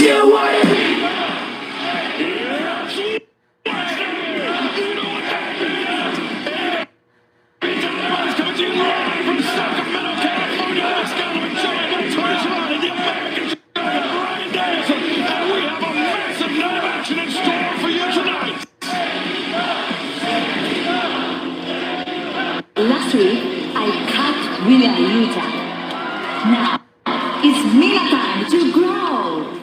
Yeah, what? Last week, I cut William Utah. Now, it's Mina time to grow.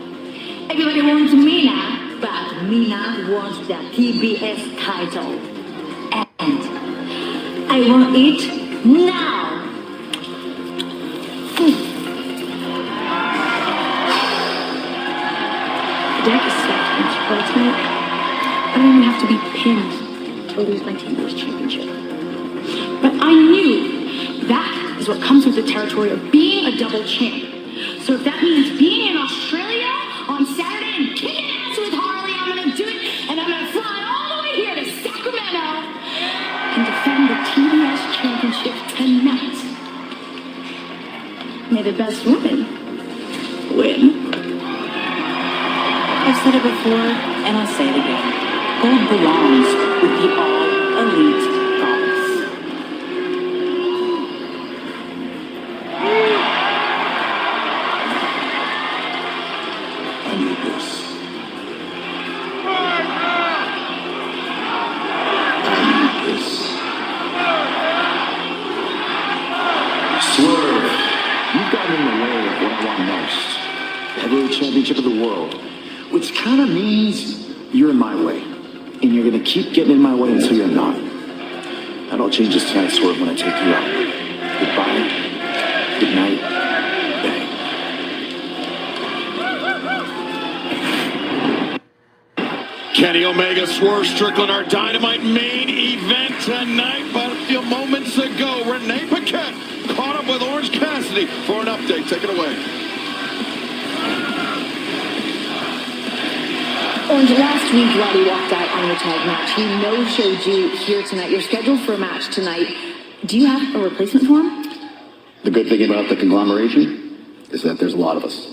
Everybody wants Mina, but Mina wants the TBS title. And I want it now. The deck is stacked, but tonight, I don't even have to be pinned to lose my TBS championship. But I knew that is what comes with the territory of being a double champ. So if that means being in Australia on Saturday and kicking ass with Harley, I'm going to do it. And I'm going to fly all the way here to Sacramento and defend the TBS championship tonight. May the best woman win. I've said it before, and I'll say it again. Gold belongs with the all-elite goddess. I need this. I need this. Swerve, you've gotten in the way of what I want most. The heavyweight championship of the world. Which kind of means you're in my way. And you're going to keep getting in my way until you're not. That all changes tonight, Swerve, when I take you out. Goodbye. Good night. Bang. Kenny Omega, Swerve Strickland, our Dynamite main event tonight. But a few moments ago, Renee Paquette caught up with Orange Cassidy for an update. Take it away. Orange, last week Roddy walked out on your tag match. He no-showed you here tonight. You're scheduled for a match tonight. Do you have a replacement for him? The good thing about the conglomeration is that there's a lot of us.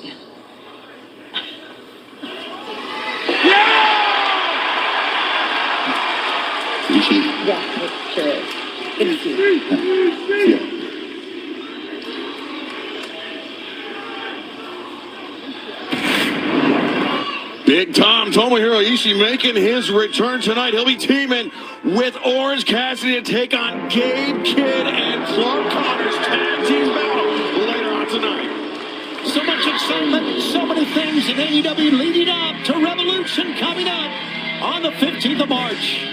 Ishii. Yeah, it sure is. Good to see you. Yeah. See ya. Big Tom Tomohiro Ishii making his return tonight. He'll be teaming with Orange Cassidy to take on Gabe Kidd and Clark Connor's tag team battle later on tonight. So much excitement, so many things in AEW leading up to Revolution coming up on the 15th of March.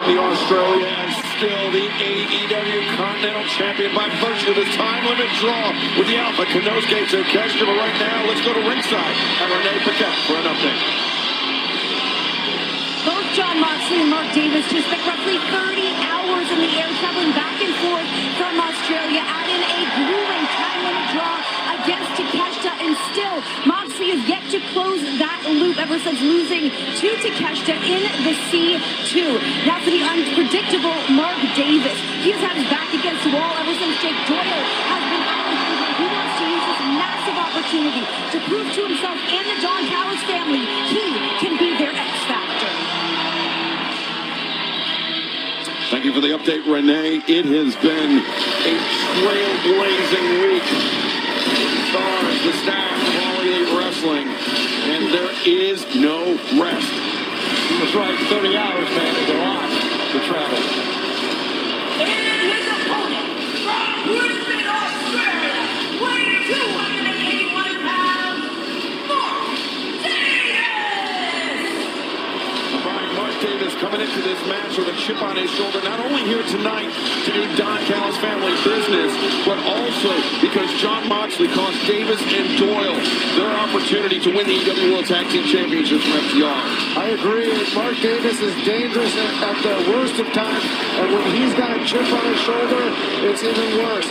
The Australia and still the AEW Continental Champion by virtue of his time limit draw with the Alpha Konosuke Takeshita. But right now, let's go to ringside and Renee Paquette for an update. Both Jon Moxley and Mark Davis just spent roughly 30 hours in the air traveling back and forth from Australia, adding a grueling time limit draw against Takeshita, and still Moxley has yet to close that loop ever since losing to Takeshita in the C2. Now for the unpredictable Mark Davis. He's had his back against the wall ever since Jake Doyle has been out of prison. He wants to use this massive opportunity to prove to himself and the Don Callis family he can be their X Factor. Thank you for the update, Renee. It has been a trailblazing week. The stars, the staff of All Elite Wrestling, and there is no rest. He was right. 30 hours, man, is a lot to travel. And his opponent from Brisbane, Australia, weighing 281 pounds, Mark Davis. Brian, Mark Davis coming into this match with a chip on his shoulder, not only here tonight to do Don Callis family business, but also because Jon Moxley cost Davis and Doyle their opportunity to win the AEW World Tag Team Championships from FTR. I agree. Mark Davis is dangerous at the worst of times, and when he's got a chip on his shoulder, it's even worse.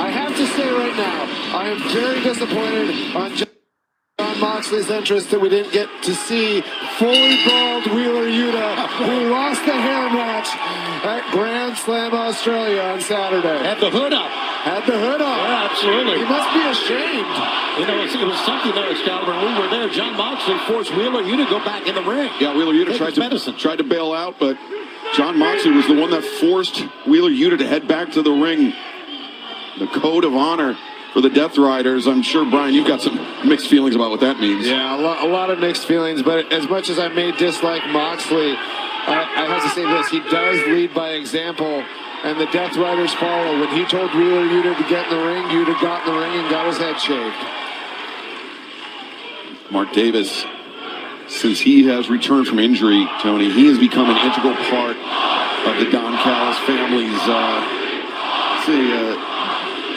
I have to say right now, I am very disappointed on Jon Moxley's entrance that we didn't get to see fully bald Wheeler Yuta, who lost the hair match at Grand Slam Australia on Saturday. Had the hood up. Had the hood on. Yeah, absolutely. He must be ashamed. You know, it was something though, Excalibur. When we were there, Jon Moxley forced Wheeler Yuta to go back in the ring. Yeah, Wheeler Yuta tried to bail out, but Jon Moxley was the one that forced Wheeler Yuta to head back to the ring. The code of honor for the Death Riders. I'm sure, Brian, you've got some mixed feelings about what that means. Yeah, a lot of mixed feelings, but as much as I may dislike Moxley, I have to say this, he does lead by example, and the Death Riders follow. When he told Wheeler Yuta to get in the ring, Yuta got in the ring and got his head shaved. Mark Davis, since he has returned from injury, Tony, he has become an integral part of the Don Callis family's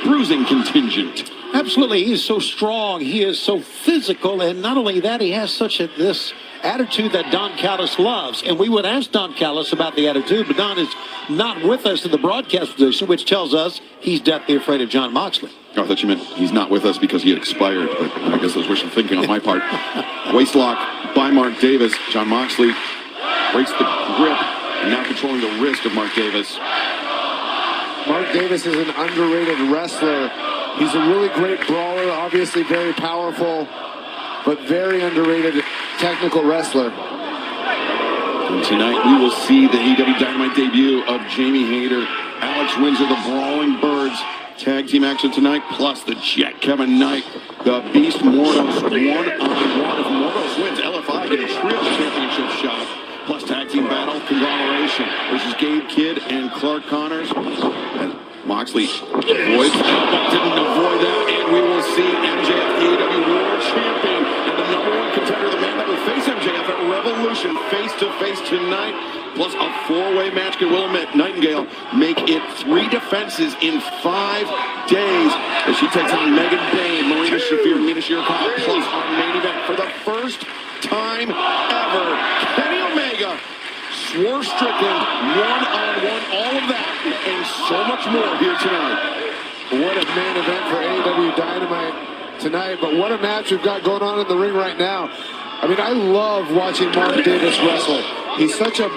bruising contingent. Absolutely. He's so strong. He is so physical. And not only that, he has this attitude that Don Callis loves. And we would ask Don Callis about the attitude, but Don is not with us in the broadcast position, which tells us he's deathly afraid of Jon Moxley. Oh, I thought you meant he's not with us because he had expired, but I guess that's wishful thinking on my part. Waistlock by Mark Davis. Jon Moxley breaks the grip and now controlling the wrist of Mark Davis. Mark Davis is an underrated wrestler. He's a really great brawler, obviously very powerful, but very underrated technical wrestler. And tonight we will see the AEW Dynamite debut of Jamie Hayter, Alex Windsor, the Brawling Birds. Tag team action tonight, plus the Jet Kevin Knight, the Beast Mordos, one-on-one. If Mordos wins, LFI get a trio championship shot. Plus tag team battle, Conglomeration versus Gabe Kidd and Clark Connors. And Moxley avoids, but didn't avoid that, and we will see MJF, the AEW World Champion, and the #1 contender, the man that will face MJF at Revolution, face-to-face tonight. Plus a 4-way match. Can Will Nightingale make it 3 defenses in 5 days as she takes on Megan Bayne, Marina Shafir, and Mina Shirakawa. Plus our main event for the first time ever, Kenny Omega, Swerve Strickland, one-on-one, all of that and so much more here tonight. What a main event for AEW Dynamite tonight, but what a match we've got going on in the ring right now. I mean, I love watching Mark Davis wrestle. He's such a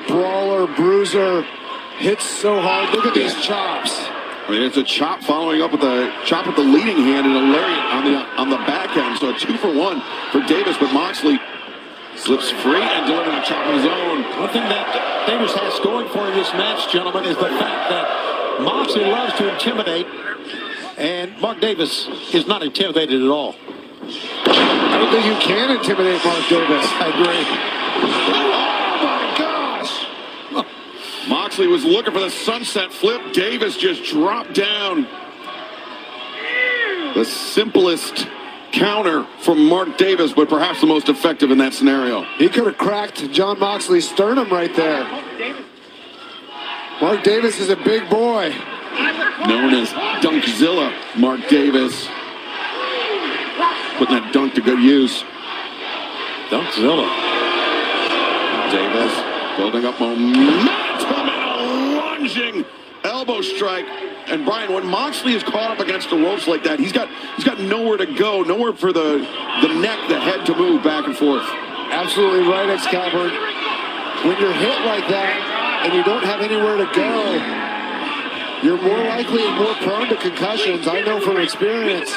brawler, bruiser, hits so hard. Look at these chops. I mean, it's a chop following up with a chop with the leading hand and a lariat on the back end. So a 2-for-1 for Davis, but Moxley slips free and delivering a chop of his own. One thing that Davis has going for in this match, gentlemen, is the fact that Moxley loves to intimidate, and Mark Davis is not intimidated at all. I don't think you can intimidate Mark Davis. I agree. Moxley was looking for the sunset flip. Davis just dropped down. The simplest counter from Mark Davis, but perhaps the most effective in that scenario. He could have cracked Jon Moxley's sternum right there. Mark Davis is a big boy. Known as Dunkzilla, Mark Davis. Putting that dunk to good use. Dunkzilla. Davis building up momentum and a lunging elbow strike. And Brian, when Moxley is caught up against the ropes like that, he's got nowhere to go, nowhere for the neck, the head to move back and forth. Absolutely right, Excalibur. When you're hit like that and you don't have anywhere to go, you're more likely and more prone to concussions. I know from experience.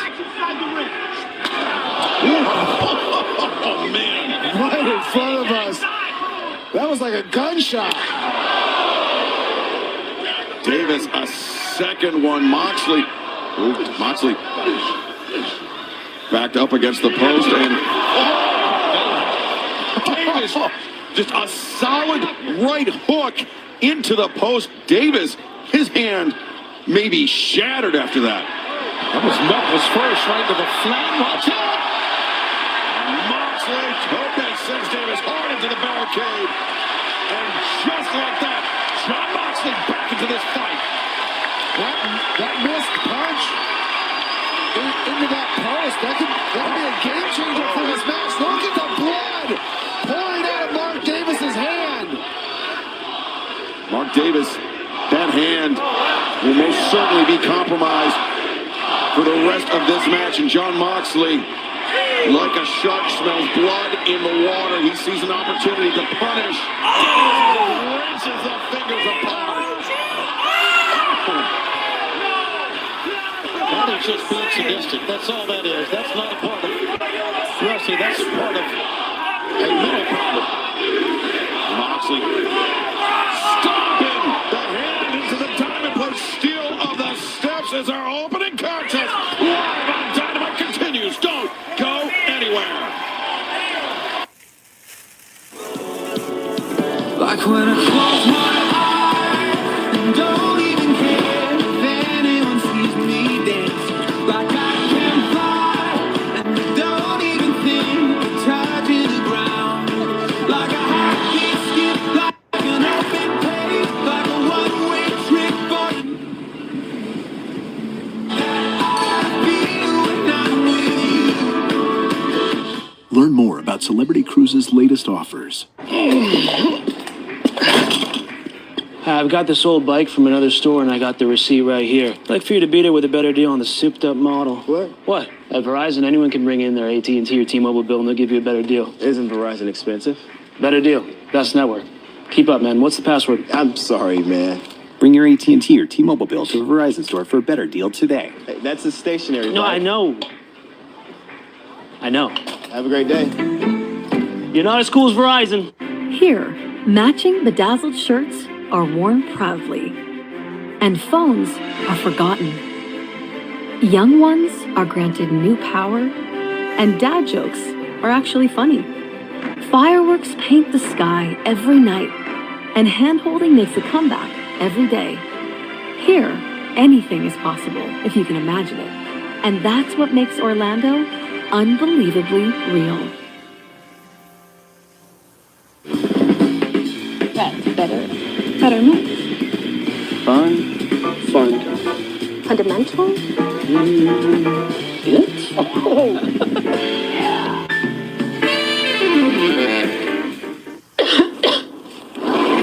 Oh, man. Right in front of us. That was like a gunshot. Davis, a second one. Moxley backed up against the post, and Davis Just a solid right hook into the post. Davis, his hand may be shattered after that. That was knuckles first, right to the flat. Watch out! Moxley sends Davis hard into the barricade. And just like that, John Moxley back into this fight. That missed punch into that post, that could be a game changer for this match. Look at the blood pouring out of Mark Davis's hand. Mark Davis, that hand will most certainly be compromised for the rest of this match. And John Moxley, like a shark, smells blood in the water. He sees an opportunity to punish. Wrenches the fingers apart. That is just being sadistic. That's all that is. That's not a part of wrestling. That's part of a mental problem. Moxley stomping the hand into the Diamond Plate. Steal of the steps as our opening contest. Live on Dynamite continues. Don't go anywhere. Like when I close my eyes and don't even care if anyone sees me dance. Like I can fly and I don't even think of touching the ground. Like a heartbeat skip, like an open page, like a one-way trick for you. I feel when I'm with you. Learn more about Celebrity Cruises' latest offers. I've got this old bike from another store, and I got the receipt right here. I'd like for you to beat it with a better deal on the souped-up model. What? At Verizon, anyone can bring in their AT&T or T-Mobile bill, and they'll give you a better deal. Isn't Verizon expensive? Better deal. Best network. Keep up, man. What's the password? I'm sorry, man. Bring your AT&T or T-Mobile bill to a Verizon store for a better deal today. Hey, that's a stationary No, bike. I know. Have a great day. You're not as cool as Verizon. Here, matching bedazzled shirts are worn proudly, and phones are forgotten. Young ones are granted new power, and dad jokes are actually funny. Fireworks paint the sky every night, and hand-holding makes a comeback every day. Here, anything is possible if you can imagine it, and that's what makes Orlando unbelievably real. That's better. Betterment. Fun. Fundamental.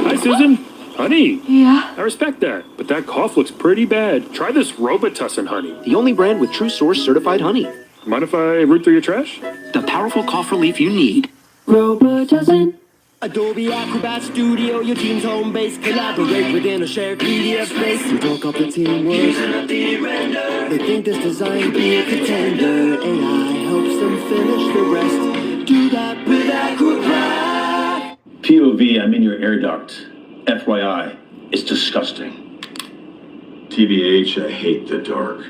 Hi, Susan. Honey. Yeah. I respect that, but that cough looks pretty bad. Try this Robitussin honey. The only brand with True Source certified honey. Mind if I root through your trash? The powerful cough relief you need. Robitussin. Adobe Acrobat Studio, your team's home base. Collaborate within a shared media space. You talk up the teamwork. They think this design be a contender. AI helps them finish the rest. Do that with Acrobat. POV, I'm in your air duct. FYI, it's disgusting. TBH, I hate the dark.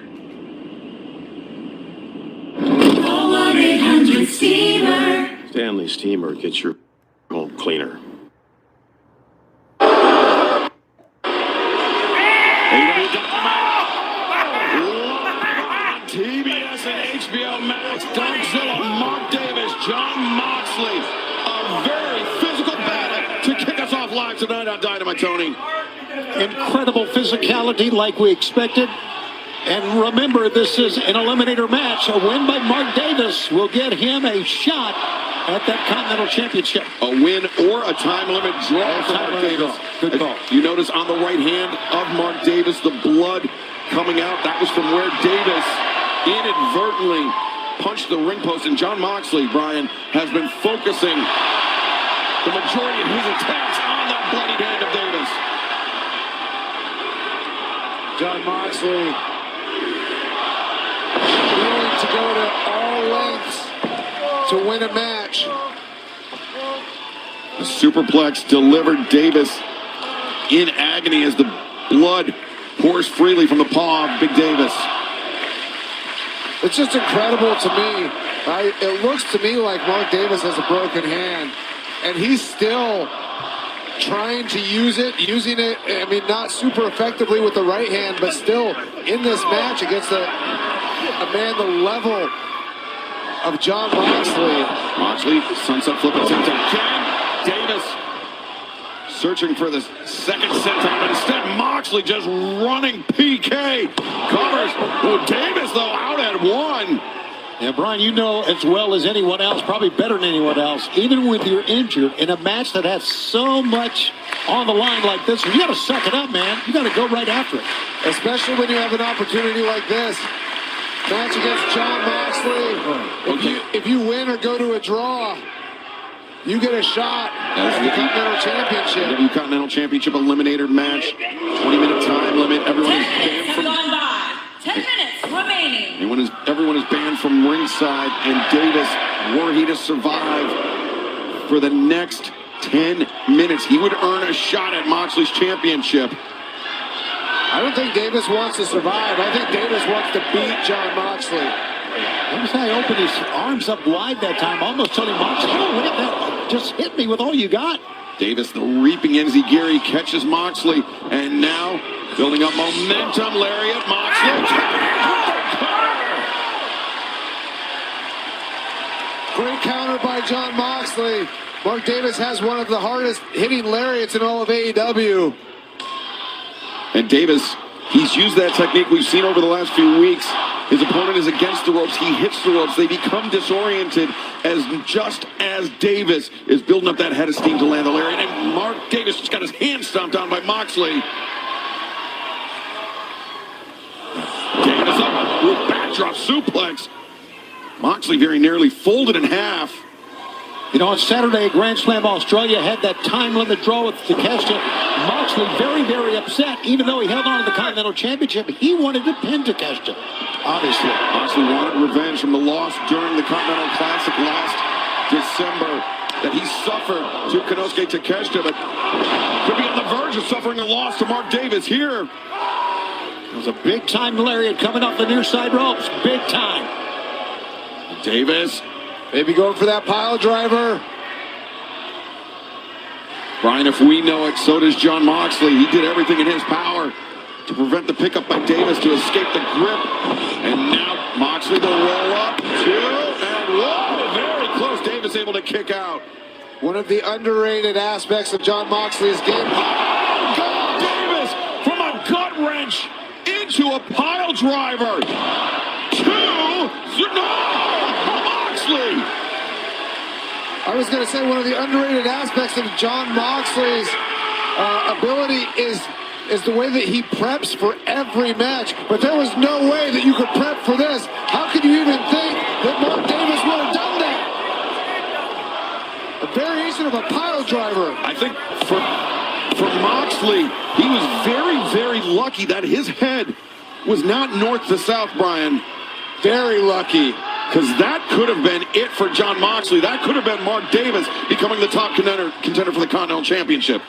1-800 Steamer. Stanley Steamer gets your home cleaner. TBS and HBO Max, Godzilla, Mark Davis, John Moxley. A very physical battle to kick us off live tonight on Dynamite, Tony. Incredible physicality like we expected. And remember, this is an eliminator match. A win by Mark Davis will get him a shot at that Continental Championship. A win or a time limit draw for Mark Davis. Good call. You notice on the right hand of Mark Davis, the blood coming out. That was from where Davis inadvertently punched the ring post. And John Moxley, Brian, has been focusing the majority of his attacks on that bloodied hand of Davis. John Moxley willing to go to all lengths to win a match. The superplex delivered. Davis in agony as the blood pours freely from the paw of Big Davis. It's just incredible to me. It looks to me like Mark Davis has a broken hand. and he's still trying to using it, I mean, not super effectively with the right hand, but still in this match against a man the level of Jon Moxley. Moxley, sunset flip attempt again. Davis searching for the second senton, but instead Moxley just running PK. Covers. Oh, Davis, though, out at one. Yeah, Brian, you know as well as anyone else, probably better than anyone else, even when you're injured in a match that has so much on the line like this, you got to suck it up, man. You got to go right after it. Especially when you have an opportunity like this. Match against Jon Moxley. If you win or go to a draw, you get a shot at the Continental Championship. Continental Championship eliminator match. 20-minute time limit. Everyone is banned from. 10 minutes remaining. Everyone is banned from ringside, and Davis, were he to survive for the next 10 minutes, he would earn a shot at Moxley's championship. I don't think Davis wants to survive. I think Davis wants to beat Jon Moxley. Notice how he opened his arms up wide that time, almost told him, Moxley, oh, look at that. Just hit me with all you got. Davis, the reaping enziguri, catches Moxley, and now building up momentum. Lariat, Moxley. Great counter by Jon Moxley. Mark Davis has one of the hardest hitting lariats in all of AEW. And Davis, he's used that technique we've seen over the last few weeks. His opponent is against the ropes. He hits the ropes. They become disoriented as Davis is building up that head of steam to land the lariat. And Mark Davis just got his hand stomped on by Moxley. Davis up with backdrop suplex. Moxley very nearly folded in half. You know, on Saturday, Grand Slam Australia had that time limit draw with Takeshita. Moxley very, very upset. Even though he held on to the Continental Championship, he wanted to pin Takeshita. Obviously. Moxley wanted revenge from the loss during the Continental Classic last December that he suffered to Konosuke Takeshita, but could be on the verge of suffering a loss to Mark Davis here. It was a big-time lariat coming off the near side ropes. Big time. Davis. Maybe going for that pile driver. Brian, if we know it, so does Jon Moxley. He did everything in his power to prevent the pickup by Davis to escape the grip. And now Moxley the roll up. 2, and whoa, very close. Davis able to kick out. One of the underrated aspects of Jon Moxley's game. Oh, God, Davis from a gut wrench into a pile driver. 2, no, Moxley. I was going to say one of the underrated aspects of Jon Moxley's ability is the way that he preps for every match. But there was no way that you could prep for this. How could you even think that Mark Davis would have done that? A variation of a pile driver. I think for Moxley, he was very, very lucky that his head was not north to south, Brian. Very lucky. Because that could have been it for Jon Moxley. That could have been Mark Davis becoming the top contender for the Continental Championship.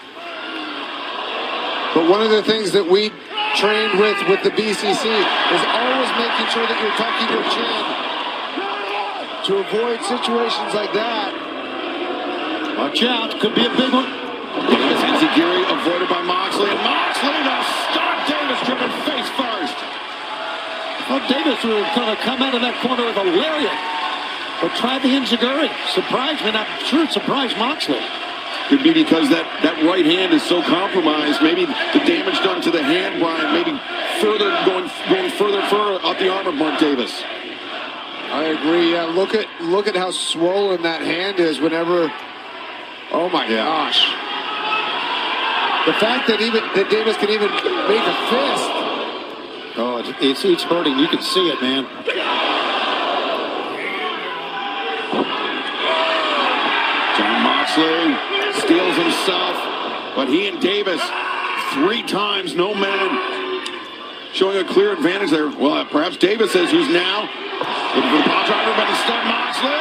But one of the things that we trained with the BCC is always making sure that you're tucking your chin to avoid situations like that. Watch out, could be a big one. Davis enziguri avoided by Moxley, and Moxley the start Davis driven face first. Well, Davis was going to come out of that corner with a lariat. But try the enziguri. Surprised me, and I'm sure it surprised Moxley. Could be because that right hand is so compromised. Maybe the damage done to the hand, Brian, maybe going further up the arm of Mark Davis. I agree. Yeah, look at how swollen that hand is whenever. Oh my gosh! The fact that Davis can even make a fist. Oh, it's hurting. You can see it, man. Jon Moxley steals himself, but he and Davis 3 times, no man, showing a clear advantage there. Well, perhaps Davis is, who's now looking for the pile driver, but instead Moxley.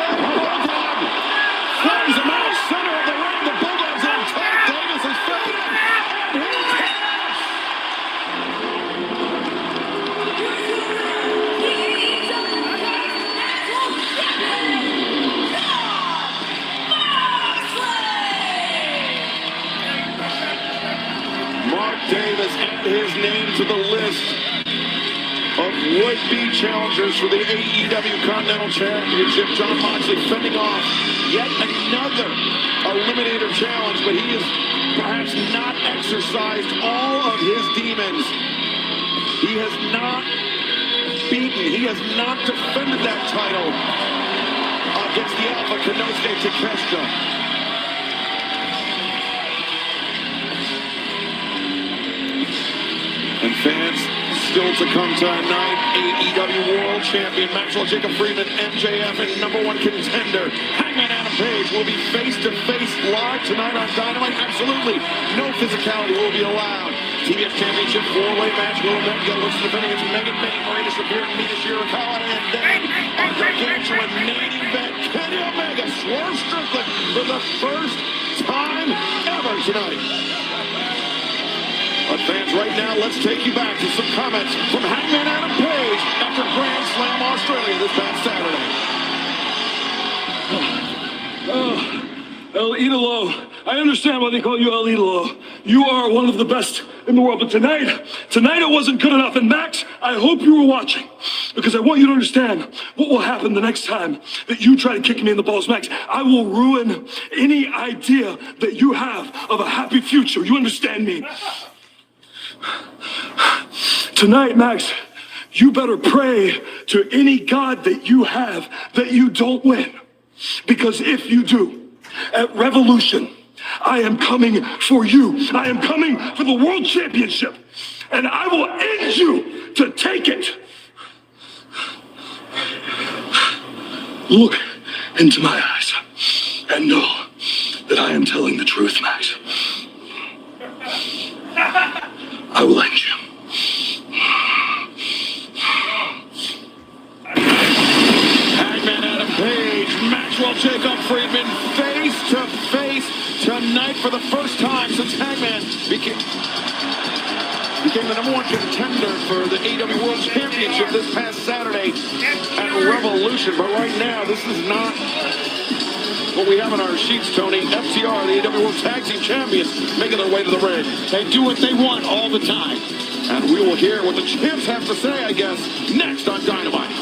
Flames him out, center of the ring. The Bulldogs on top. Davis is faded. his name to the list of would-be challengers for the AEW Continental Championship. Jon Moxley fending off yet another Eliminator challenge, but he has perhaps not exercised all of his demons. He has not beaten, he has not defended that title against the Alpha Kenosuke Takeshita. And fans, still to come tonight, AEW World Champion Maxwell Jacob Friedman, MJF, and #1 contender Hangman Adam Page will be face-to-face live tonight on Dynamite. Absolutely no physicality will be allowed. TBS Championship 4-way match, Will Omega looks to defending against Megan May, Marina Shafir, and Mina Shirakawa, and then a gargantuan main event, Kenny Omega, Swerve Strickland for the first time ever tonight. But fans, right now, let's take you back to some comments from Hangman Adam Page after Grand Slam Australia this past Saturday. El Idolo. I understand why they call you El Idolo. You are one of the best in the world, but tonight it wasn't good enough. And Max, I hope you were watching, because I want you to understand what will happen the next time that you try to kick me in the balls. Max, I will ruin any idea that you have of a happy future. You understand me? Tonight, Max, you better pray to any god that you have that you don't win. Because if you do, at Revolution, I am coming for you. I am coming for the World Championship. And I will end you to take it. Look into my eyes and know that I am telling the truth, Max. I will end you. Hangman Adam Page, Maxwell Jacob Friedman, face to face tonight for the first time since Hangman became the #1 contender for the AEW World Championship this past Saturday at Revolution. But right now, this is not what we have on our sheets, Tony. FTR, the AEW World Tag Team Champions, making their way to the ring. They do what they want all the time. And we will hear what the champs have to say, I guess, next on Dynamite.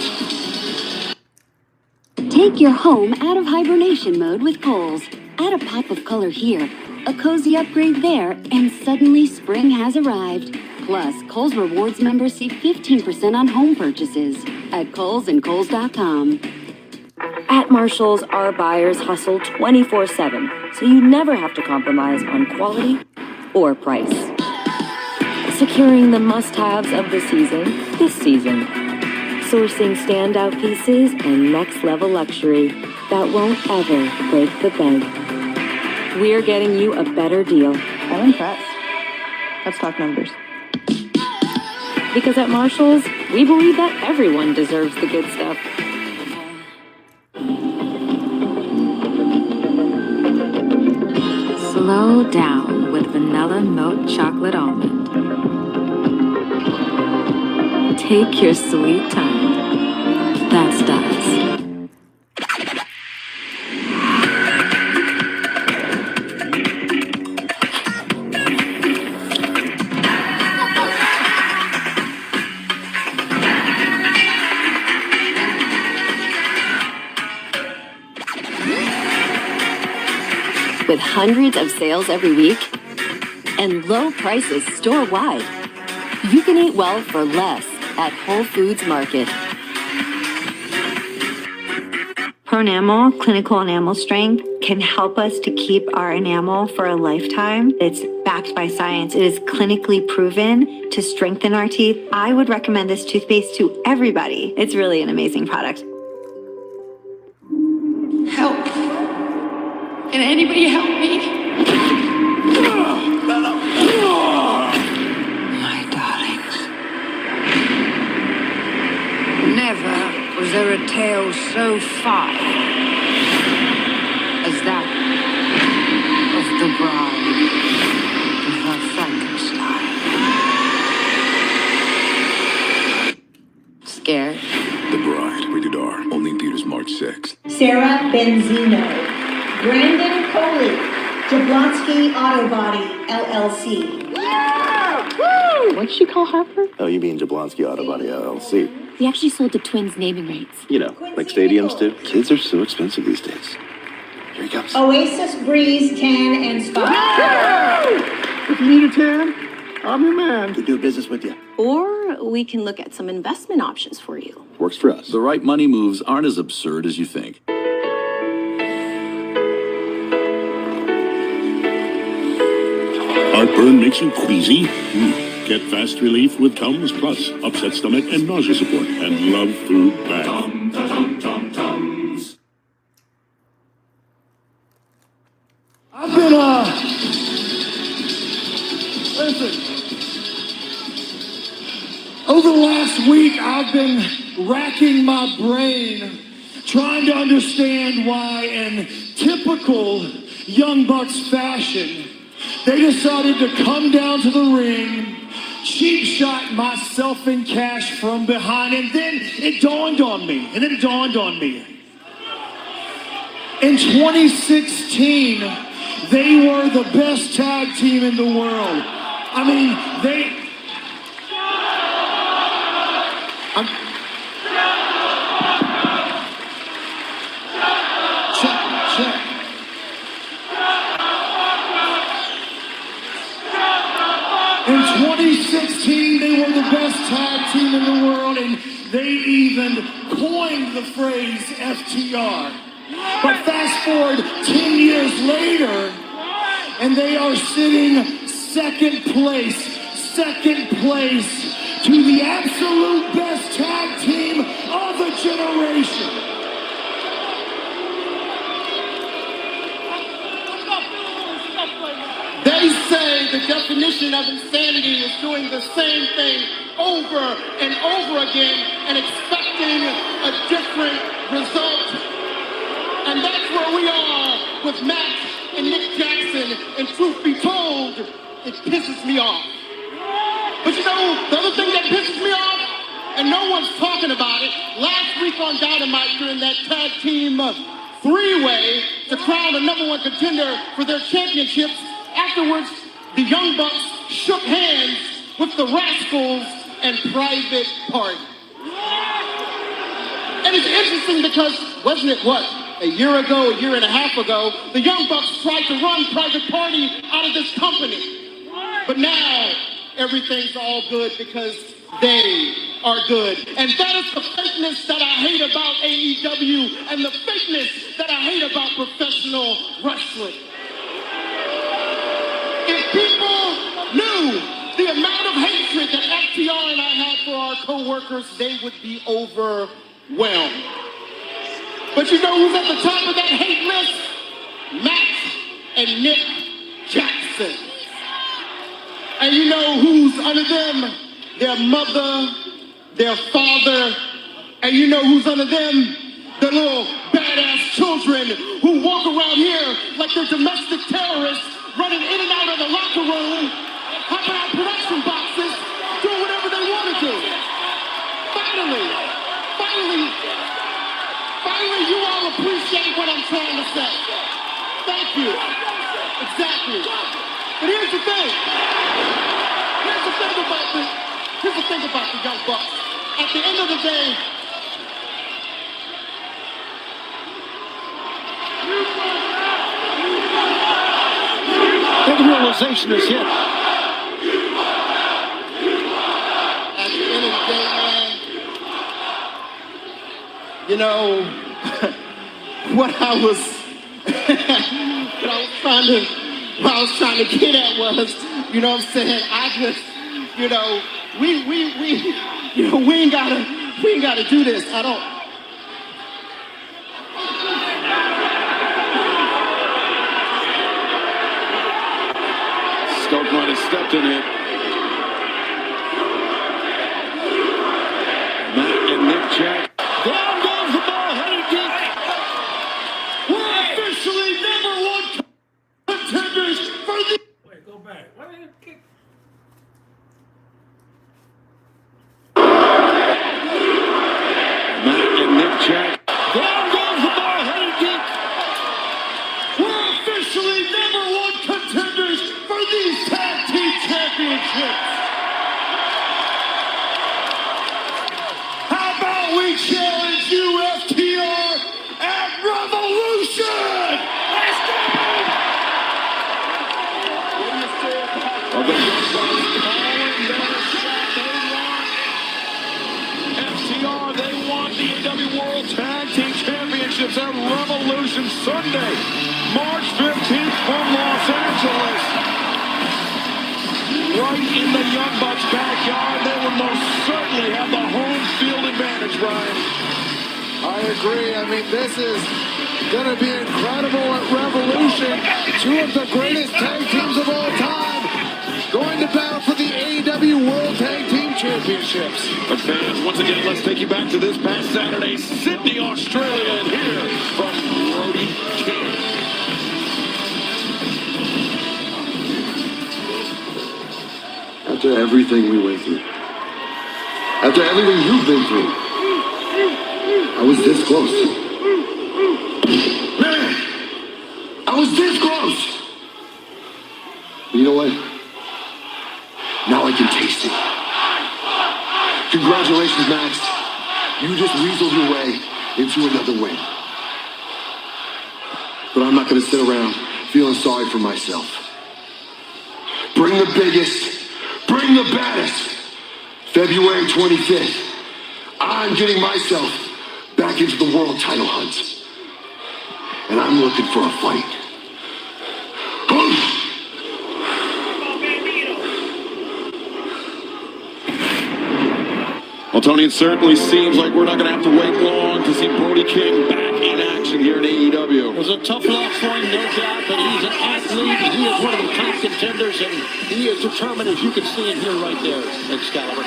Take your home out of hibernation mode with Kohl's. Add a pop of color here, a cozy upgrade there, and suddenly spring has arrived. Plus, Kohl's Rewards members see 15% on home purchases at Kohl's and Kohl's.com. At Marshall's, our buyers hustle 24/7, so you never have to compromise on quality or price. Securing the must-haves of the season, this season. Sourcing standout pieces and next-level luxury that won't ever break the bank. We're getting you a better deal. I'm impressed. Let's talk numbers. Because at Marshall's, we believe that everyone deserves the good stuff. Slow down with vanilla milk chocolate almond. Take your sweet time. That's Dice. With hundreds of sales every week and low prices store-wide, you can eat well for less at Whole Foods Market. Pronamel, clinical enamel strength, can help us to keep our enamel for a lifetime. It's backed by science. It is clinically proven to strengthen our teeth. I would recommend this toothpaste to everybody. It's really an amazing product. Help. Can anybody help me? My darlings. Never was there a tale so fine as that of the bride and her Frankenstein. Scared? The Bride, rated R, only in theaters March 6th. Sarah Benzino, Brandon Coley, Jablonski Auto Body, LLC. Yeah! Woo! What'd she call Harper? Oh, you mean Jablonski Auto Body LLC. We actually sold the twins naming rights. You know, like stadiums do. Kids are so expensive these days. Here he comes. Oasis Breeze Tan and Spa. If you need a tan, I'm your man. To do business with you. Or we can look at some investment options for you. Works for us. The right money moves aren't as absurd as you think. Heartburn makes you queasy? Get fast relief with Tums Plus, upset stomach and nausea support, and love food bag. I've been, listen. Over the last week, I've been racking my brain trying to understand why in typical Young Bucks fashion, they decided to come down to the ring, cheap shot myself in cash from behind, and then it dawned on me. In 2016, they were the best tag team in the world. I mean, check. In 2016, they were the best tag team in the world, and they even coined the phrase FTR. But fast forward 10 years later, and they are sitting second place to the absolute best tag team of the generation. They say the definition of insanity is doing the same thing over and over again and expecting a different result. And that's where we are with Matt and Nick Jackson. And truth be told, it pisses me off. But you know, the other thing that pisses me off, and no one's talking about it, last week on Dynamite during that tag team three-way to crown the #1 contender for their championships, afterwards, the Young Bucks shook hands with the Rascals and Private Party. And it's interesting because, wasn't it a year ago, a year and a half ago, the Young Bucks tried to run Private Party out of this company. But now, everything's all good because they are good. And that is the fakeness that I hate about AEW and the fakeness that I hate about professional wrestling. If people knew the amount of hatred that FTR and I had for our co-workers, they would be overwhelmed. But you know who's at the top of that hate list? Matt and Nick Jackson. And you know who's under them? Their mother, their father, and you know who's under them? The little badass children who walk around here like they're domestic terrorists, running in and out of the locker room, hopping out production boxes, doing whatever they want to do. Finally, you all appreciate what I'm trying to say. Thank you. Exactly. But here's the thing. Here's the thing about the Young Bucks. At the end of the day, big realization is hit. At the end of the day, man, you know, what I was trying to get at was, you know what I'm saying? I just, you know, we ain't gotta do this. I don't. Stoke might have stepped in it. Matt and Nick Jack. Down goes the ball, headed deep. We're officially #1 contenders for the... Wait, go back. Why did it kick? Matt and Nick Jack. Down goes the ball, headed deep. We're officially #1 contenders for these tag team championships. Sunday, March 15th from Los Angeles. Right in the Young Bucks' backyard, they will most certainly have the home field advantage, Brian. I agree. I mean, this is going to be incredible at Revolution. Two of the greatest tag teams of all time going to battle for the AEW World Tag Team Championships. But fans, once again, let's take you back to this past Saturday, Sydney, Australia, and hear from Brody King. After everything we went through, after everything you've been through, I was this close. Man, I was this close. But you know what? Now I can taste it. Congratulations, Max. You just weaseled your way into another win. But I'm not going to sit around feeling sorry for myself. Bring the biggest, bring the baddest. February 25th, I'm getting myself back into the world title hunt. And I'm looking for a fight. Well, Tony, it certainly seems like we're not going to have to wait long to see Brody King back in action here in AEW. It was a tough loss for him, no doubt, but he's an athlete, and he is one of the top contenders, and he is determined, as you can see in here right there, Excalibur.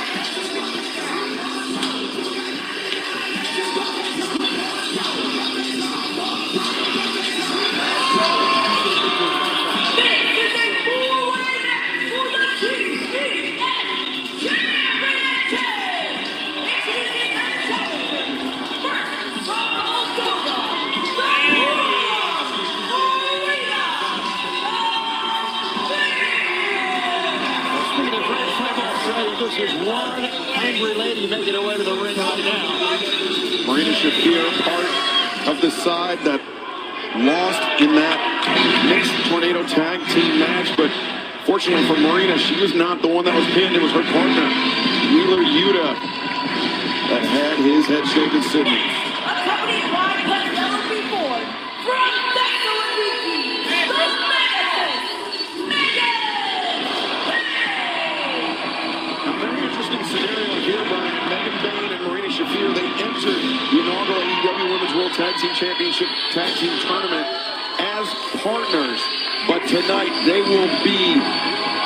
This is one angry lady making her way to the ring right now. Marina Shafir, part of the side that lost in that mixed tornado tag team match, but fortunately for Marina, she was not the one that was pinned. It was her partner, Wheeler Yuta, that had his head shaken Sydney. Accompanied by Penelope Ford from Thessaloniki, the Scenario here, Brian. Megan Bain and Marina Shafir, they entered the inaugural AEW Women's World Tag Team Championship Tag Team Tournament as partners. But tonight, they will be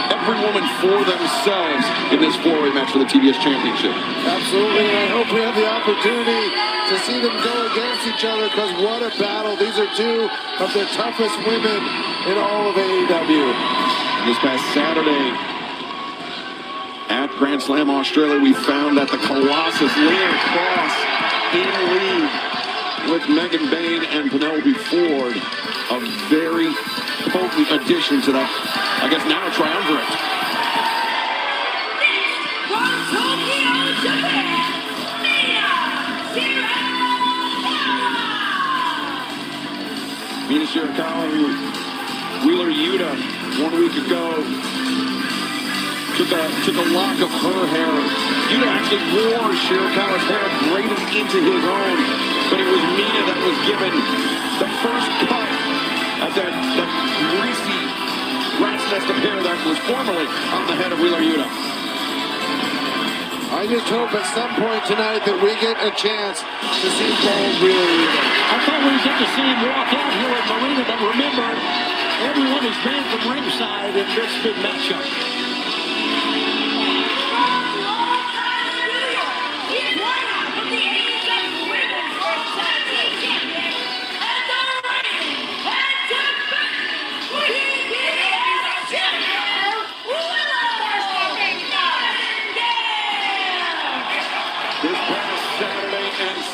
every woman for themselves in this four-way match for the TBS Championship. Absolutely, and I hope we have the opportunity to see them go against each other, because what a battle. These are two of the toughest women in all of AEW. This past Saturday, at Grand Slam Australia, we found that the Colossus Leon Cross in league with Megan Bain and Penelope Ford. A very potent addition to that, I guess now, triumvirate. From Tokyo, Japan, Mina Shirakawa, Wheeler Yuta, 1 week ago, took a lock of her hair. Yuta actually wore Shirakawa's hair, braided into his own, but it was Mina that was given the first cut at that greasy rat's nest of hair that was formerly on the head of Wheeler Yuta. I just hope at some point tonight that we get a chance to see bald Wheeler Yuta. I thought we'd get to see him walk out here at Marina, but remember, everyone is banned from ringside in this big matchup.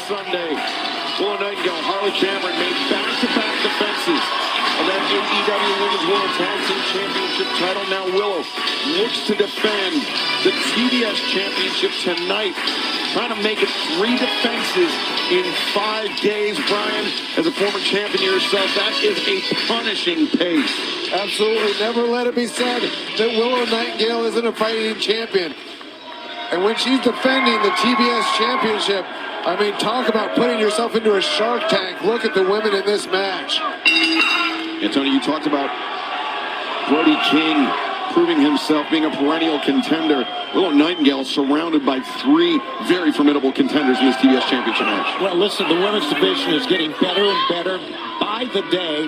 Sunday, Willow Nightingale, Harley Cameron made back-to-back defenses of that AEW Women's World Tag Team Championship title. Now Willow looks to defend the TBS Championship tonight, trying to make it 3 defenses in 5 days. Brian, as a former champion yourself, that is a punishing pace. Absolutely. Never let it be said that Willow Nightingale isn't a fighting champion. And when she's defending the TBS Championship, I mean, talk about putting yourself into a Shark Tank. Look at the women in this match. And Tony, you talked about Brody King proving himself, being a perennial contender. Willow Nightingale surrounded by 3 very formidable contenders in this TBS Championship match. Well, listen, the women's division is getting better and better by the day.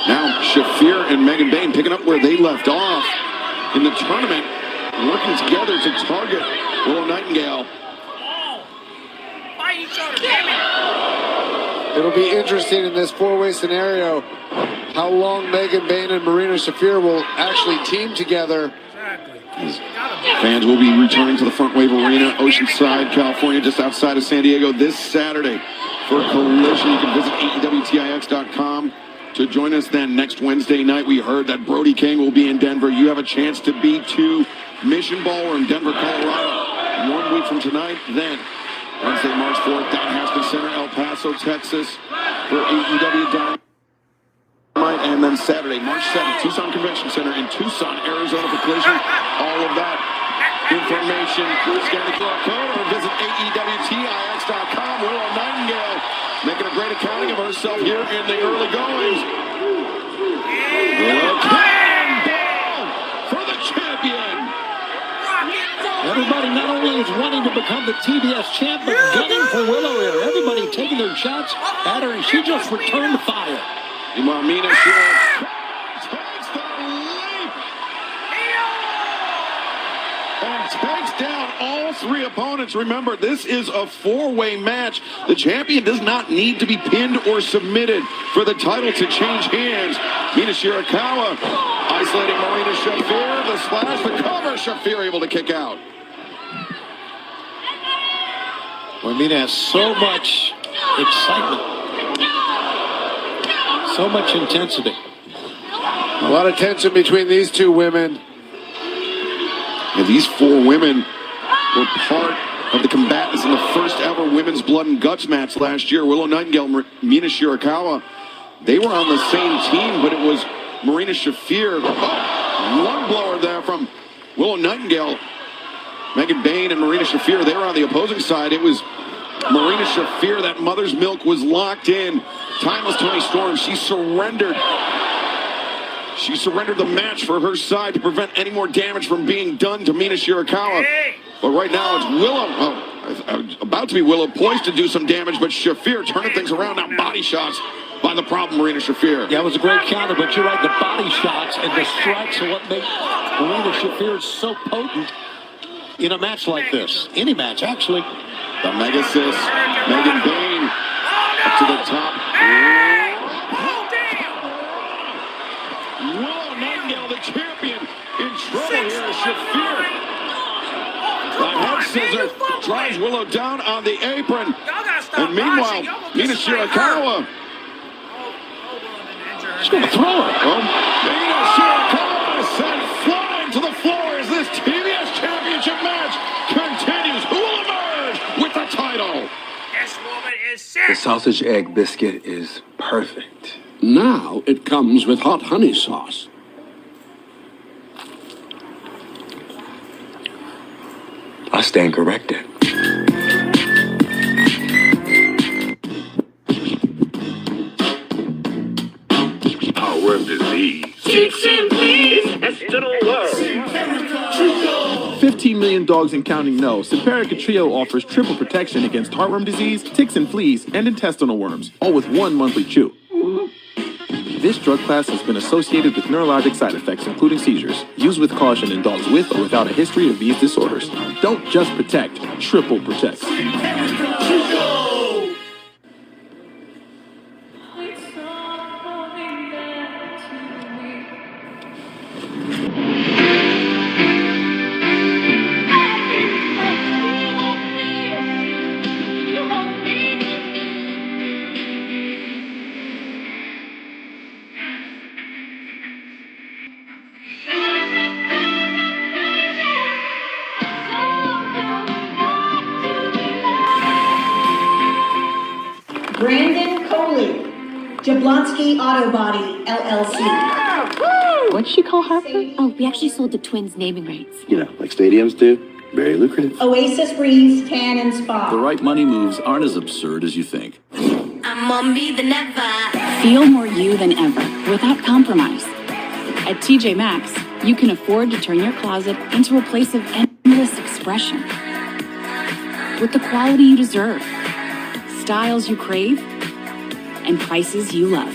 Now Shafir and Megan Bain picking up where they left off in the tournament, working together to target Willow Nightingale. It'll be interesting in this 4-way scenario how long Megan Bain and Marina Shafir will actually team together. Fans will be returning to the Front Wave Arena, Oceanside, California, just outside of San Diego this Saturday for Collision. You can visit AEWTIX.com to join us then next Wednesday night. We heard that Brody King will be in Denver. You have a chance to be to Mission Ballroom, Denver, Colorado, 1 week from tonight. Then Wednesday, March 4th, Don Haskins Center, El Paso, Texas, for AEW Dynamite. And then Saturday, March 7th, Tucson Convention Center in Tucson, Arizona for Collision. All of that information, scan the QR code or visit AEWTIX.com. Willow Nightingale making a great accounting of herself here in the early goings. Willow Cannonball for the champion. Everybody not only is wanting to become the TBS champ, but gunning for Willow here. Everybody taking their shots at her, and she just returned fire. Meanwhile, Mina Shira takes the leap and takes down all 3 opponents. Remember, this is a 4-way match. The champion does not need to be pinned or submitted for the title to change hands. Mina Shirakawa isolating Marina Shafir. The splash, the cover. Shafir able to kick out. Well, Mina has so much excitement. So much intensity. A lot of tension between these 2 women. And these 4 women were part of the combatants in the first ever women's blood and guts match last year. Willow Nightingale, Mina Shirakawa, they were on the same team, but it was Marina Shafir. Oh, one blower there from Willow Nightingale. Megan Bain and Marina Shafir, they were on the opposing side. It was Marina Shafir, that mother's milk was locked in. Timeless Tony Storm, she surrendered. She surrendered the match for her side to prevent any more damage from being done to Mina Shirakawa. But right now it's Willow, about to be Willow, poised to do some damage, but Shafir turning things around. Now body shots by the problem Marina Shafir. Yeah, it was a great counter, but you're right, the body shots and the strikes are what make Marina Shafir so potent in a match like this. Any match, actually. The mega assist, Megan Bain up to the top. Willow Nightingale, the champion, in trouble here. Shafir. The head scissor drives Willow down on the apron. And meanwhile, Mina Shirakawa. She's going to throw her. Oh, Mina Shirakawa is sent flying to the floor as this TBS Championship match continues. Who will emerge with the title? This woman is sick. The sausage egg biscuit is perfect. Now it comes with hot honey sauce. I stand corrected. Power of disease. Ticks and fleas. That's to the world. 15 million dogs and counting know. Simparica Trio offers triple protection against heartworm disease, ticks and fleas, and intestinal worms, all with 1 monthly chew. This drug class has been associated with neurologic side effects, including seizures. Use with caution in dogs with or without a history of these disorders. Don't just protect, triple protect. Brandon Coley, Jablonski Auto Body, LLC. What'd she call Harper? Oh, we actually sold the twins naming rights. You know, like stadiums do. Very lucrative. Oasis Breeze Tan and Spa. The right money moves aren't as absurd as you think. I'm on me than ever. Feel more you than ever without compromise. At TJ Maxx, you can afford to turn your closet into a place of endless expression. With the quality you deserve, styles you crave, and prices you love.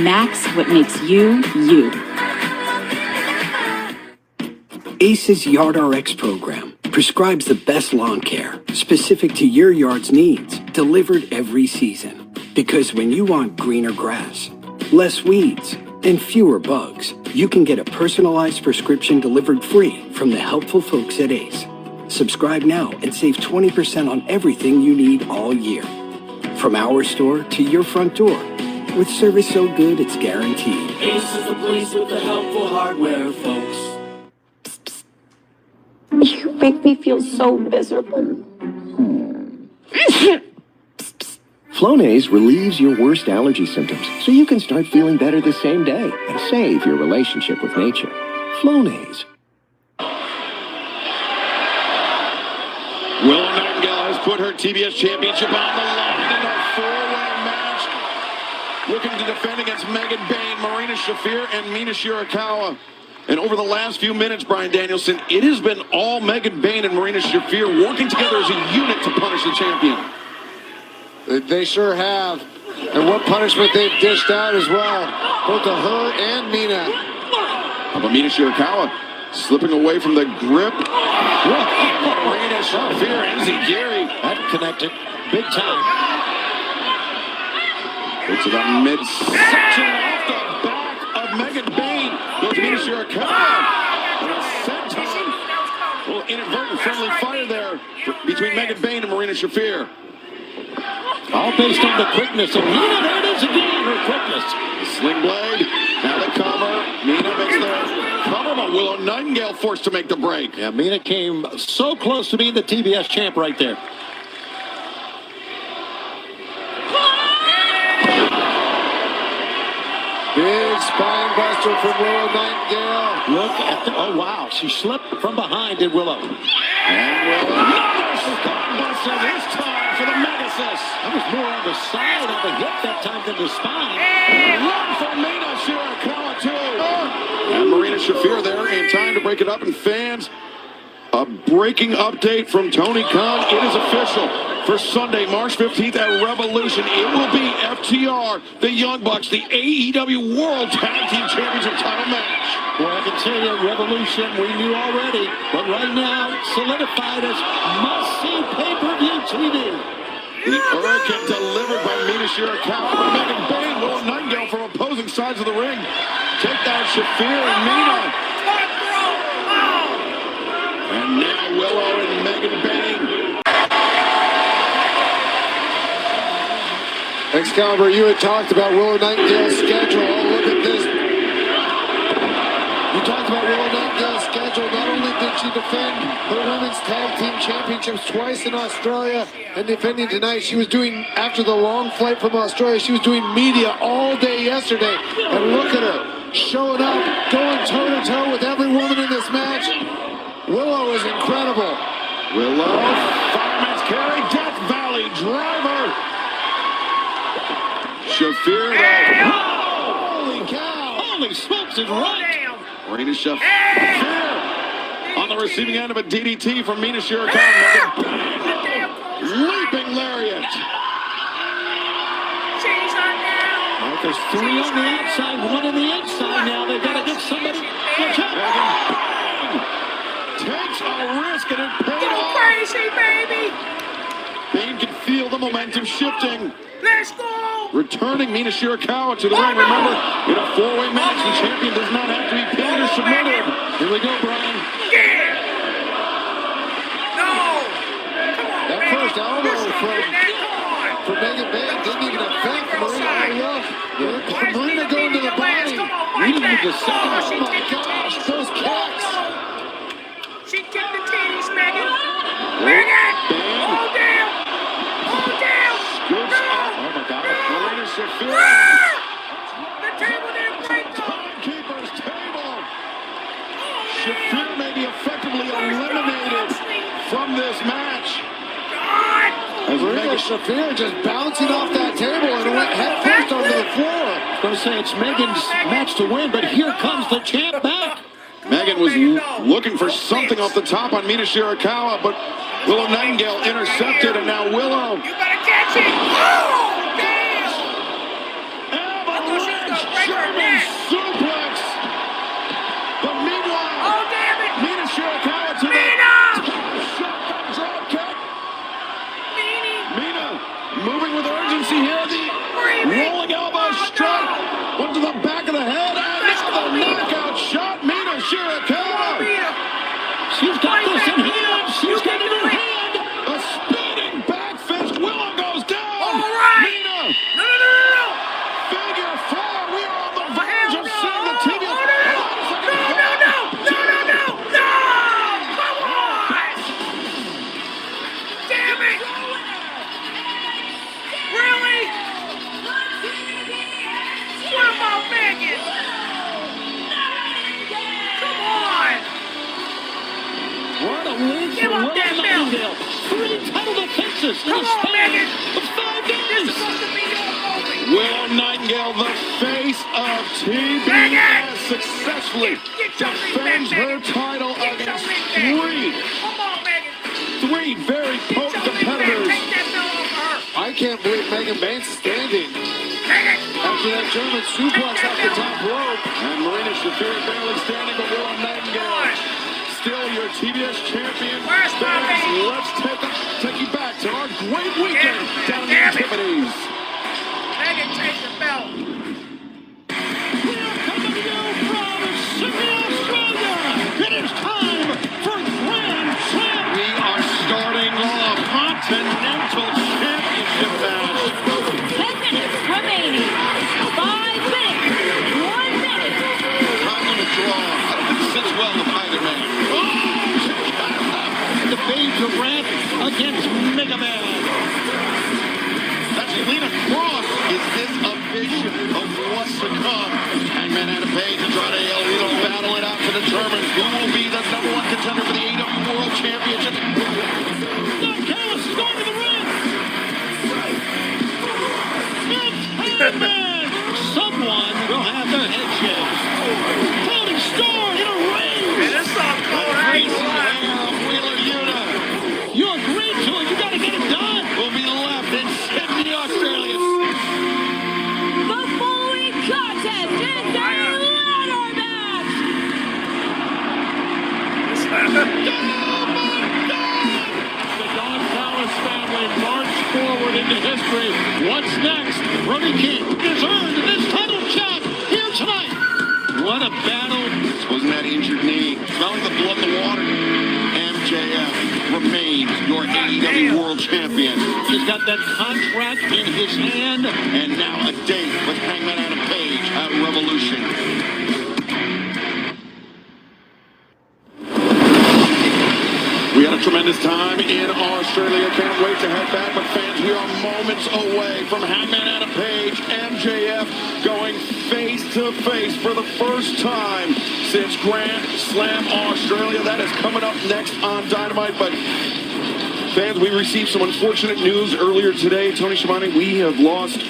Max, what makes you, you. ACE's YardRx program prescribes the best lawn care, specific to your yard's needs, delivered every season. Because when you want greener grass, less weeds, and fewer bugs, you can get a personalized prescription delivered free from the helpful folks at ACE. Subscribe now and save 20% on everything you need all year. From our store to your front door, with service so good it's guaranteed. Ace is the place with the helpful hardware, folks. You make me feel so miserable. Flonase relieves your worst allergy symptoms so you can start feeling better the same day and save your relationship with nature. Flonase. Willow Nightingale has put her TBS championship on the line in a four-way match. Looking to defend against Megan Bain, Marina Shafir, and Mina Shirakawa. And over the last few minutes, Brian Danielson, it has been all Megan Bain and Marina Shafir working together as a unit to punish the champion. They sure have. And what punishment they've dished out as well. Both to her and Mina. How about Mina Shirakawa slipping away from the grip? Marina Shafir, Enziguri. That connected big time. It's the midsection off the back of Megan Bain. Goes Mina Shirakawa. And a senton. A little inadvertent friendly fire there between Megan Bain and Marina Shafir. All based on the quickness of Mina. There it is again, her quickness. Sling blade. Now the cover. Mina makes the cover, but Willow Nightingale forced to make the break. Yeah, Mina came so close to being the TBS champ right there. Big spine buster from Willow Nightingale. Look at the, oh wow, she slipped from behind, did Willow. And Willow, another spine buster this time for the Megasis. That was more on the side of the hip that time than the spine. One for Mina Shirakawa too. And Marina Shafir there in time to break it up, and fans, a breaking update from Tony Khan. It is official. For Sunday, March 15th at Revolution, it will be FTR, the Young Bucks, the AEW World Tag Team Championship title match. Well, I can tell you, Revolution, we knew already, but right now, solidified as must-see pay-per-view TV. The Hurricane delivered by Mina Shirakawa, but Megan Bain, Willow Nightingale from opposing sides of the ring. Take down Shafir and Mina. And now Willow and Megan Bain. Excalibur, you had talked about Willow Nightingale's schedule. Oh, look at this. You talked about Willow Nightingale's schedule. Not only did she defend her women's tag team championships twice in Australia and defending tonight, she was doing, after the long flight from Australia, she was doing media all day yesterday. And look at her, showing up, going toe-to-toe with every woman in this match. Willow is incredible. Willow, fireman's carry, Death Valley driver. Shafir, holy cow! Holy smokes, it's right! Marina Shafir on the receiving end of a DDT from Mina Shirakawa. Leaping lariat. Well, there's three on the outside, one on the inside now. They've got to get somebody. Watch out! Takes a risk and it paid Go off. crazy, baby! Bain can feel the momentum shifting. Let's go! Returning Mina Shirakawa to the ring. Remember, in a four-way match, the champion does not have to be pinned or submitted. Here we go, Brian. Yeah! No! Come on, that baby. first elbow from Megan Bain didn't even affect Marina. Look, Marina going to the body. We didn't even second. Oh my gosh, those kicks. She kicked the titties, Megan. Megan! Oh, damn! Shafir may be effectively eliminated from this match. As Megan Shafir just bouncing off that table and went head first onto the floor. I was going to say it's Megan's match to win, but here comes the champ back. Megan was looking for something off the top on Mina Shirakawa, but Willow Nightingale intercepted, and now Willow. You better catch it! Oh, damn! Avalanche German suplex. But meanwhile, Oh, damn it! Mina Shirakawa to Mina! the shotgun drop kick. Mina moving with urgency here. The rolling elbow strike. One to the back of the head. And now the knockout shot. Mina Shirakawa. She's got this in hand. She's got it in hand. A spinning back fist. Willow goes down. All right. Mina. No. Figure four. We are on the verge of seeing the TV. No. Come on. Damn it. Really? What about Megan? Come on. What a win Give for up Willow that belt. Nightingale. 3 title defenses in Come a on, span Megan. of 5 This days. is supposed to be your moment. Willow Nightingale, the face of TBS, Megan! successfully Get your ring defends back, her Megan. title Get your against ring back. Come on, Megan. three very potent competitors. Take that belt off her. I can't believe Megan Banks is standing. After that German suplex off the top rope. And Marina Shafir barely standing, but Willow Nightingale still your TBS champion. Where's my Banks, baby? let's take you back to our great weekend down in the Damn it. activities. Megan, take the belt. We are coming to you from Sydney, Australia. It is time for Grand Slam. We are starting off Continental Championship match. 10 minutes remaining. 5 minutes. 1 minute. Time on the draw. I don't think it sits well with either man. The Babe Durant against Mega Man. That's Lena Cross. Is this a vision of what's to come? Hangman Adam Page and Andrade El Idolo battle it out to determine who will be the #1 contender for the AEW World Championship. Don Callis is going to the ring. It's Hangman. Someone will have their head shaved. Tony Storm in a ring. Man, this song cold. I ain't lying. Wheeler Yuta You agreed to it. You got to get it done. will be left in Sydney, Australia. The following contest is a ladder match. The Don Callis family march forward into history. What's next? Brody King is earned this title shot here tonight. What a battle. Wasn't that injured knee? Smelling the blood in the water. MJF remains your AEW World Champion. He's got that contract in his hand. And now a date with Hangman Adam Page at Revolution. We had a tremendous time in Australia. Can't wait to head back. But fans, we are moments away from Hangman Adam Page, MJF going face to face for the first time since Grand Slam Australia. That is coming up next on Dynamite. But fans, we received some unfortunate news earlier today. Tony Schiavone, we have lost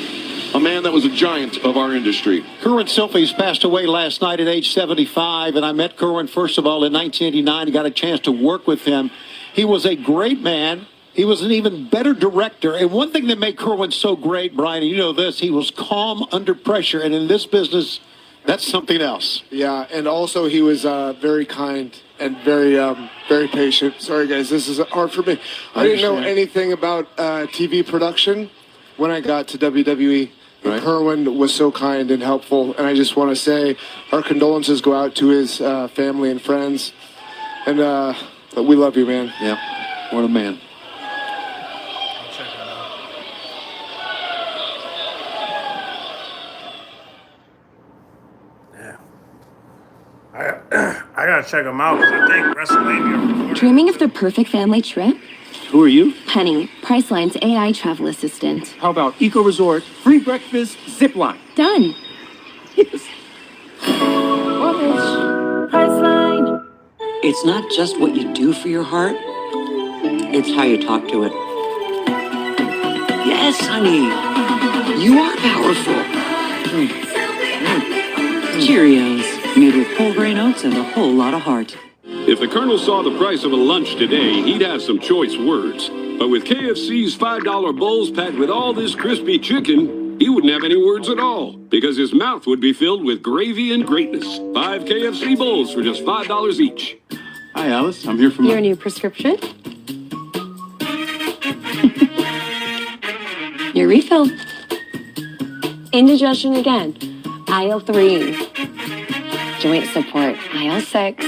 a man that was a giant of our industry. Kerwin Silfies passed away last night at age 75, and I met Kerwin, first of all, in 1989. I got a chance to work with him. He was a great man. He was an even better director. And one thing that made Kerwin so great, Brian, and you know this, he was calm under pressure. And in this business, that's something else. Yeah, and also he was very kind and very patient. Sorry, guys, this is hard for me. I didn't know anything about TV production when I got to WWE. And Kerwin was so kind and helpful, and I just want to say our condolences go out to his family and friends, and we love you, man. Yeah, what a man. I gotta check them out because I think WrestleMania. Dreaming of the perfect family trip? Who are you? Penny, Priceline's AI travel assistant. How about Eco Resort, free breakfast, zip line? Done. Yes. Priceline. It's not just what you do for your heart, it's how you talk to it. Yes, honey, you are powerful. Cheerios, made with whole grain oats and a whole lot of heart. If the Colonel saw the price of a lunch today, he'd have some choice words. But with KFC's $5 bowls packed with all this crispy chicken, he wouldn't have any words at all, because his mouth would be filled with gravy and greatness. 5 KFC bowls for just $5 each. Hi, Alice. I'm here for Your new prescription? Your refill. Indigestion again. Aisle 3. Joint support. Aisle 6.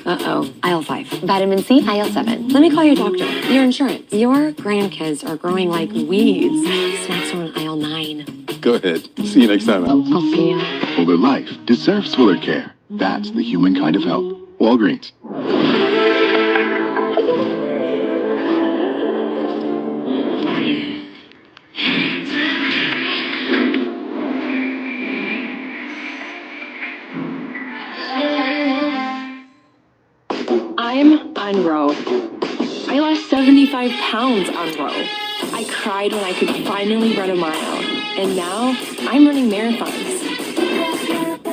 Uh-oh. Aisle 5. Vitamin C. Aisle 7. Let me call your doctor. Your insurance. Your grandkids are growing like weeds. Snacks are on aisle 9. Go ahead. See you next time, Alice. I'll see you. Fuller life deserves fuller care. That's the human kind of help. Walgreens. I'm on Row. I lost 75 pounds on Row. I cried when I could finally run a mile. And now I'm running marathons.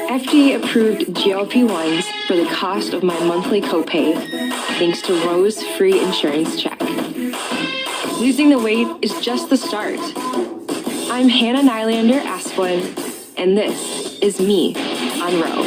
FDA-approved GLP-1s for the cost of my monthly copay, thanks to Row's free insurance check. Losing the weight is just the start. I'm Hannah Nylander Asplin, and this is me on Row.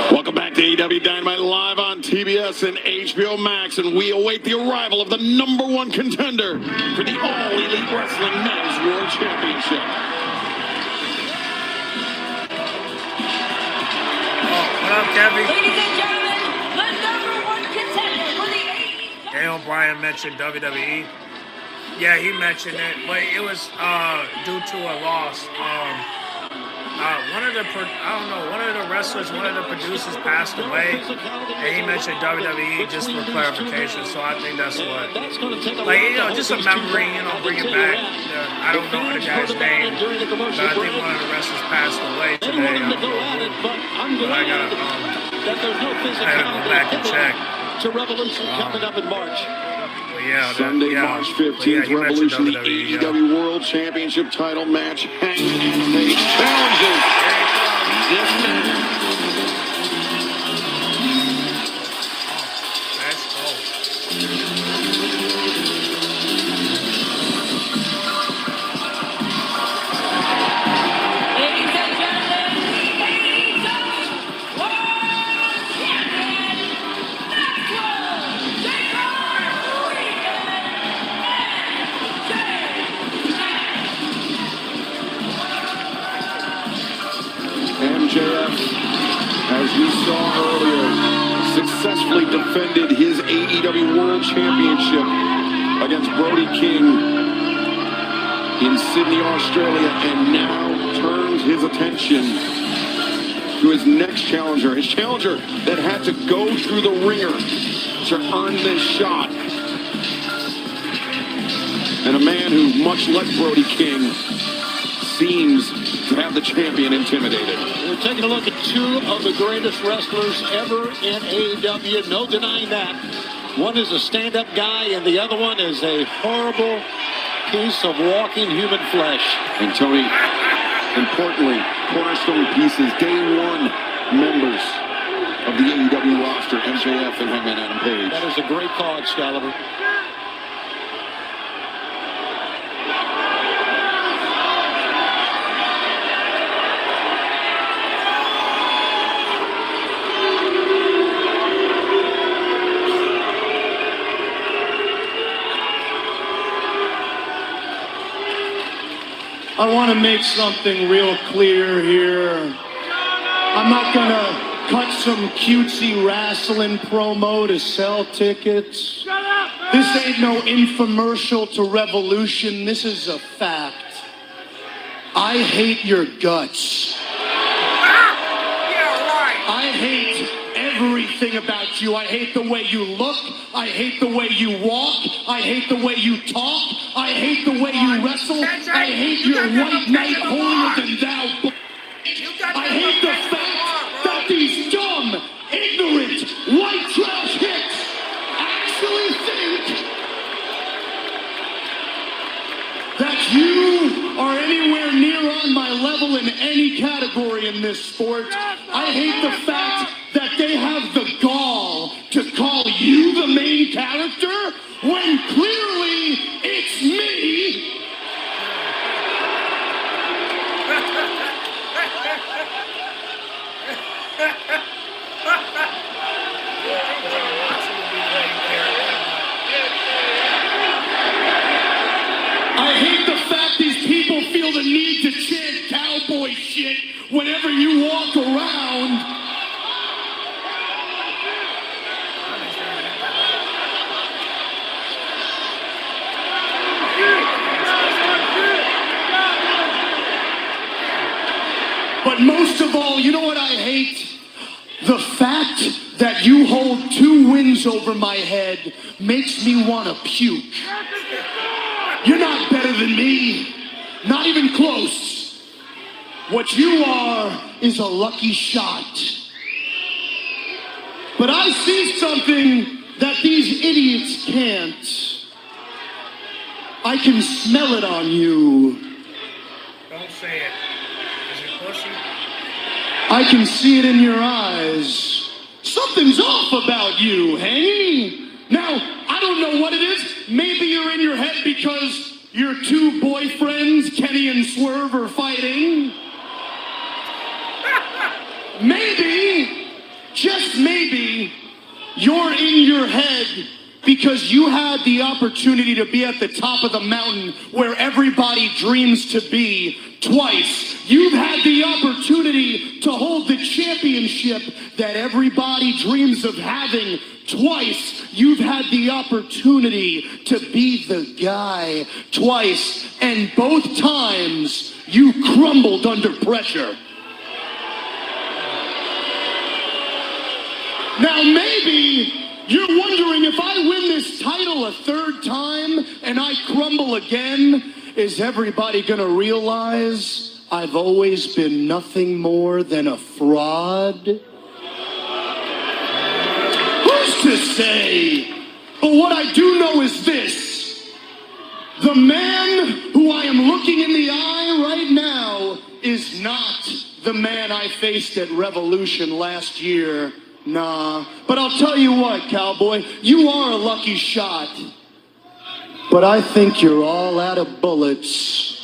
Welcome back to AEW Dynamite live on TBS and HBO Max, and we await the arrival of the #1 contender for the All Elite Wrestling Men's World Championship. What up, Kevin? Ladies and gentlemen, the #1 contender for the AEW. Daniel Bryan mentioned WWE. Yeah, he mentioned it, but it was due to a loss. One of the wrestlers, one of the producers passed away, and he mentioned WWE just for clarification. So I think that's what, just a memory, bring it back. I don't know the guy's name, but I think one of the wrestlers passed away today. I don't know who, but I gotta go back and check. To Revolution coming up in March. Sunday, March 15th, Revolution, the AEW World Championship title match. Hangman Page challenges this man. MJF, as we saw earlier, successfully defended his AEW World Championship against Brody King in Sydney, Australia, and now turns his attention to his next challenger, his challenger that had to go through the ringer to earn this shot. And a man who, much like Brody King, seems to have the champion intimidated. We're taking a look at two of the greatest wrestlers ever in AEW. No denying that. One is a stand-up guy, and the other one is a horrible piece of walking human flesh. And Tony, importantly, cornerstone pieces, day one members of the AEW roster, MJF and Hangman Adam Page. That is a great call, Excalibur. I want to make something real clear here. I'm not going to cut some cutesy wrestling promo to sell tickets. This ain't no infomercial to Revolution. This is a fact. I hate your guts. I hate everything about you. I hate the way you look. I hate the way you walk. I hate the way you talk. I hate the way you wrestle. I hate your white knight holier than thou. I hate the fact that these dumb, ignorant, white trash hicks actually think that you are anywhere near on my level in any category in this sport. I hate the fact that they have the gall to call you the main character when clearly it's me. I hate the fact these people feel the need to chant cowboy shit whenever you walk around. But most of all, you know what I hate? The fact that you hold 2 wins over my head makes me want to puke. You're not better than me. Not even close. What you are is a lucky shot. But I see something that these idiots can't. I can smell it on you. Don't say it. Is it pussy? I can see it in your eyes. Something's off about you, Hangy. Now, I don't know what it is. Maybe you're in your head because your 2 boyfriends, Kenny and Swerve, are fighting. Maybe, just maybe, you're in your head because you had the opportunity to be at the top of the mountain where everybody dreams to be twice. You've had the opportunity to hold the championship that everybody dreams of having twice. You've had the opportunity to be the guy twice, and both times you crumbled under pressure. Now maybe you're wondering, if I win this title a 3rd time and I crumble again, is everybody gonna realize I've always been nothing more than a fraud? Who's to say? But what I do know is this. The man who I am looking in the eye right now is not the man I faced at Revolution last year. Nah, but I'll tell you what, cowboy, you are a lucky shot. But I think you're all out of bullets.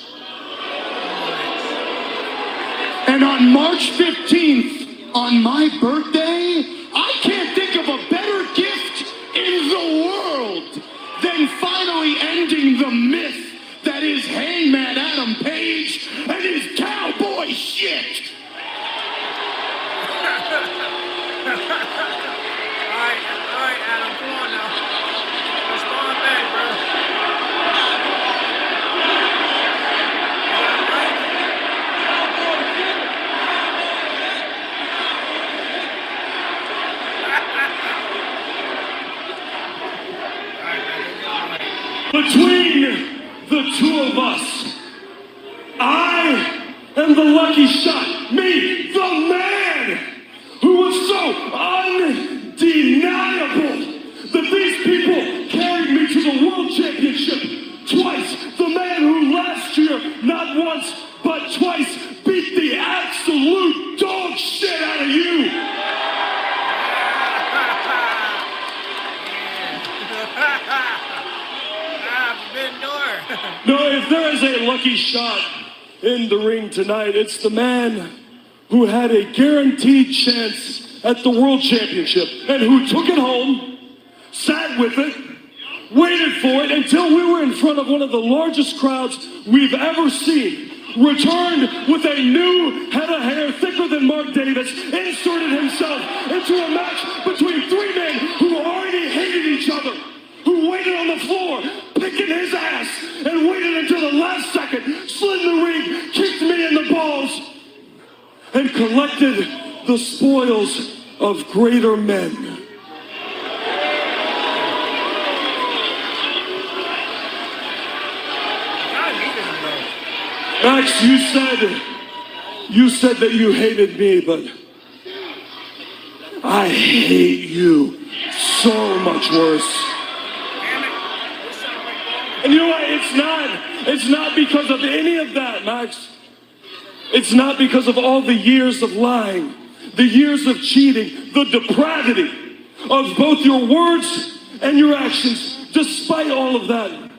And on March 15th, on my birthday, I can't think of a better gift in the world than finally ending the myth that is Hangman Adam Page and his cowboy shit. All right, Adam, come on now. Let's go on back, bro. Between the 2 of us, I am the lucky shot. Me, the man who was so undeniable that these people carried me to the World Championship twice. The man last year, not once, but twice, beat the absolute dog shit out of you. No, if there is a lucky shot in the ring tonight, it's the man who had a guaranteed chance at the World Championship and who took it home, sat with it, waited for it until we were in front of one of the largest crowds we've ever seen, returned with a new head of hair thicker than Mark Davis, inserted himself into a match between three men who already hated each other, who waited on the floor, picking his ass, and waited until the last second, slid in the ring, kicked me in the balls, and collected the spoils of greater men. Max, you said that you hated me, but I hate you so much worse. And you know what? It's not because of any of that, Max. It's not because of all the years of lying, the years of cheating, the depravity of both your words and your actions, despite all of that.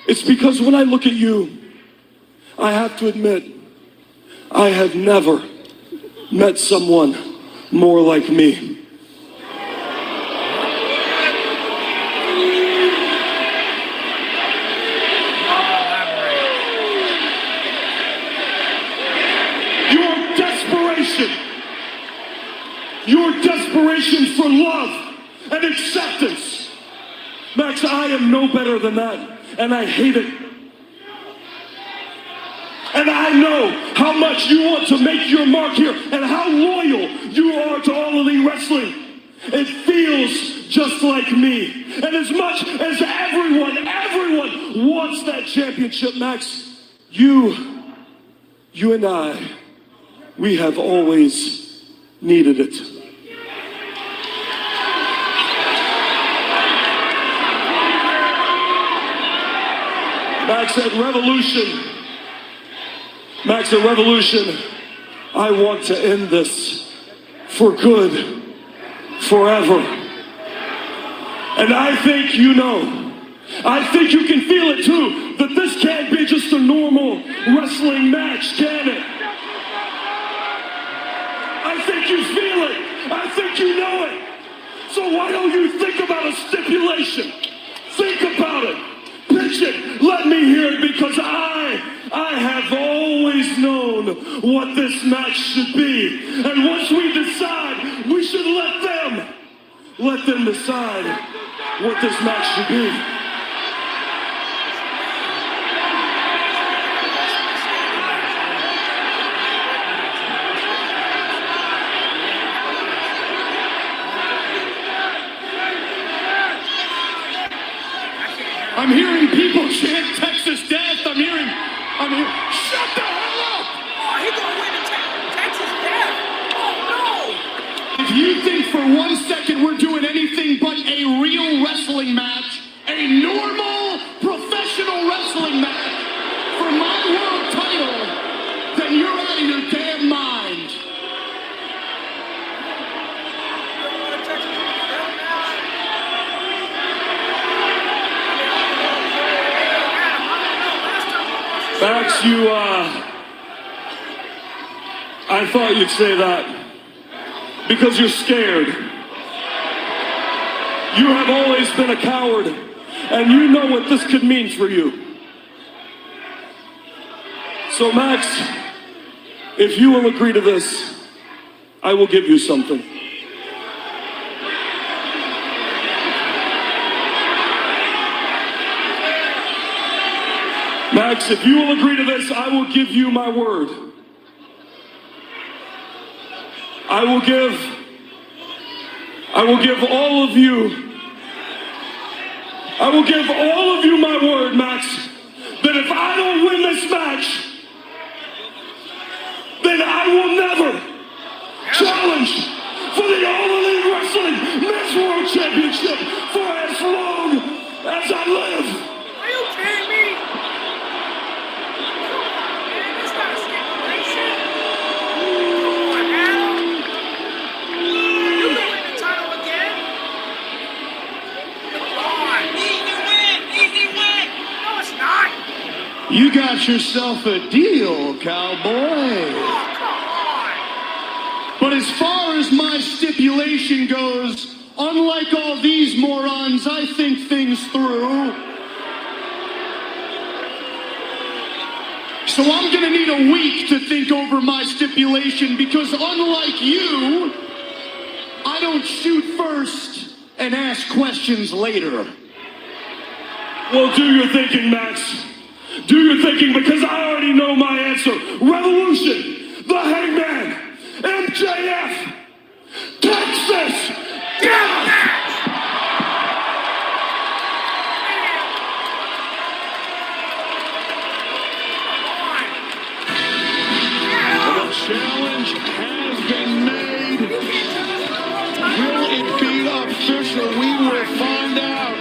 It's because when I look at you, I have to admit, I have never met someone more like me. Your desperation for love and acceptance. Max, I am no better than that, and I hate it. And I know how much you want to make your mark here and how loyal you are to All Elite Wrestling. It feels just like me. And as much as everyone wants that championship, Max, you and I, we have always needed it. Max, at Revolution, I want to end this for good, forever. And I think you know, I think you can feel it too, that this can't be just a normal wrestling match, can it? I think you feel it. I think you know it. So why don't you think about a stipulation? Think about it. Pitch it. Let me hear it, because I have always known what this match should be. And once we decide, we should let them decide what this match should be. I'm hearing people chant Texas death. I'm hearing, shut the hell up! Oh, he gonna win the Texas death. Oh, no! If you think for 1 second we're doing anything but a real wrestling match, a normal professional wrestling match for my world title, then you're out of your damn mind. Max, I thought you'd say that because you're scared. You have always been a coward, and you know what this could mean for you. So Max, if you will agree to this, I will give you something. Max, if you will agree to this, I will give you my word. I will give all of you my word, Max, that if I don't win this match, then I will never challenge for the All Elite Wrestling Men's World Championship for as long as I live. Are you kidding me? got yourself a deal, cowboy. But as far as my stipulation goes, unlike all these morons, I think things through. So I'm gonna need a week to think over my stipulation because unlike you, I don't shoot first and ask questions later. Well, do your thinking, Max. Do your thinking because I already know my answer. Revolution, the Hangman, MJF, Texas, The challenge has been made. Will it be official? We will find out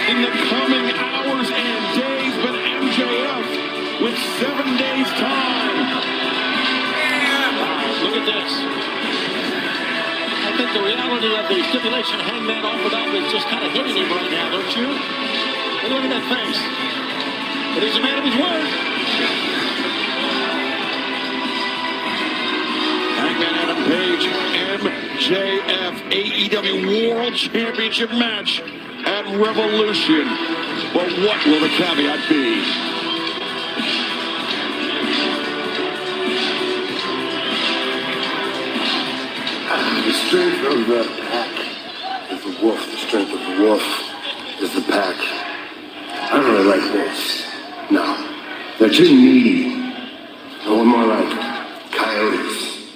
in the coming hours and days, but MJF with 7 days time. Look at this. I think the reality of the stipulation Hangman offered up is just kind of hitting him right now, don't you? And look at that face. It is a man of his word. Hangman Adam Page, MJF, AEW World Championship match at Revolution. But what will the caveat be? The strength of the pack is the wolf. The strength of the wolf is the pack. I don't really like wolves. No. They're too needy. No, we're more like coyotes.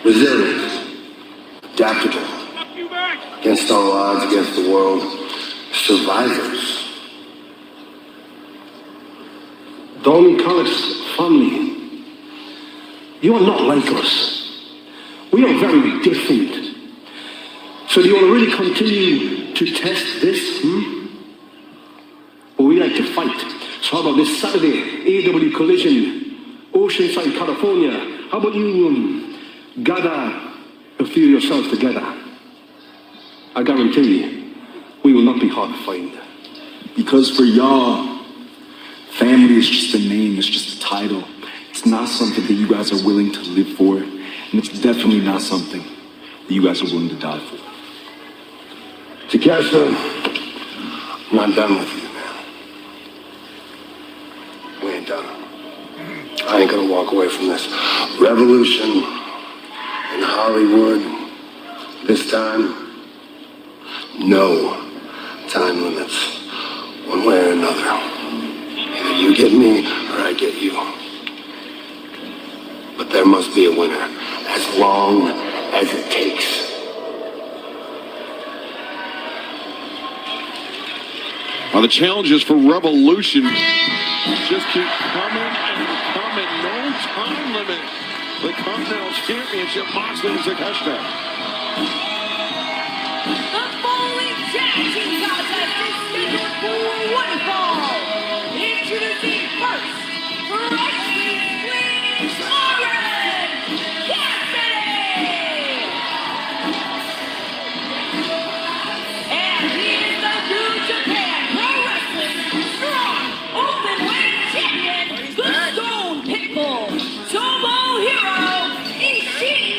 Resilient. Adaptable. Against all odds, against the world. Survivors. Don't call us family. You are not like us. We are very different. So do you want to really continue to test this? Well, we like to fight. So how about this Saturday, AEW Collision, Oceanside, California? How about you gather and feel yourselves together? I guarantee you, we will not be hard to find. Because for y'all, family is just a name, it's just a title. It's not something that you guys are willing to live for, and it's definitely not something that you guys are willing to die for. Takesha, I'm not done with you, man. We ain't done. I ain't gonna walk away from this. Revolution in Hollywood, this time, no time limits, one way or another. Either you get me or I get you. But there must be a winner, as long as it takes. Well, the challenges for Revolution just keep coming and coming. No time limit. The Continental Championship, Moxley and Takeshita. The following tag team contest is scheduled for one fall. Introducing first, Wrestling Queen Orange Cassidy! And he is the New Japan Pro Wrestling Strong Openweight Champion, the Stone Pitbull, Tomohiro Ishii!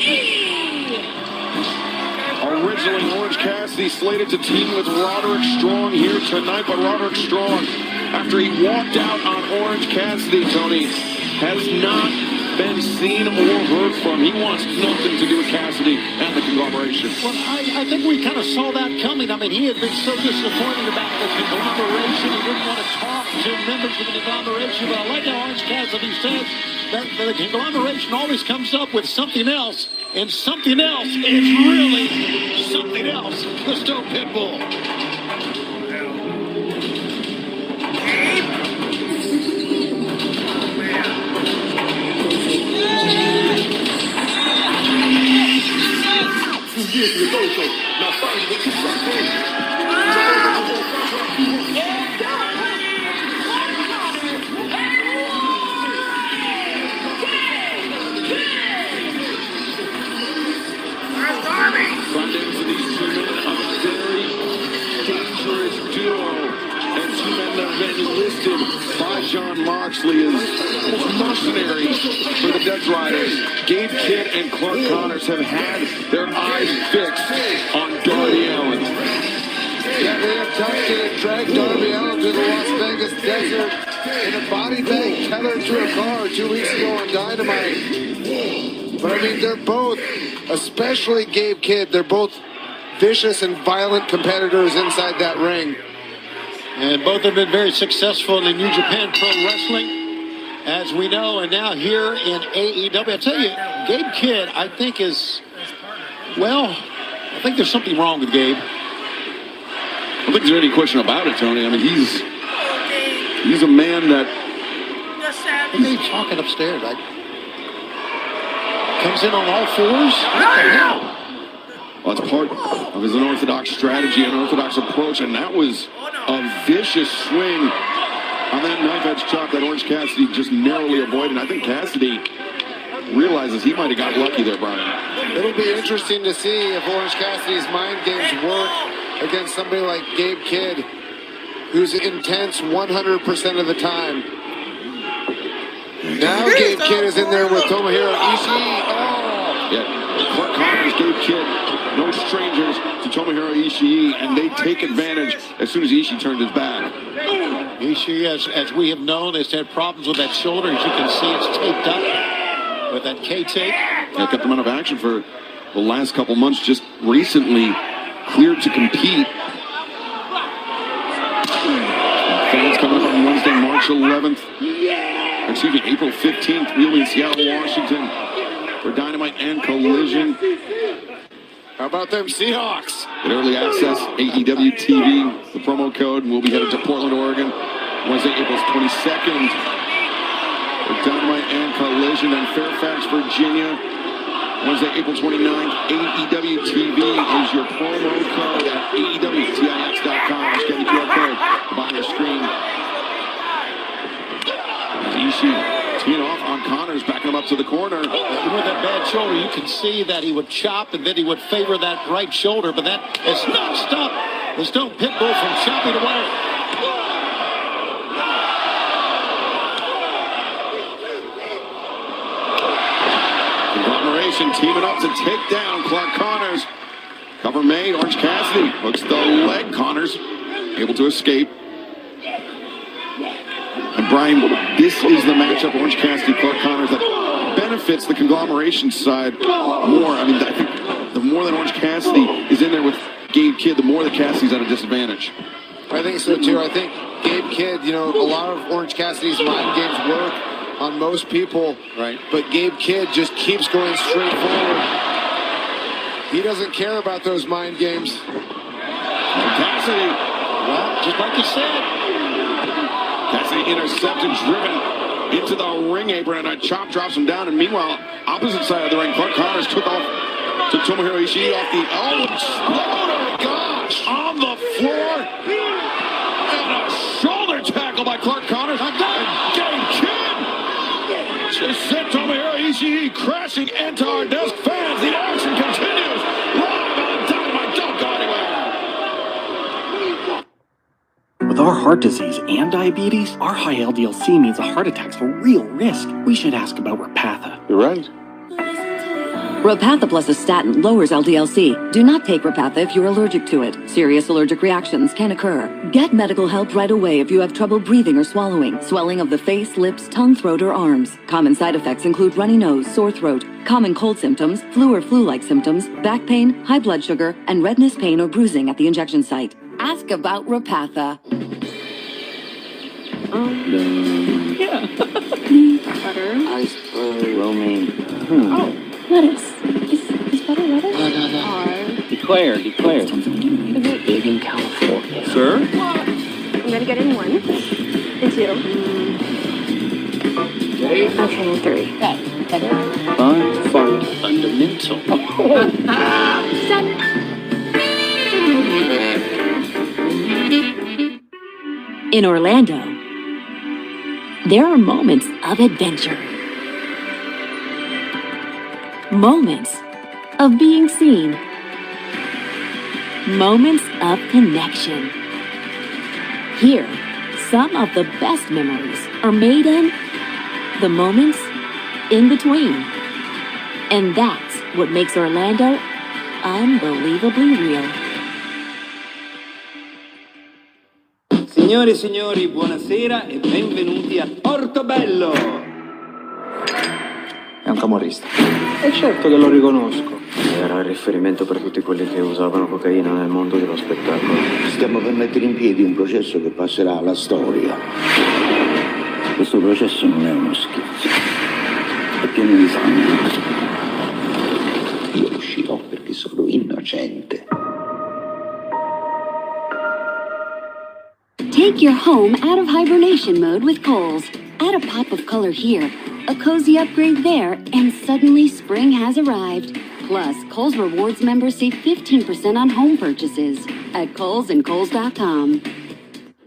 Originally, Orange Cassidy slated to team with Roderick Strong here tonight, but Roderick Strong, after he walked out on Orange Cassidy, Tony, has not been seen or heard from. He wants nothing to do with Cassidy and the conglomeration. Well, I think we kind of saw that coming. I mean, he had been so disappointed about the conglomeration. He didn't want to talk to members of the conglomeration. But I like how Orange Cassidy says that the conglomeration always comes up with something else. And something else is really something else. The Stone Pitbull. Run into these two men of very actually is almost mercenary for the Dutch Riders. Gabe Kidd and Clark Connors have had their eyes fixed on Darby Allin. Yeah, they abducted and dragged Darby Allin to the Las Vegas desert in a body bag tethered to a car 2 weeks ago on Dynamite. But I mean, they're both, especially Gabe Kidd, they're both vicious and violent competitors inside that ring. And both have been very successful in New Japan Pro Wrestling, as we know, and now here in AEW. I tell you, Gabe Kidd, I think is, well, I think there's something wrong with Gabe. I don't think there's any question about it, Tony. I mean, he's a man that... He's talking upstairs. Comes in on all fours? What the hell? Well, it's part of his unorthodox strategy, unorthodox approach, and that was a vicious swing on that knife edge chop that Orange Cassidy just narrowly avoided. I think Cassidy realizes he might have got lucky there, Brian. It'll be interesting to see if Orange Cassidy's mind games work against somebody like Gabe Kidd, who's intense 100% of the time. Now Gabe Kidd is in there with Tomohiro Ishii. Oh! Yeah, Clark Connors, Gabe Kidd, no strangers to Tomohiro Ishii, and they take advantage as soon as Ishii turned his back. Ishii, as we have known, has had problems with that shoulder. As you can see, it's taped up with that K-tape. Yeah, kept him out of action for the last couple months, just recently cleared to compete. Fans coming up on Wednesday, March 11th. Excuse me, April 15th, we'll be in Seattle, Washington for Dynamite and Collision. How about them Seahawks? Get early access, AEW TV, the promo code. We'll be headed to Portland, Oregon, Wednesday, April 22nd for Dynamite and Collision, and Fairfax, Virginia, Wednesday, April 29th. AEW TV is your promo code at AEWTIX.com. Scan the QR code behind the screen. Ishii teeing off on Connors, backing him up to the corner. With that bad shoulder, you can see that he would chop and then he would favor that right shoulder, but that has not stopped the Stone Pitbull from chopping away. Conglomeration teaming up to take down Clark Connors. Cover made, Orange Cassidy hooks the leg. Connors able to escape. And Brian, this is the matchup, Orange Cassidy, Clark Connors, that benefits the conglomeration side more. I mean, I think the more that Orange Cassidy is in there with Gabe Kidd, the more that Cassidy's at a disadvantage. I think so too. I think Gabe Kidd, a lot of Orange Cassidy's mind games work on most people. Right. But Gabe Kidd just keeps going straight forward. He doesn't care about those mind games. Cassidy, well, just like you said. Cassidy intercepted, driven into the ring apron, and a chop drops him down. And meanwhile, opposite side of the ring, Clark Connors took off to Tomohiro Ishii off the exploder. Gosh, on the floor. And a shoulder tackle by Clark Connors. And Gabe Kidd just sent Tomohiro Ishii crashing into our desk. Fans, the action continues. Live on Dynamite. Don't go anywhere. With our heart disease and diabetes, our high LDL-C means a heart attack's a real risk. We should ask about Repatha. You're right. Repatha plus a statin lowers LDL-C. Do not take Repatha if you're allergic to it. Serious allergic reactions can occur. Get medical help right away if you have trouble breathing or swallowing, swelling of the face, lips, tongue, throat, or arms. Common side effects include runny nose, sore throat, common cold symptoms, flu or flu-like symptoms, back pain, high blood sugar, and redness, pain, or bruising at the injection site. Ask about Repatha. Yeah. Butter. Ice, romaine. Oh, lettuce. Is butter lettuce? Declare. Is it Big in California. Sir? I'm gonna get in 1 and 2. Okay, and 3. Fundamental. Set. In Orlando, there are moments of adventure. Moments of being seen. Moments of connection. Here, some of the best memories are made in the moments in between. And that's what makes Orlando unbelievably real. Signore e signori, buonasera e benvenuti a Portobello. È un camorrista. E certo che lo riconosco. Era il riferimento per tutti quelli che usavano cocaina nel mondo dello spettacolo. Stiamo per mettere in piedi un processo che passerà alla storia. Questo processo non è uno scherzo. È pieno di sangue. Io uscirò perché sono innocente. Take your home out of hibernation mode with Kohl's. Add a pop of color here, a cozy upgrade there, and suddenly spring has arrived. Plus, Kohl's Rewards members save 15% on home purchases at Kohl's and Kohl's.com.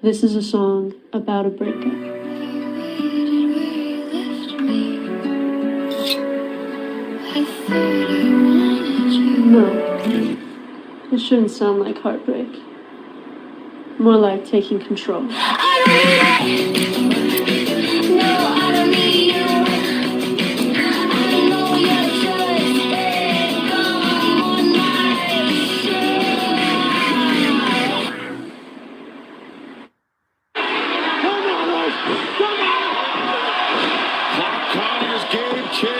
This is a song about a breakup. No, it shouldn't sound like heartbreak. More like taking control.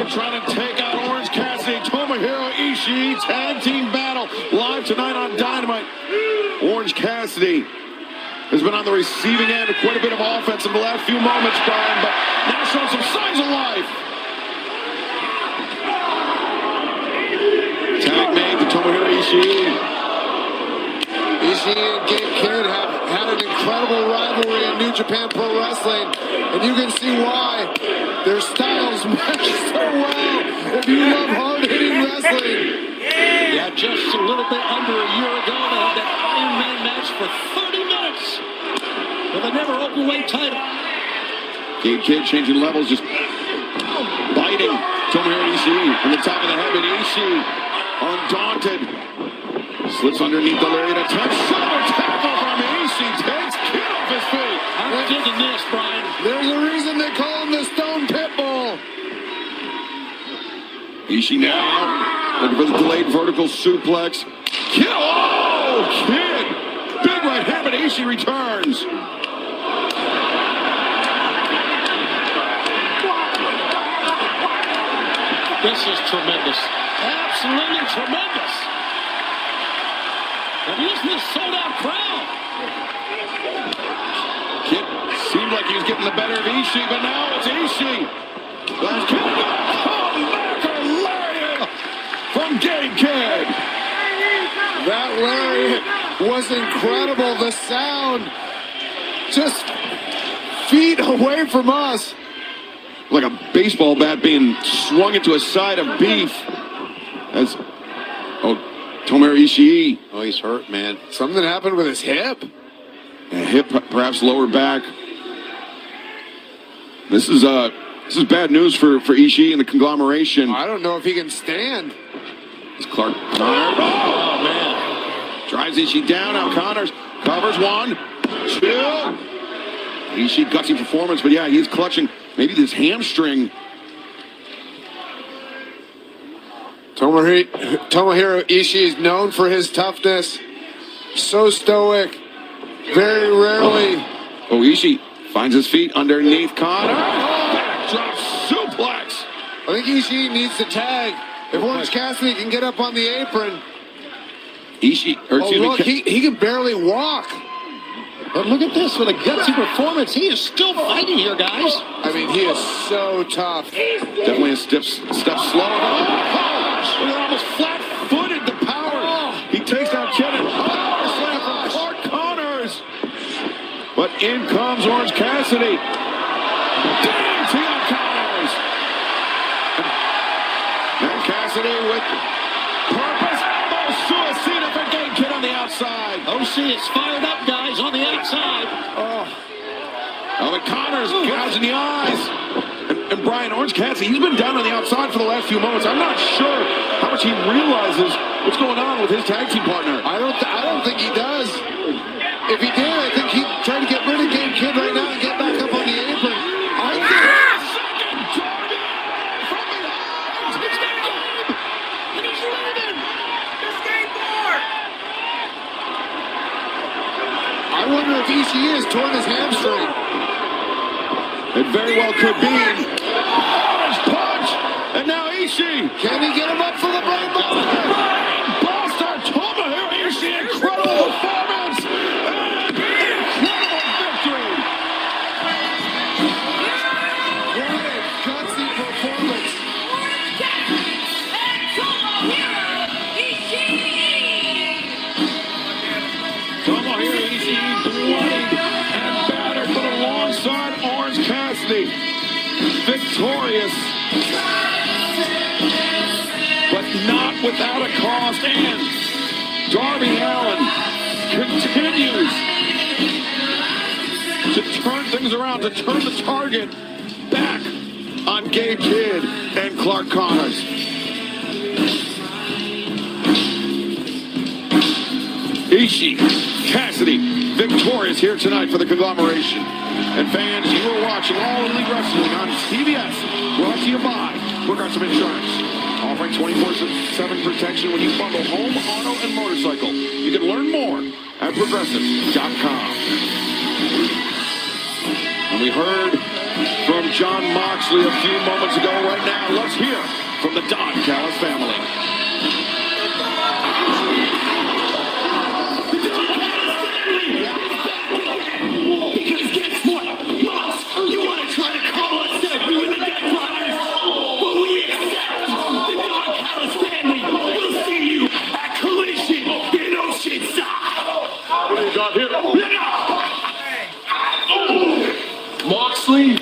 Trying to take out Orange Cassidy, Tomohiro Ishii, tag team battle live tonight on Dynamite. Orange Cassidy has been on the receiving end of quite a bit of offense in the last few moments, Brian, but now showing some signs of life. Tag made to Tomohiro Ishii. Ishii and Gabe Kidd have had an incredible rivalry in New Japan Pro Wrestling, and you can see why. Their styles match so well if you love hard-hitting wrestling. Yeah, just a little bit under a year ago, they had that Iron Man match for 30 minutes with a never open weight title. Gabe Kidd changing levels, just biting Tomohiro Ishii from the top of the head, but Ishii undaunted. Slips underneath the lariat, a tough shoulder tackle from Ishii, takes Kidd off his feet. I'm digging this, Brian. There's a reason they call him the Stone Pitbull. Ishii now looking for the delayed vertical suplex. Kidd, oh, Kidd! Big right hand, but Ishii returns. This is tremendous. Absolutely tremendous. And here's this sold-out crowd. Kidd seemed like he was getting the better of Ishii, but now it's Ishii. That's Kidd. Comebacker lariat from Gabe Kidd. That lariat was incredible. The sound just feet away from us. Like a baseball bat being swung into a side of beef. As Tomohiro Ishii. Oh, he's hurt, man. Something happened with his hip. A hip, perhaps lower back. This is bad news for Ishii and the conglomeration. I don't know if he can stand. It's Clark Connors. Oh, man. Drives Ishii down. Now Connors covers 1, 2. Ishii gutsy performance, but yeah, he's clutching maybe this hamstring. Tomohiro Ishii is known for his toughness. So stoic. Very rarely. Oh, Ishii finds his feet underneath Connor. Backdrop suplex. I think Ishii needs to tag. If Orange Cassidy can get up on the apron. Ishii, look, he can barely walk. But look at this, with a gutsy performance, he is still fighting here, guys. I mean, he is so tough. Definitely a step slow. They're almost flat-footed, the power. He takes out Kidd. Power slam from Clark Connors. But in comes Orange Cassidy. Dancing on Connors. And Cassidy with purpose. Suicida for Gabe Kidd on the outside. OC is fired up, guys, on the outside. Oh, but Connors gouging the eyes. And Brian, Orange Cassidy, he's been down on the outside for the last few moments. I'm not sure how much he realizes what's going on with his tag team partner. I don't think he does. If he did, I think he'd try to get rid of Gabe Kidd right now. It very well could be. Orange punch! And now Ishii. Can he get him up for the brain Buster Tomohiro Ishii, incredible performance! And incredible victory! What a gutsy performance. Tomohiro Ishii bloodied and battered, but alongside Orange Cassidy. Victorious, but not without a cost. And Darby Allin continues to turn things around, to turn the target back on Gabe Kidd and Clark Connors. Ishii, Cassidy, victorious here tonight for the conglomeration. And fans, you are watching All Elite Wrestling on CBS, brought to you by Progressive Insurance. Offering 24/7 protection when you bundle home, auto, and motorcycle. You can learn more at Progressive.com. And we heard from John Moxley a few moments ago. Right now, let's hear from the Don Callis family. Because guess what? Moss, you want to try to call us that we were the Death Riders? But we accept the Don Callis family. We'll see you at Collision in Oceanside. What do you got here? Moxley,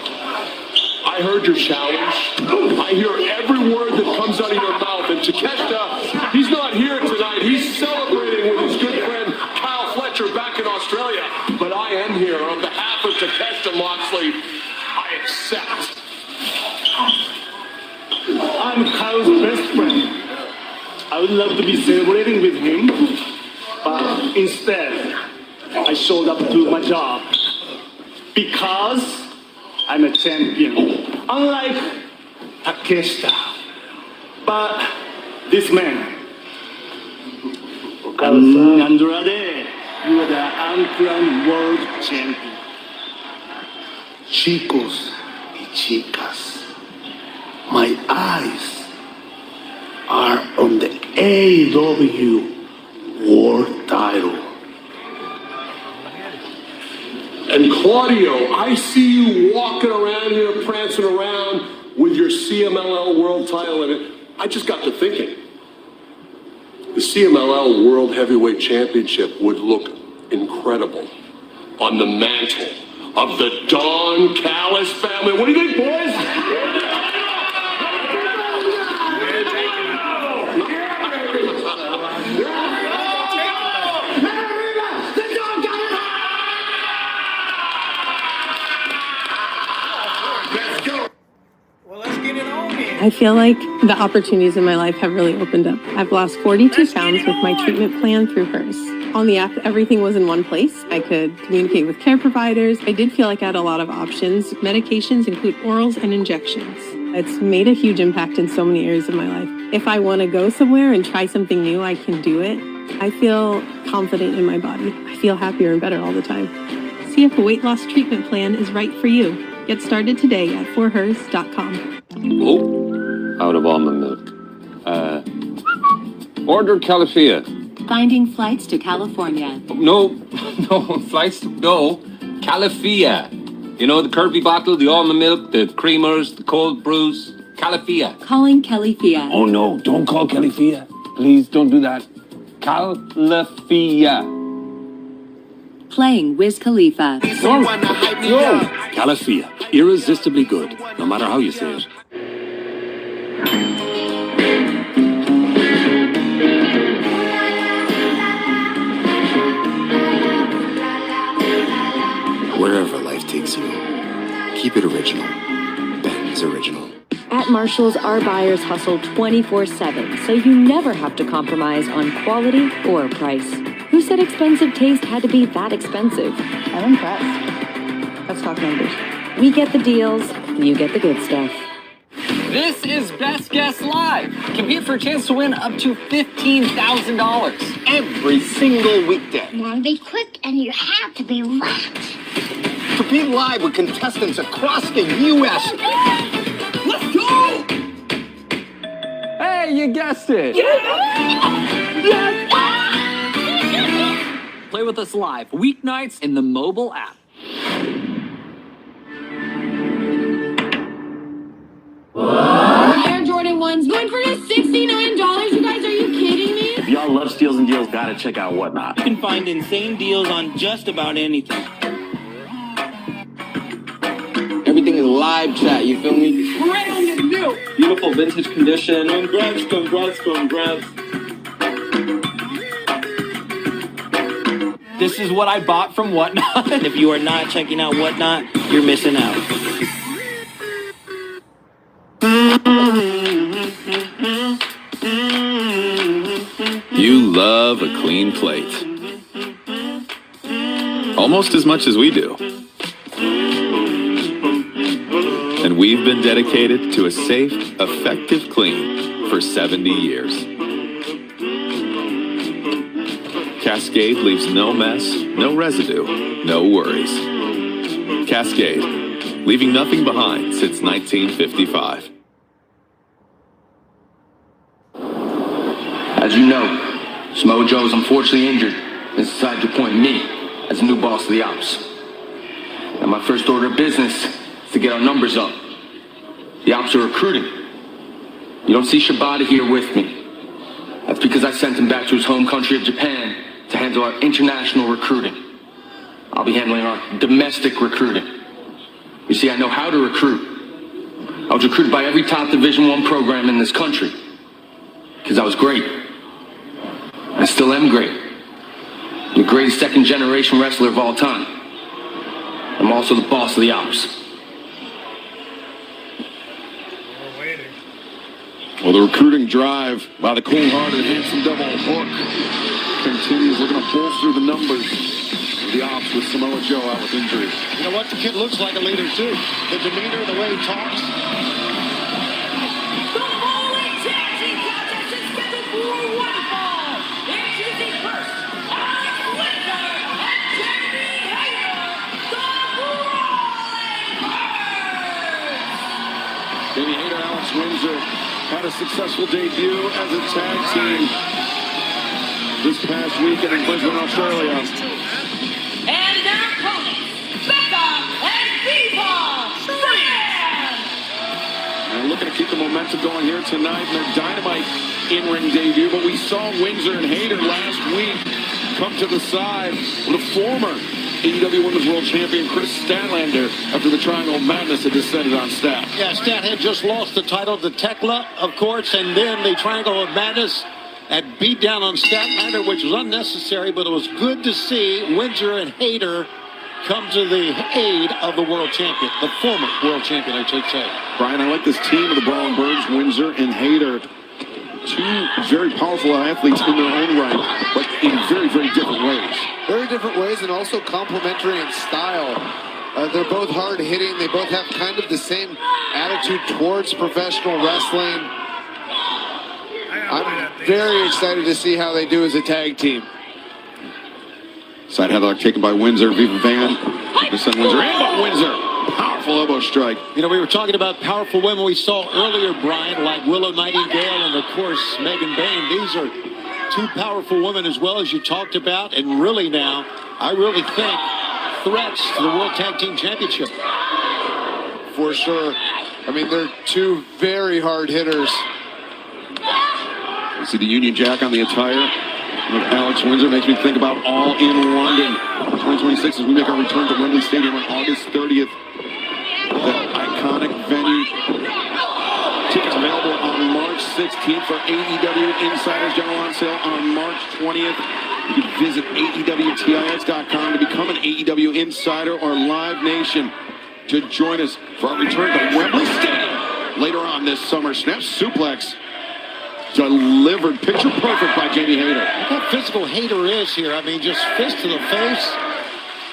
I heard your challenge. I hear every word that comes out of your mouth. And Takeshita, he's not here tonight. He's celebrating with his good friend Kyle Fletcher back in Australia. But I am here on behalf of Takeshita Moxley. I accept. I'm Kyle's best friend. I would love to be celebrating with him. But instead, I showed up to do my job. Because I'm a champion, unlike Takeshita. But this man, Andrade, you are the uncrowned world champion. Chicos y chicas, my eyes are on the AEW World title. And Claudio, I see you walking around here, prancing around with your CMLL World title in it. I just got to thinking, the CMLL World Heavyweight Championship would look incredible on the mantle of the Don Callis family. What do you think, boys? I feel like the opportunities in my life have really opened up. I've lost 42 pounds with my treatment plan through hers. On the app, everything was in one place. I could communicate with care providers. I did feel like I had a lot of options. Medications include orals and injections. It's made a huge impact in so many areas of my life. If I want to go somewhere and try something new, I can do it. I feel confident in my body. I feel happier and better all the time. See if a weight loss treatment plan is right for you. Get started today at forhers.com. Oh, out of almond milk. Order Califia. Finding flights to California. No, flights to go. Califia. You know, the curvy bottle, the almond milk, the creamers, the cold brews. Califia. Calling Califia. Oh no, don't call Califia. Please don't do that. Califia. Playing Wiz Khalifa. Califia. Irresistibly good, no matter how you say it. Wherever life takes you, keep it original. Ben is original. At Marshall's, our buyers hustle 24/7, so you never have to compromise on quality or price. Who said expensive taste had to be that expensive? I'm impressed. Let's talk numbers. We get the deals, you get the good stuff. This is Best Guess Live. Compete for a chance to win up to $15,000 every single weekday. You want to be quick and you have to be right. Compete live with contestants across the U.S. Let's go! Hey, you guessed it! Play with us live, weeknights in the mobile app. Air Jordan 1s going for just $69. You guys, are you kidding me? If y'all love steals and deals, gotta check out Whatnot. You can find insane deals on just about anything. Everything is live chat, you feel me? Brand new! Beautiful vintage condition. Congrats, congrats, congrats. This is what I bought from Whatnot. If you are not checking out Whatnot, you're missing out. You love a clean plate. Almost as much as we do. And we've been dedicated to a safe, effective clean for 70 years. Cascade leaves no mess, no residue, no worries. Cascade, leaving nothing behind since 1955. As you know, Samoa Joe is unfortunately injured and decided to appoint me as the new boss of the ops. And my first order of business is to get our numbers up. The ops are recruiting. You don't see Shibata here with me. That's because I sent him back to his home country of Japan to handle our international recruiting. I'll be handling our domestic recruiting. You see, I know how to recruit. I was recruited by every top Division I program in this country because I was great. I still am great. I'm the greatest second-generation wrestler of all time. I'm also the boss of the ops. Well, the recruiting drive by the cold-hearted, handsome double Hook continues. We're going to bolster the numbers of the ops with Samoa Joe out with injuries. You know what? The kid looks like a leader, too. The demeanor, the way he talks. Jamie Hayter, Alex Windsor had a successful debut as a tag team this past weekend in Brisbane, Australia. And their opponents, Becca and Viva Fran! And looking to keep the momentum going here tonight in their Dynamite in-ring debut. But we saw Windsor and Hayter last week come to the side with a former AEW Women's World Champion Chris Statlander after the Triangle Madness had descended on Stat. Yeah, Stat had just lost the title to Tekla, of course, and then the Triangle of Madness had beat down on Statlander, which was unnecessary, but it was good to see Windsor and Hayter come to the aid of the world champion, the former world champion, I should say. Brian, I like this team of the Brawling Birds, Windsor and Hayter. Two very powerful athletes in their own right, but in very, very different ways. Very different ways and also complementary in style. They're both hard-hitting. They both have kind of the same attitude towards professional wrestling. I'm very excited to see how they do as a tag team. Side headlock taken by Windsor. Viva Van. To send Windsor in, but Windsor. Powerful elbow strike. You know, we were talking about powerful women we saw earlier, Brian, like Willow Nightingale and, of course, Megan Bain. These are two powerful women as well, as you talked about. And really now, I really think threats to the World Tag Team Championship. For sure. I mean, they're two very hard hitters. You see the Union Jack on the attire of Alex Windsor. Makes me think about All in London 2026 as we make our return to Wembley Stadium on August 30th. That iconic venue. Tickets available on March 16th for AEW Insiders. General on sale on March 20th. You can visit AEWTIX.com to become an AEW Insider or Live Nation to join us for our return to Wembley Stadium later on this summer. Snap suplex delivered, picture perfect by Jamie Hayter. Look how physical Hayter is here. I mean, just fist to the face.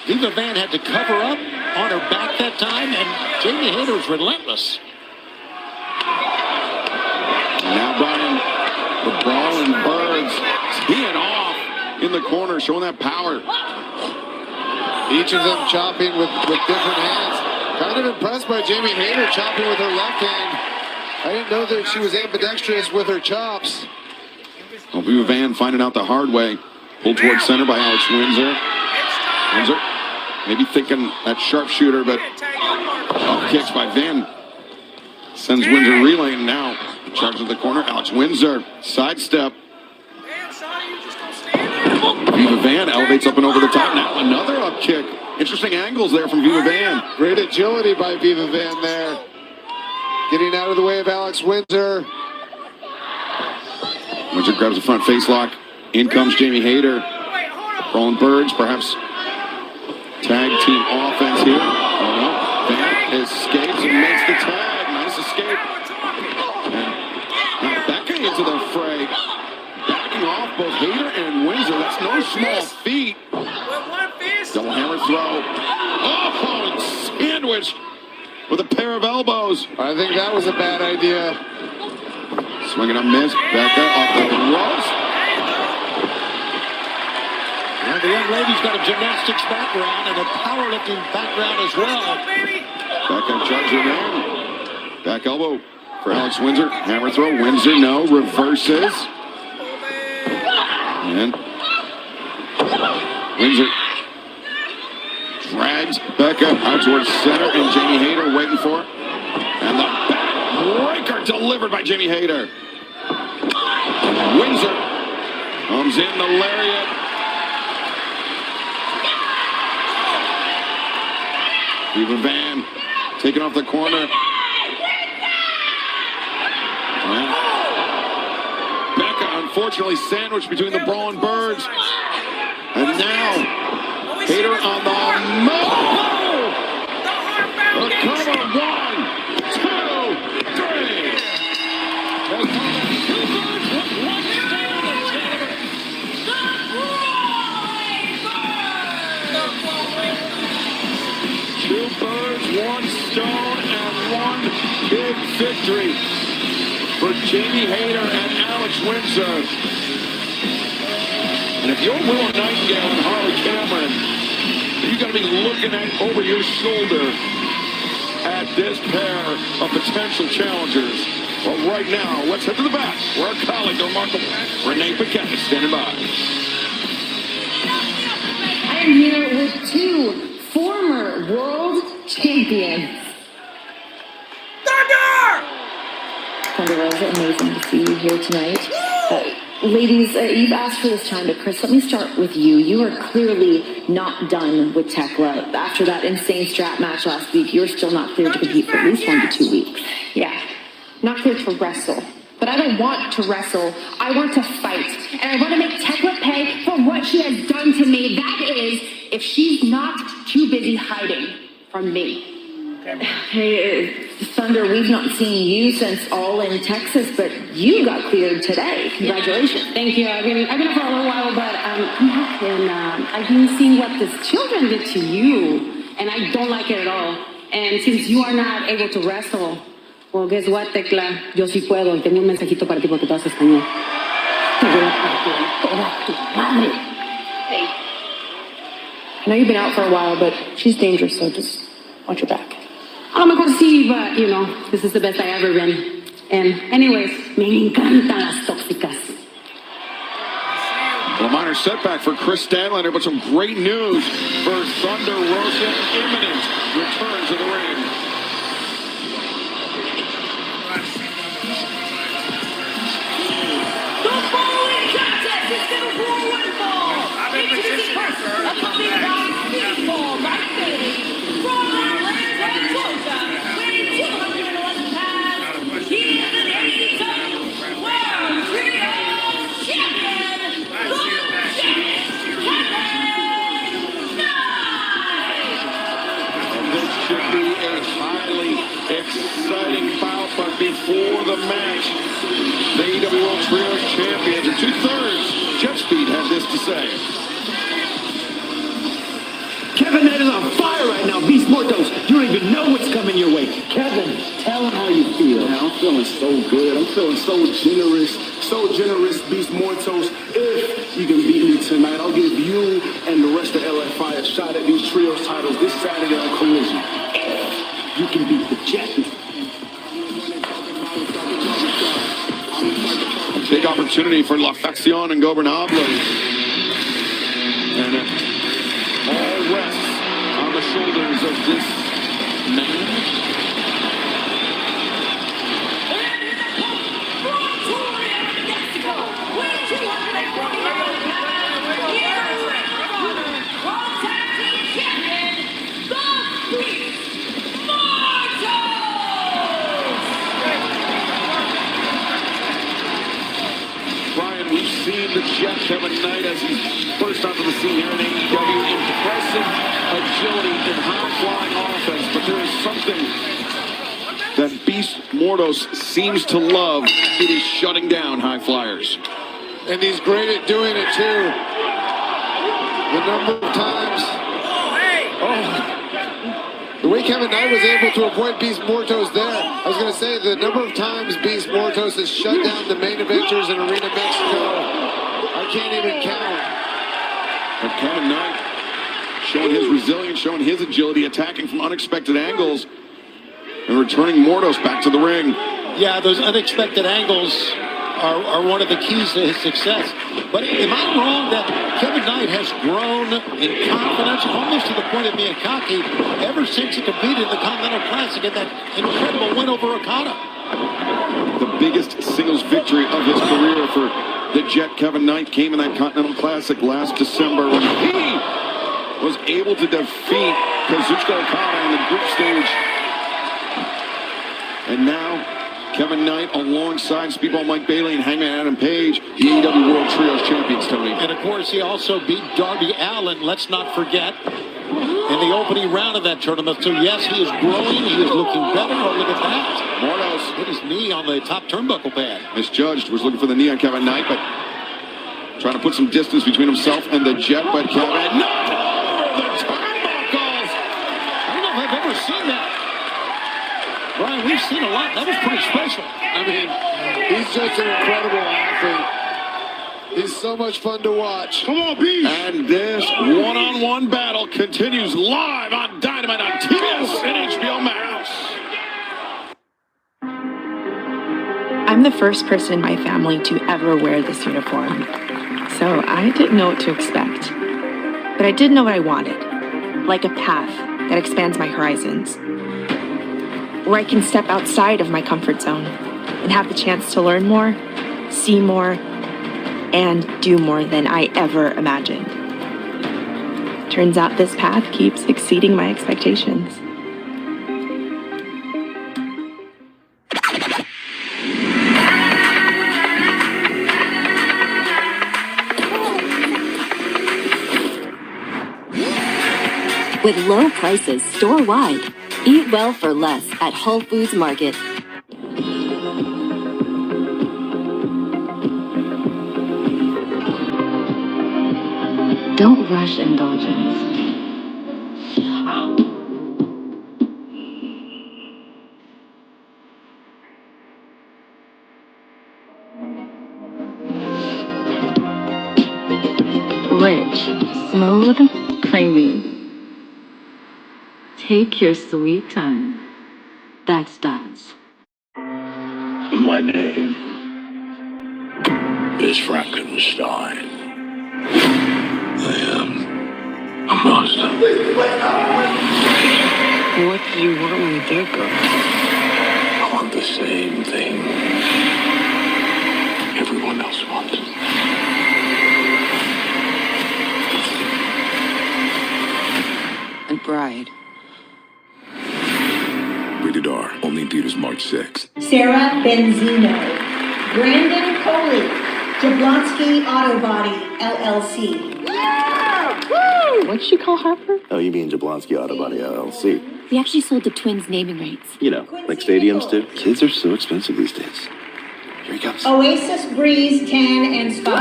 Viva Van had to cover up on her back that time, and Jamie Hayter was relentless. Now Brian, the Brawling Birds teeing off in the corner, showing that power. Each of them chopping with different hands. Kind of impressed by Jamie Hayter chopping with her left hand. I didn't know that she was ambidextrous with her chops. Well, Viva Van finding out the hard way. Pulled towards center by Alex Windsor. Windsor maybe thinking that sharpshooter, but up kicks by Van. Sends Windsor relaying now. Charges the corner. Alex Windsor sidestep. Viva Van elevates up and over the top. Now another up kick. Interesting angles there from Viva Van. Great agility by Viva Van there. Getting out of the way of Alex Windsor. Windsor grabs the front face lock. In comes Jamie Hayter. Roland Birds, perhaps tag team offense here. Oh no. Van escapes and makes the tag. Nice escape. And now backing into the fray. Backing off both Hayter and Windsor. That's no small feat. Double hammer throw. Oh, sandwich with a pair of elbows. I think that was a bad idea. Swinging a miss. Becca off the ropes. And the young lady's got a gymnastics background and a powerlifting background as well. Becca charging in. Back elbow for Alex Windsor. Hammer throw. Windsor no. Reverses. And Windsor drags Becca out towards center, and Jamie Hayter waiting for it. And the backbreaker delivered by Jamie Hayter. Windsor comes in the lariat. Viva Van taking off the corner. And Becca unfortunately sandwiched between the Brawn Birds. And now Hayter on the move. The cover. 1, 2, 3. Two birds, one stone, and one big victory for Jamie Hayter and Alex Windsor. And if you're Willow Nightingale and Harley Cameron, you got to be looking over your shoulder at this pair of potential challengers. Well, right now, let's head to the back where our colleague, the remarkable Renee Paquette is standing by. I am here with two former world champions. Thunder Rosa, amazing to see you here tonight. Ladies, you've asked for this time, but Chris, let me start with you. You are clearly not done with Tekla. After that insane strap match last week, you're still not cleared to compete for at least 1 to 2 weeks. Yeah, not cleared to wrestle. But I don't want to wrestle. I want to fight. And I want to make Tekla pay for what she has done to me. That is, if she's not too busy hiding from me. Hey, Thunder, we've not seen you since All in Texas, but you got cleared today. Congratulations. Yeah, thank you. I've been here for a little while, but I'm back, and I've been seeing what the children did to you, and I don't like it at all. And since you are not able to wrestle, well, guess what, Tekla? Yo sí puedo, y tengo un mensajito para ti porque tú haces español. Te voy a partir toda tu madre. Hey. I know you've been out for a while, but she's dangerous, so just watch your back. A lo mejor sí, but, you know, this is the best I've ever been. And anyways, me encantan las tóxicas. Well, a minor setback for Chris Stadlander, but some great news for Thunder Rosa. Imminent return to the ring. The following contest is scheduled for one fall. Introducing first, accompanied by Speedball Mercedes. From Atlanta, Georgia, weighing 211 pounds, he is the ladies of World Trio Champion, This should be a highly exciting bout, but before the match, the AEW World Trio Champions are 2/3. Jeff Speed had this to say. Kevin, that is on fire right now. Beast Mortos, you don't even know what's coming. coming your way. Kevin, tell him how you feel. Man, I'm feeling so good. I'm feeling so generous, Beast Mortos. If you can beat me tonight, I'll give you and the rest of LFI a shot at these trios titles this Saturday on Collision. If you can beat the Jet. Big opportunity for La Facción and Gobernables. And it all rests on the shoulders of this man. Brian, we've seen the Jet Kevin Knight as he burst onto the scene here in AEW. Impressive agility and high-flying offense, but there is something that Beast Mortos seems to love. It is shutting down high flyers. And he's great at doing it, too. The number of times... The way Kevin Knight was able to avoid Beast Mortos there, I was going to say the number of times Beast Mortos has shut down the main eventers in Arena Mexico, I can't even count. But Kevin Knight showing his resilience, showing his agility, attacking from unexpected angles, and returning Mortos back to the ring. Yeah, those unexpected angles are one of the keys to his success. But am I wrong that Kevin Knight has grown in confidence, almost to the point of being cocky, ever since he competed in the Continental Classic in that incredible win over Okada? The biggest singles victory of his career for the Jet Kevin Knight came in that Continental Classic last December when he was able to defeat Kazuchika Okada in the group stage. And now Kevin Knight alongside Speedball Mike Bailey and Hangman Adam Page, the AEW World Trios Champions, Tony. And of course, he also beat Darby Allin, let's not forget, in the opening round of that tournament. So yes, he is growing, he is looking better. Oh, look at that. Mortos hit his knee on the top turnbuckle pad. Misjudged, was looking for the knee on Kevin Knight, but trying to put some distance between himself and the Jet, but Kevin, no! The turnbuckles! I don't know if I've ever seen that. Brian, we've seen a lot. That was pretty special. I mean, he's just an incredible athlete. He's so much fun to watch. Come on, Beast! And this one-on-one battle continues live on Dynamite on TBS and HBO Max. I'm the first person in my family to ever wear this uniform, so I didn't know what to expect. But I did know what I wanted, like a path that expands my horizons, where I can step outside of my comfort zone and have the chance to learn more, see more, and do more than I ever imagined. Turns out this path keeps exceeding my expectations. With low prices store-wide, eat well for less at Whole Foods Market. Don't rush indulgence. Rich, smooth, creamy. Take your sweet time. That's Dots. My name is Frankenstein. I am a monster. What do you want when you get good? I want the same thing everyone else wants. A bride. Rated R. Only in theaters March 6th. Sarah Benzino. Brandon Coley. Jablonski Auto Body, LLC. What'd she call Harper? Oh, you mean Jablonski Auto Body LLC? We actually sold the twins' naming rights. You know, like stadiums do. Kids are so expensive these days. Here he comes. Oasis Breeze Tan and Spa.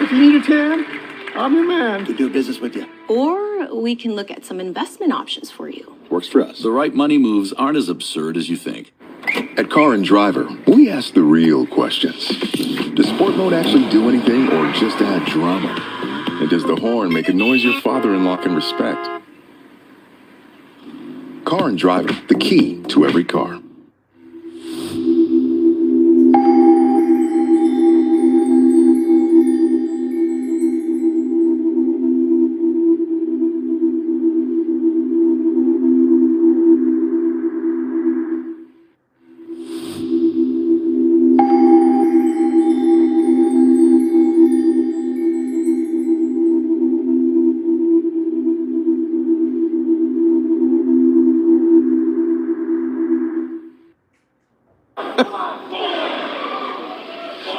If you need a tan, I'm your man. To do business with you. Or we can look at some investment options for you. Works for us. The right money moves aren't as absurd as you think. At Car and Driver, we ask the real questions. Does sport mode actually do anything or just add drama? And does the horn make a noise your father-in-law can respect? Car and Driver, the key to every car.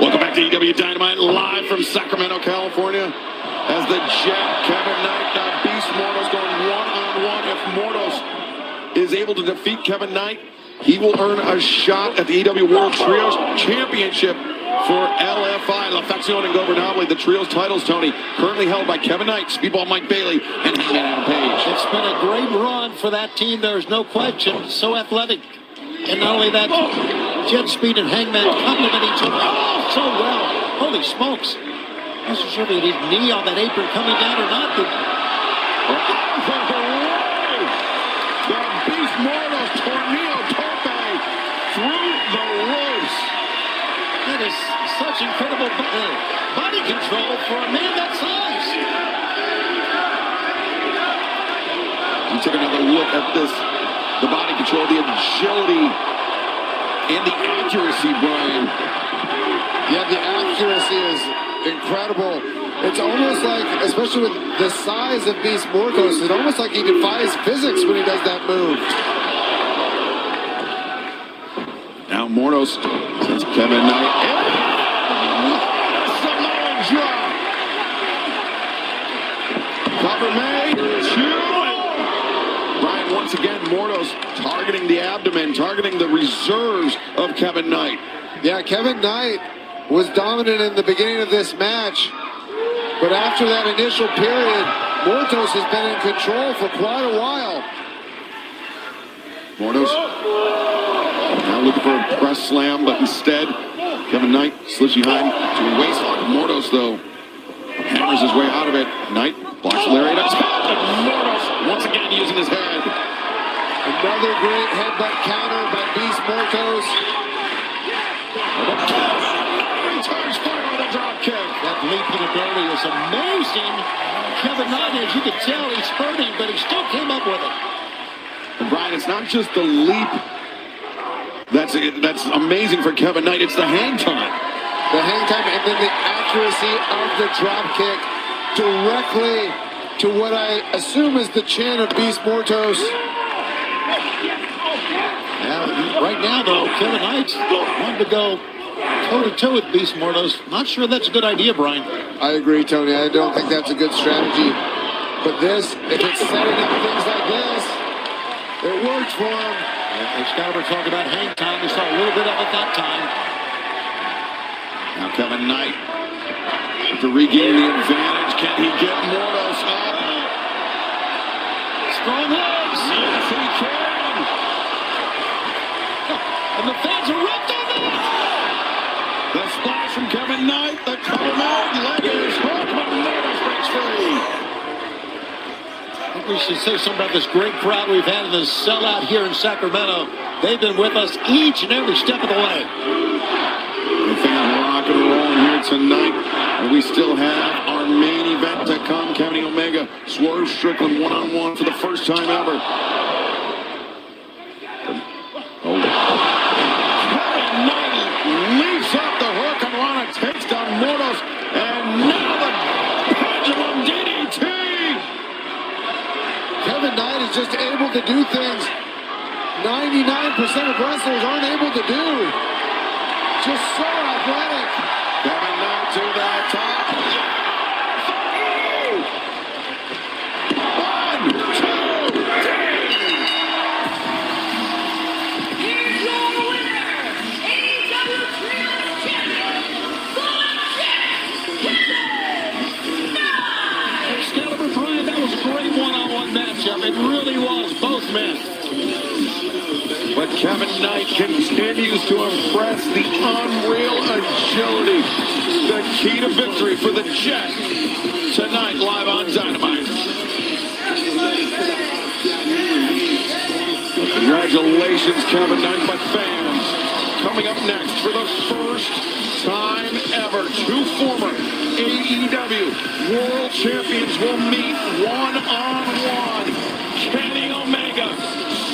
Welcome back to EW Dynamite, live from Sacramento, California. As the Jet, Kevin Knight, Beast Mordos going one-on-one. If Mordos is able to defeat Kevin Knight, he will earn a shot at the EW World Trios Championship for LFI, La Facción Ingobernable. The Trios titles, Tony, currently held by Kevin Knight, Speedball Mike Bailey, and Hangman Adam Page. It's been a great run for that team, there's no question. So athletic. And not only that, Jet Speed and Hangman complement each other so well. Holy smokes. Not so sure if he did knee on that apron coming down or not. But... The Beast Mordos Tornillo Tope through the ropes. That is such incredible body control for a man that size. You take another look at this. The body control, the agility, and the accuracy, Brian. Yeah, the accuracy is incredible. It's almost like, especially with the size of Beast Mordos, it's almost like he defies physics when he does that move. Now Mordos sends Kevin Knight. Samoan drop. Cover made. Two. Brian, once again, Mordos targeting the abdomen, targeting the reserves of Kevin Knight. Yeah, Kevin Knight was dominant in the beginning of this match, but after that initial period, Mordos has been in control for quite a while. Mordos now looking for a press slam, but instead, Kevin Knight slips behind to a waistlock. Mordos, though, hammers his way out of it. Knight blocks lariat up top, and Mordos once again using his head. Another great headbutt counter by Beast Mordos. Returns fire with a drop kick. That leaping ability is amazing. Kevin Knight, as you can tell, he's hurting, but he still came up with it. And Brian, it's not just the leap that's amazing for Kevin Knight, it's the hang time. The hang time and then the accuracy of the drop kick directly to what I assume is the chin of Beast Mordos. Yeah, right now, though, Kevin Knight wanted to go toe-to-toe with Beast Mordos. Not sure that's a good idea, Brian. I agree, Tony. I don't think that's a good strategy. But this, if it's setting up things like this, it worked for him. Excalibur talked about hang time. We saw a little bit of it that time. Now Kevin Knight to regain the advantage. Can he get Mordos up? Strong legs. Yes, he can. And the fans are ripped on that. The splash from Kevin Knight. The cover leg is hooked, but Mordos breaks free. I think we should say something about this great crowd we've had in this sellout here in Sacramento. They've been with us each and every step of the way. Everything is rock and rolling here tonight. And we still have our main event to come. Kenny Omega, Swerve Strickland one-on-one for the first time ever. Oh. Kevin Knight leaps up the hook and Rana takes down Mordos. And now the pendulum DDT. Kevin Knight is just able to do things 99% of wrestlers aren't able to do. Just so athletic. Kevin Knight to the top. One, two, three. Here's your winner, AEW Trios Champion, Excalibur, Brian, that was a great one-on-one matchup. It really was, both men. Knight continues to impress. The unreal agility. The key to victory for the Jet tonight, live on Dynamite. Congratulations, Kevin Dynamite fans. Coming up next, for the first time ever, two former AEW World Champions will meet one-on-one. Kenny Omega,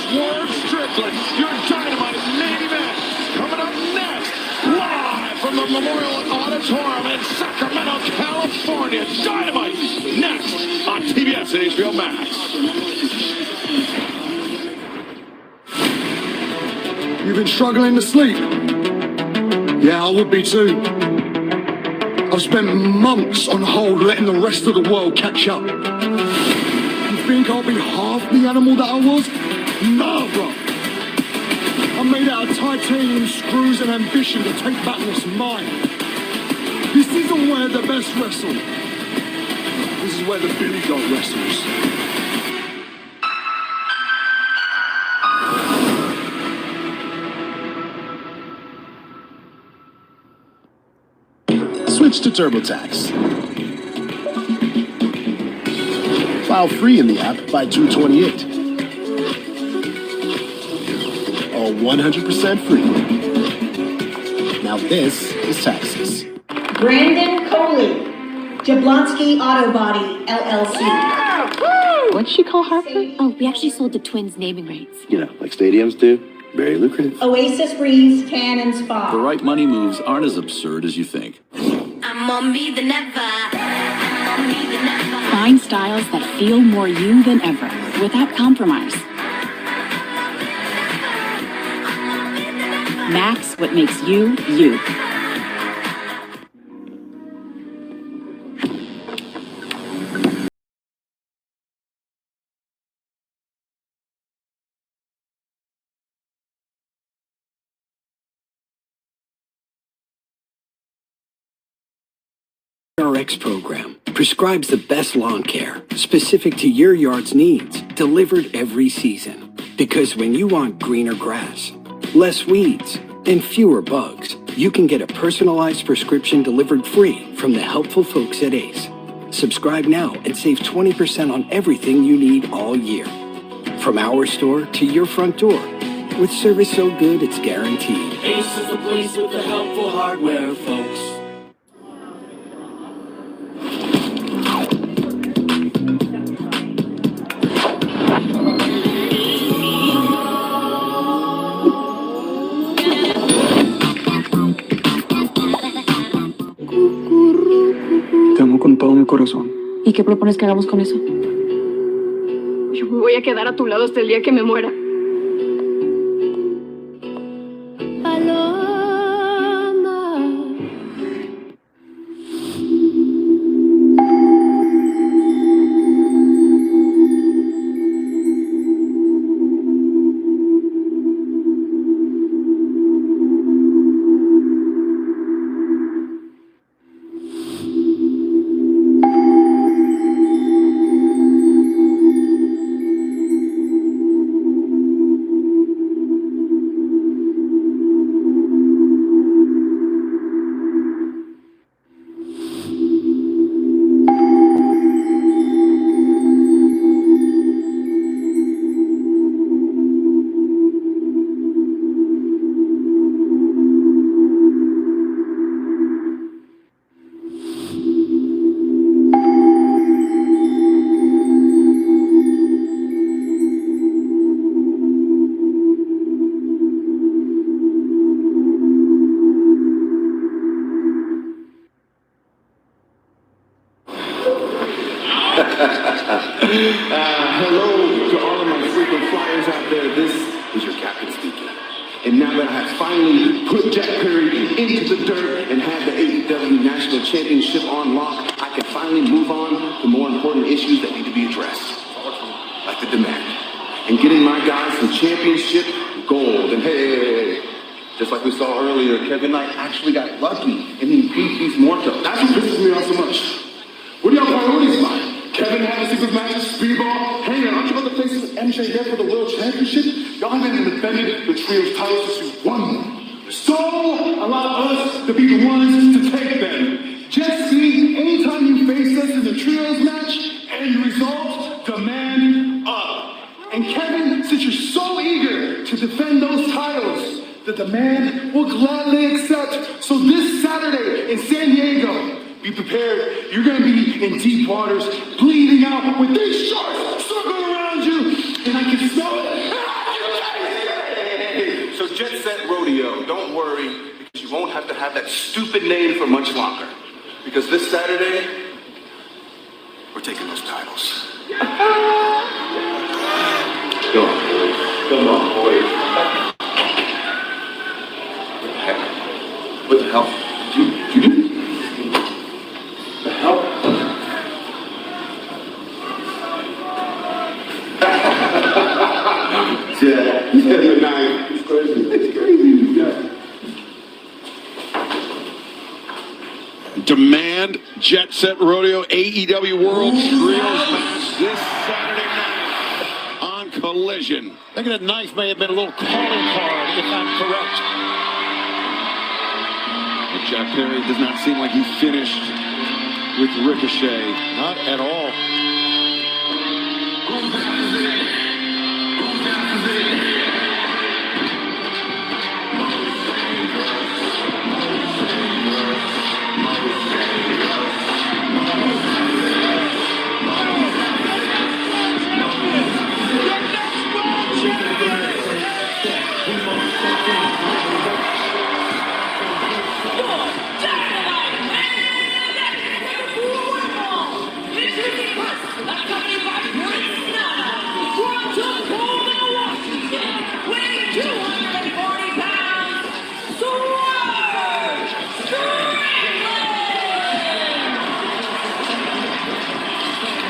Swerve Strickland, your Dynamite main event. Coming up next, live from the Memorial Auditorium in Sacramento, California. Dynamite next on TBS and HBO Max. You've been struggling to sleep? Yeah, I would be too. I've spent months on hold letting the rest of the world catch up. You think I'll be half the animal that I was? Nah, bro. I'm made out of titanium screws and ambition to take back what's mine. This isn't where the best wrestle. This is where the Billy Goat wrestles. Switch to TurboTax. File free in the app by 2/28. All 100% free. Now this is taxes. Brandon Coley, Jablonski Auto Body, LLC. What'd she call Harper? Oh, we actually sold the Twins naming rights. You know, like stadiums do. Very lucrative. Oasis Breeze, Tan and Spa. The right money moves aren't as absurd as you think. I'm on me than ever. Find styles that feel more you than ever, without compromise. Max what makes you, you. RX program prescribes the best lawn care specific to your yard's needs, delivered every season. Because when you want greener grass, less weeds, and fewer bugs, you can get a personalized prescription delivered free from the helpful folks at Ace. Subscribe now and save 20% on everything you need all year. From our store to your front door, with service so good it's guaranteed. Ace is the place with the helpful hardware, folks. Te amo con todo mi corazón. ¿Y qué propones que hagamos con eso? Yo me voy a quedar a tu lado hasta el día que me muera. Hello to all of my frequent flyers out there. This is your captain speaking. And now that I have finally put Jack Perry into the dirt and had the AEW National Championship on lock, I can finally move on to more important issues that need to be addressed, like the demand. And getting my guys some championship gold. And hey, just like we saw earlier, Kevin Knight actually got lucky and he beat these Mortos. That's what pisses me off so much. What are y'all priorities like? Kevin having secret matches, speedball, hang on, aren't you about to face MJF for the world championship? Y'all gone in and defended the trio's titles since we won them. So allow us to be the ones to take them. Jesse, anytime you face us in the trios match, end result, demand up. And Kevin, since you're so eager to defend those titles, the demand will gladly accept. So this Saturday in San Diego, be prepared. You're going to be in deep waters, bleeding out with these sharks circling around you, and I can smell it. So Jet Set Rodeo, don't worry, because you won't have to have that stupid name for much longer. Because this Saturday, we're taking those titles. Come on, boys. Come on, boys. What the heck? What the hell? Did you do? The hell? Yeah, you're nice. It's crazy. It's crazy. Yeah. Demand Jet Set Rodeo AEW World Trios match this Saturday night on Collision. I think that knife may have been a little calling card, if I'm correct. But Jack Perry does not seem like he finished with Ricochet. Not at all.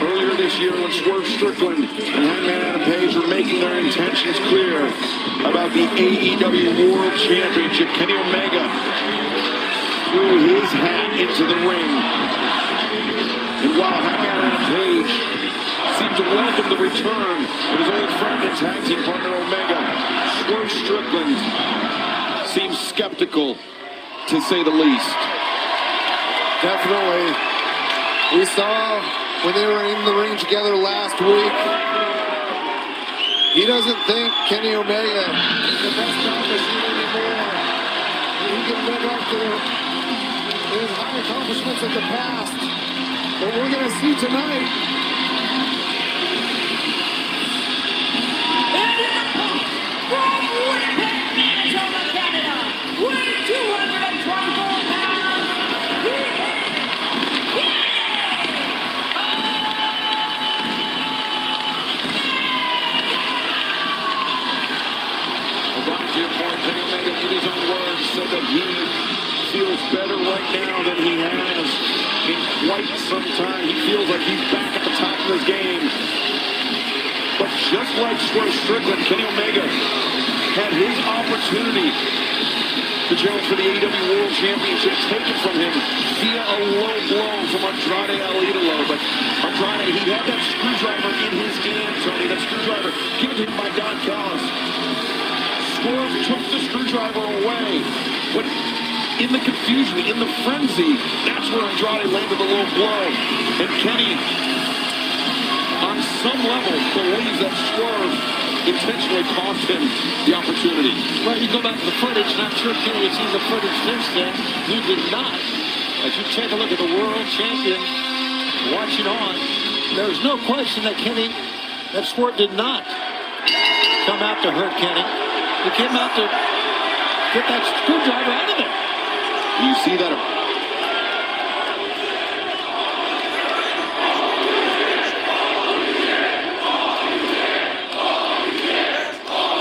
Earlier this year, when Swerve Strickland and Hangman Adam Page were making their intentions clear about the AEW World Championship, Kenny Omega threw his hat into the ring. And while Hangman Adam Page seemed to welcome the return of his old friend and tag team partner Omega, Swerve Strickland seems skeptical, to say the least. Definitely. We saw when they were in the ring together last week, he doesn't think Kenny Omega is the best on the machine anymore. He can live up to his high accomplishments of the past. But we're going to see tonight. From Winnipeg, Manitoba, Canada, weighing 224 pounds, To your point, Kenny Omega, in his own words, said that he feels better right now than he has in quite some time. He feels like he's back at the top of his game. But just like Swerve Strickland, Kenny Omega had his opportunity to challenge for the AEW World Championship taken from him via a low blow from Andrade El Idolo. But Andrade, he had that screwdriver in his hand, Tony, that screwdriver given to him by Don Callis. Swerve took the screwdriver away, but in the confusion, in the frenzy, that's where Andrade landed the low blow. And Kenny, on some level, believes that Swerve intentionally cost him the opportunity. Well, you go back to the footage, and I'm sure Kenny has seen the footage since then. He did not. As you take a look at the world champion watching on, there's no question that Swerve did not come out to hurt Kenny. He came out to get that screwdriver out of there. You see that?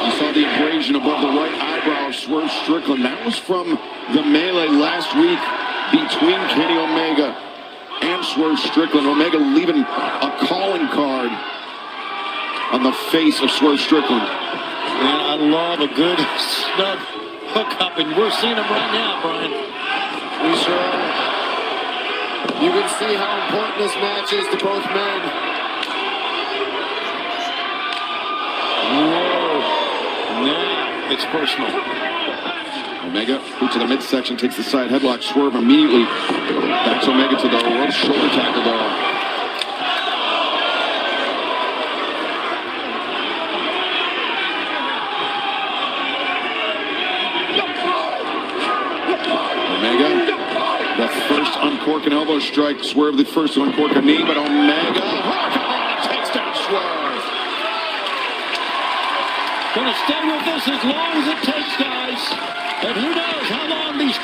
You saw the abrasion above the right eyebrow of Swerve Strickland. That was from the melee last week between Kenny Omega and Swerve Strickland. Omega leaving a calling card on the face of Swerve Strickland. Man, I love a good snug hookup, and we're seeing them right now, Brian. We sure are. You can see how important this match is to both men. Whoa. it's personal. Omega to the midsection, takes the side headlock, Swerve immediately backs Omega to the ropes, shoulder tackle though. Omega, the first uncork and elbow strike. Swerve the first to uncork a knee, but Omega takes down Swerve. Gonna stay with this as long as it takes, guys. And who knows how long these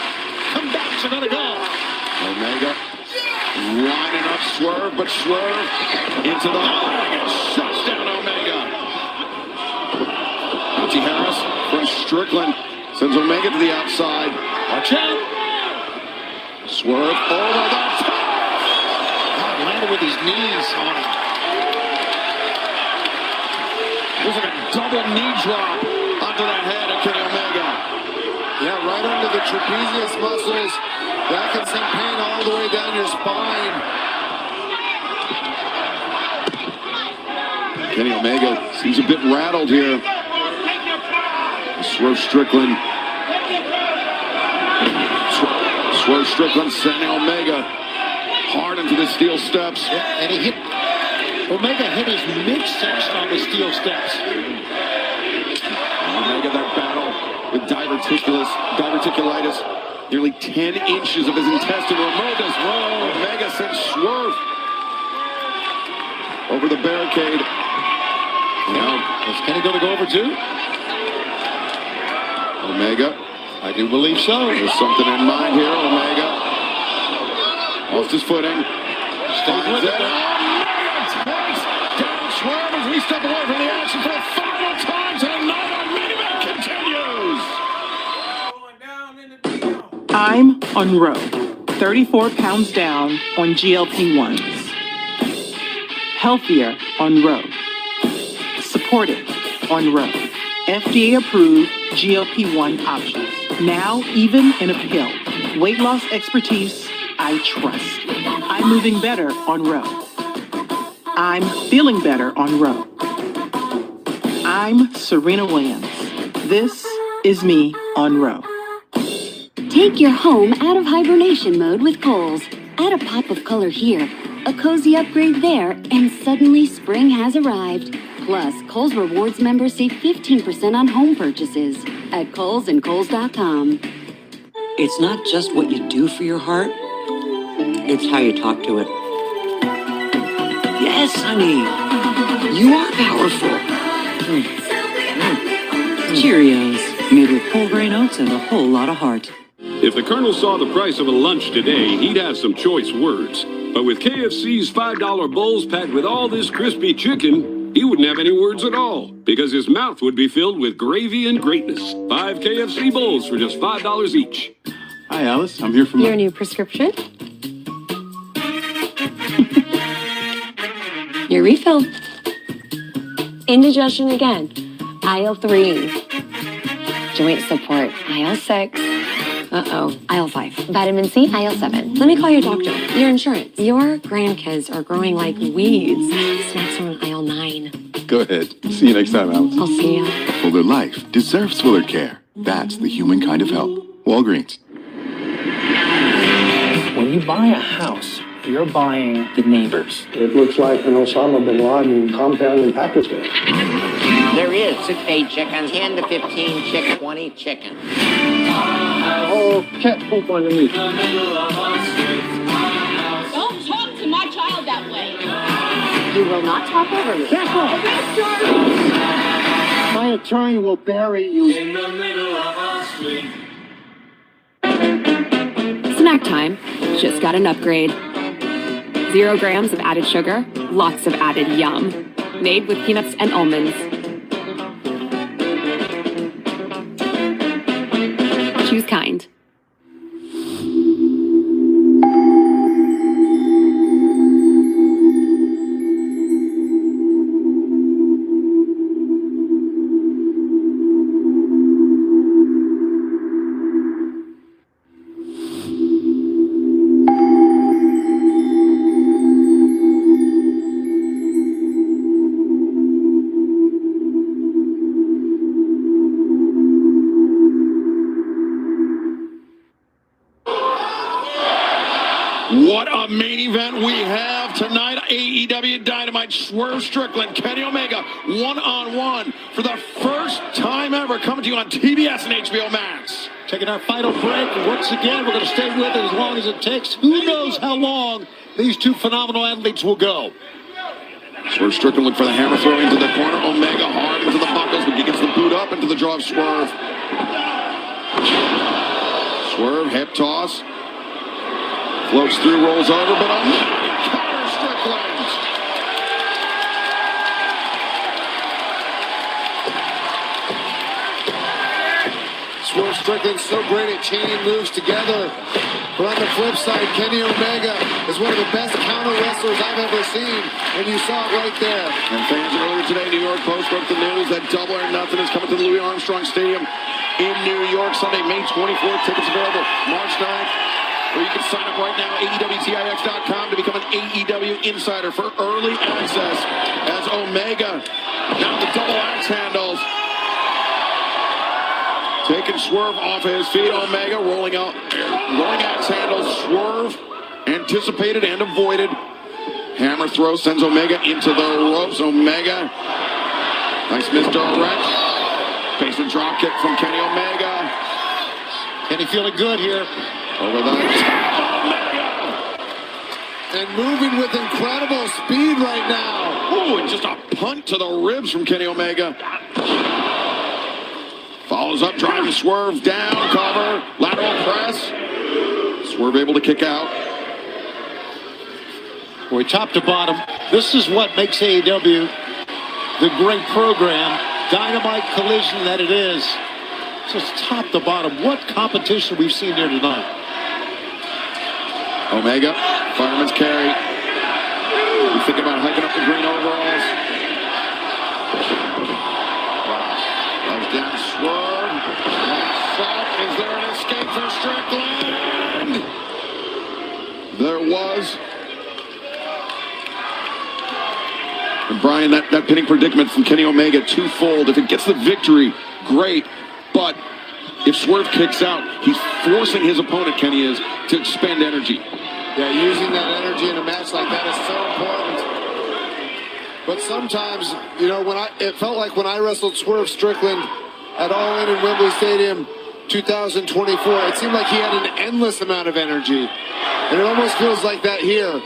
comebacks are gonna go. Omega lining up Swerve, but Swerve into the leg and shuts down Omega. Nancy Harris from Strickland sends Omega to the outside. Watch out. Swerve over the top. Landed with his knees on it. Looks like a double knee drop onto that head of Kenny Omega. Yeah, right under the trapezius muscles. That can send pain all the way down your spine. Kenny Omega seems a bit rattled here. Swerve Strickland. Swerve Strickland sending Omega hard into the steel steps. Yeah, and he hit. Omega hit his midsection on the steel steps. Omega, that battle with diverticulitis. Nearly 10 inches of his intestine removed as well. Omega sends Swerve over the barricade. Now, is Kenny going to go over too? Omega. I do believe so. There's something in mind here. Omega lost his footing. Stays with it. Down Swerve as we step away from the action for the final time tonight. Our main event continues. I'm on row, 34 pounds down on GLP-1s. Healthier on row. Supported on row. FDA approved GLP-1 options. Now even in a pill. Weight loss expertise I trust. I'm moving better on row. I'm feeling better on row. I'm Serena Williams. This is me on row. Take your home out of hibernation mode with Kohl's. Add a pop of color here, a cozy upgrade there, and suddenly spring has arrived. Plus, Kohl's Rewards members save 15% on home purchases at Kohl's and Kohl's.com. It's not just what you do for your heart, it's how you talk to it. Yes, honey, you are powerful. Cheerios, made with whole grain oats and a whole lot of heart. If the Colonel saw the price of a lunch today, he'd have some choice words. But with KFC's $5 bowls packed with all this crispy chicken, he wouldn't have any words at all, because his mouth would be filled with gravy and greatness. 5 KFC bowls for just $5 each. Hi, Alice. I'm here for Your new prescription? Your refill. Indigestion again. Aisle 3. Joint support. Aisle 6. Uh-oh. Aisle 5. Vitamin C. Aisle 7. Let me call your doctor. Your insurance. Your grandkids are growing like weeds. Snacks are on aisle 9. Go ahead. See you next time, Alice. I'll see ya. A fuller life deserves fuller care. That's the human kind of help. Walgreens. When you buy a house, you're buying the neighbors. It looks like an Osama bin Laden compound in Pakistan. There is 6 to 8 chickens, 10 to 15 chicken, 20 chicken. Oh, cat poop on the meat. Don't talk to my child that way. You will not talk over me. Careful! My attorney will bury you. In the middle of our street. Snack time. Just got an upgrade. 0 grams of added sugar, lots of added yum. Made with peanuts and almonds. Choose kind. What a main event we have tonight. AEW Dynamite, Swerve Strickland, Kenny Omega, one-on-one for the first time ever, coming to you on TBS and HBO Max. Taking our final break, and once again, we're going to stay with it as long as it takes. Who knows how long these two phenomenal athletes will go. Swerve Strickland looking for the hammer throw into the corner. Omega hard into the buckles, but he gets the boot up into the jaw of Swerve. Swerve, hip toss. Floats through, rolls over, but Omega counters Strickland. Swerve Strickland's so great at chaining moves together. But on the flip side, Kenny Omega is one of the best counter wrestlers I've ever seen. And you saw it right there. And fans earlier today, New York Post broke the news that Double or Nothing is coming to the Louis Armstrong Stadium in New York Sunday, May 24th. Tickets available March 9th. Or you can sign up right now, AEWTIX.com, to become an AEW insider for early access as Omega, now the double axe handles. Taking Swerve off his feet, Omega rolling axe handles. Swerve anticipated and avoided. Hammer throw sends Omega into the ropes. Omega, nice misdirect. Face the drop kick from Kenny Omega. Kenny feeling good here. Over the top, Omega! And moving with incredible speed right now. Oh, and just a punt to the ribs from Kenny Omega. Follows up, driving Swerve down, cover, lateral press. Swerve able to kick out. Boy, top to bottom, this is what makes AEW the great program, Dynamite Collision that it is. Just top to bottom, what competition we've seen here tonight. Omega, fireman's carry. You think about hiking up the green overalls. Comes down Swerve. Shot. Is there an escape for Strickland? There was. And Brian, that pinning predicament from Kenny Omega, twofold. If it gets the victory, great. But if Swerve kicks out, he's forcing his opponent, Kenny is, to expend energy. Yeah, using that energy in a match like that is so important. But sometimes, you know, it felt like when I wrestled Swerve Strickland at All In Wembley Stadium 2024, it seemed like he had an endless amount of energy. And it almost feels like that here. And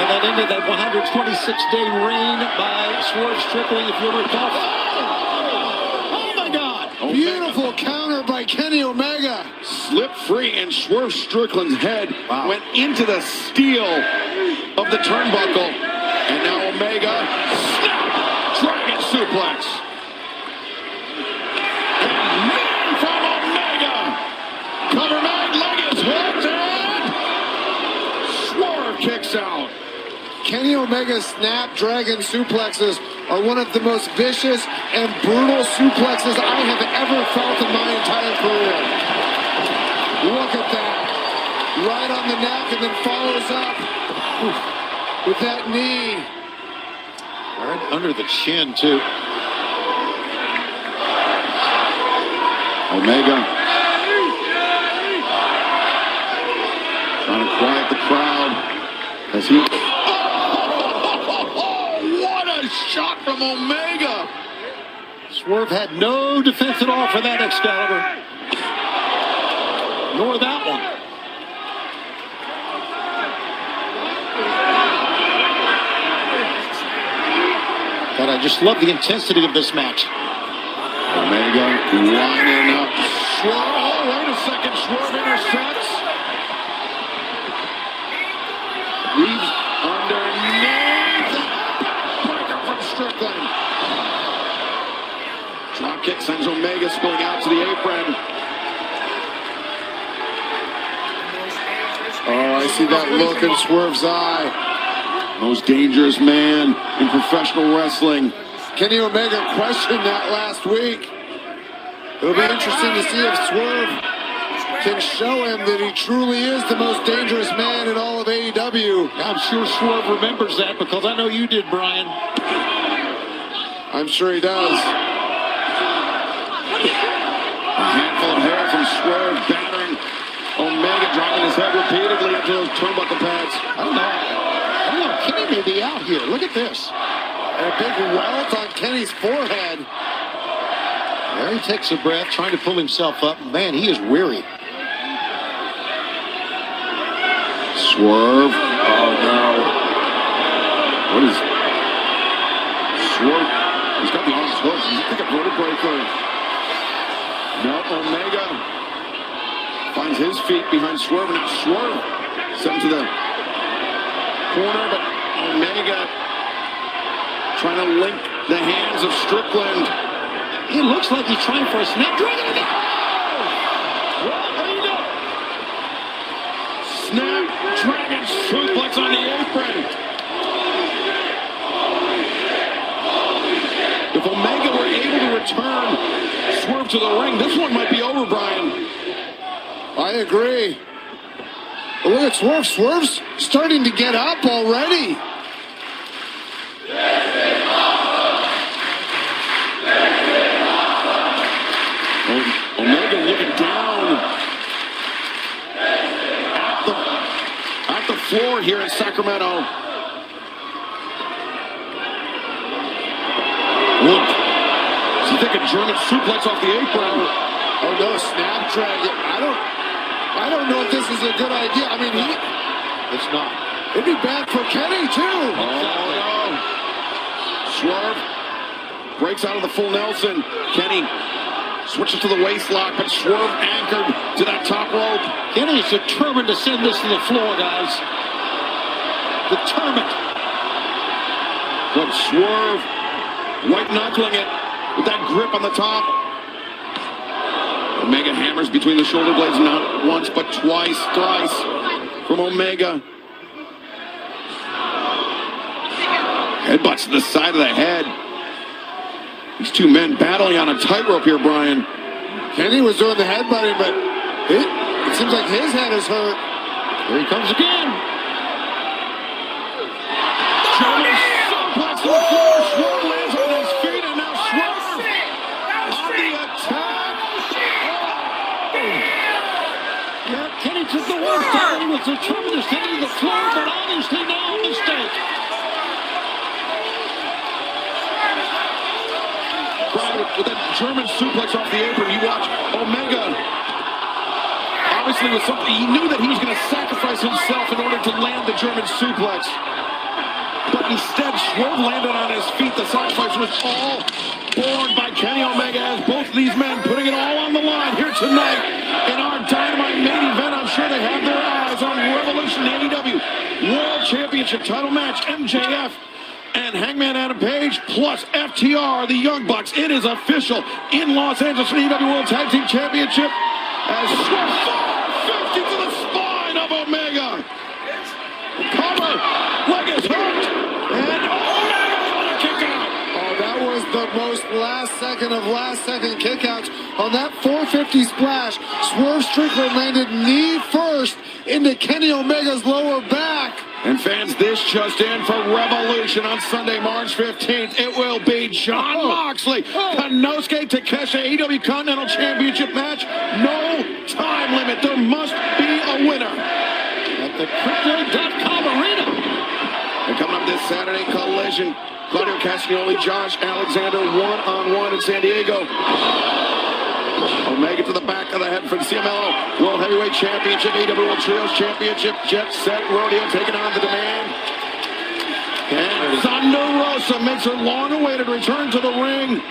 that ended that 126-day reign by Swerve Strickland, if you'll recall. Oh my God! Beautiful counter by Kenny Omega. Slip free, and Swerve Strickland's head went into the steel of the turnbuckle. And now Omega, snap, dragon suplex. And man from Omega. Cover man, leg is hooked, and Swerve kicks out. Kenny Omega's snapdragon suplexes are one of the most vicious and brutal suplexes I have ever felt in my entire career. Look at that. Right on the neck, and then follows up with that knee. Right under the chin, too. Omega trying to quiet the crowd as he... What a shot from Omega! Swerve had no defense at all for that Excalibur. Nor that one. God, I just love the intensity of this match. Omega lining up. Swerve. Oh, wait a second. Swerve intercepts. Weaves underneath. Breaker from Strickland. Drop kick sends Omega spilling out to the apron. Oh, I see that look in Swerve's eye. Most dangerous man in professional wrestling. Kenny Omega questioned that last week. It'll be interesting to see if Swerve can show him that he truly is the most dangerous man in all of AEW. I'm sure Swerve remembers that because I know you did, Brian. I'm sure he does. A handful of hair from Swerve battering Omega driving his head repeatedly into those turnbuckle pads. I don't know. Kenny may be out here. Look at this. A big welt on Kenny's forehead. There he takes a breath, trying to pull himself up. Man, he is weary. Swerve. Oh, no. What is... Swerve. He's got the arms hooked. He's like a vertebrae curve. No, Omega finds his feet behind Swerve, and Swerve sent to the corner, but Omega trying to link the hands of Strickland. It looks like he's trying for a snapdragon. Well, there you go. Snapdragon suplex on the apron. If Omega were able to return Swerve to the ring, this one might be over, Brian. I agree. But look at Swerve. Swerve's starting to get up already. Omega looking down at the floor here in Sacramento. Look, so you think a German suplex off the apron? Oh no, snapdragon. I don't know if this is a good idea. I mean, it's not. It'd be bad for Kenny too. Oh no. Swerve breaks out of the full Nelson. Kenny switches to the waist lock, but Swerve anchored to that top rope. Kenny is determined to send this to the floor, guys. Determined. But Swerve white knuckling it with that grip on the top. Omega hammers between the shoulder blades, not once, but twice, thrice from Omega. Headbutts to the side of the head. These two men battling on a tightrope here, Brian. Kenny was doing the headbutting, but it seems like his head is hurt. Here he comes again. German suplex to the floor. Swerve lands on his feet, and now Swerve on the attack. Yeah, Kenny took the worst time. He was determined to send him to the floor, but obviously now a mistake. With that German suplex off the apron, you watch Omega. Obviously, with something he knew that he was going to sacrifice himself in order to land the German suplex. But instead, Swerve landed on his feet. The sacrifice was all borne by Kenny Omega, as both of these men putting it all on the line here tonight in our Dynamite main event. I'm sure they have their eyes on Revolution AEW World Championship title match. MJF and Hangman Adam Page plus FTR, the Young Bucks. It is official in Los Angeles, AEW World Tag Team Championship, as Swerve 450 to the spine of Omega. Cover, leg is hooked, and Omega on a kick out. Oh, that was the most last second kickouts on that 450 splash. Swerve Strickland landed knee first into Kenny Omega's lower back. And fans, this just in for Revolution on Sunday, March 15th. It will be Jon Moxley, Konosuke Takeshita, AEW Continental Championship match. No time limit. There must be a winner. At the Crypto.com Arena. And coming up this Saturday, Collision. Claudio Castagnoli, Josh Alexander, one-on-one in San Diego. Omega to the back of the head for the CMLL World Heavyweight Championship, AEW World Trios Championship, Jet Set Rodeo taking on the Demand. And Thunder Rosa makes her long-awaited return to the ring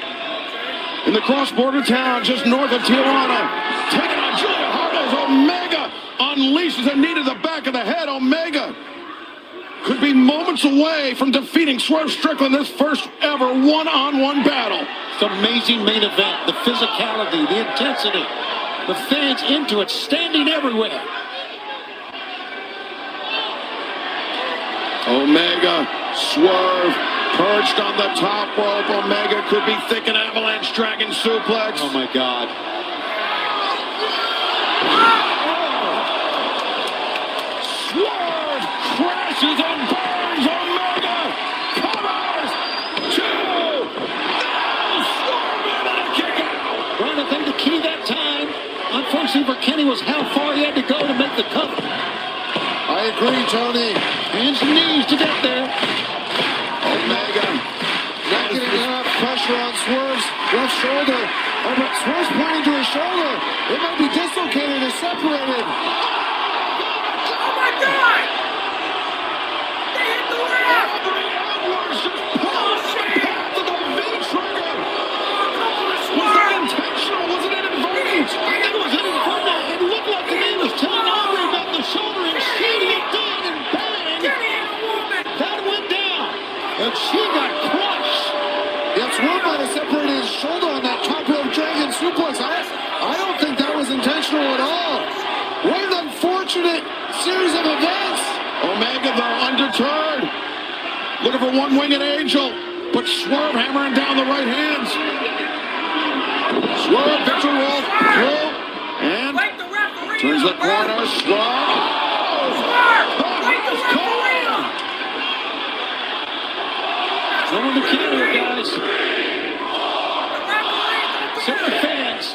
in the cross-border town just north of Tijuana. Taking on Julia Hart as Omega unleashes a knee to the back of the head. Omega could be moments away from defeating Swerve Strickland in this first ever one-on-one battle. It's an amazing main event. The physicality, the intensity, the fans into it, standing everywhere. Omega, Swerve, perched on the top rope. Omega could be thinking avalanche dragon suplex. Oh my God. Swerve crashes and burns. Omega covers. 2. Now Swerve in and a kick out. Well, I think the key that time, unfortunately for Kenny, was how far he had to go to make the cover. I agree, Tony. Hands and knees to get there. Omega not getting enough pressure on Swerve's left shoulder. Oh, but Swerve's pointing to his shoulder. It might be dislocated or separated. Oh my God! They hit the ref! Edwards just pulls the path of the V-trigger. Was that intentional? Was it inadvertent? I think it was inadvertent. It looked like the man was telling Aubrey about the shoulder, and she looked in and bang. That went down. And she got crushed. Yeah, Swerve might have separated his shoulder on that top rope dragon suplex. I don't think that was intentional at all. What an unfortunate series of events. Omega, though, undeterred. Looking for one-winged angel. But Swerve hammering down the right hands. Swerve, victory roll through. And turns the corner. Swerve. Throwing the camera, guys. Set the fans.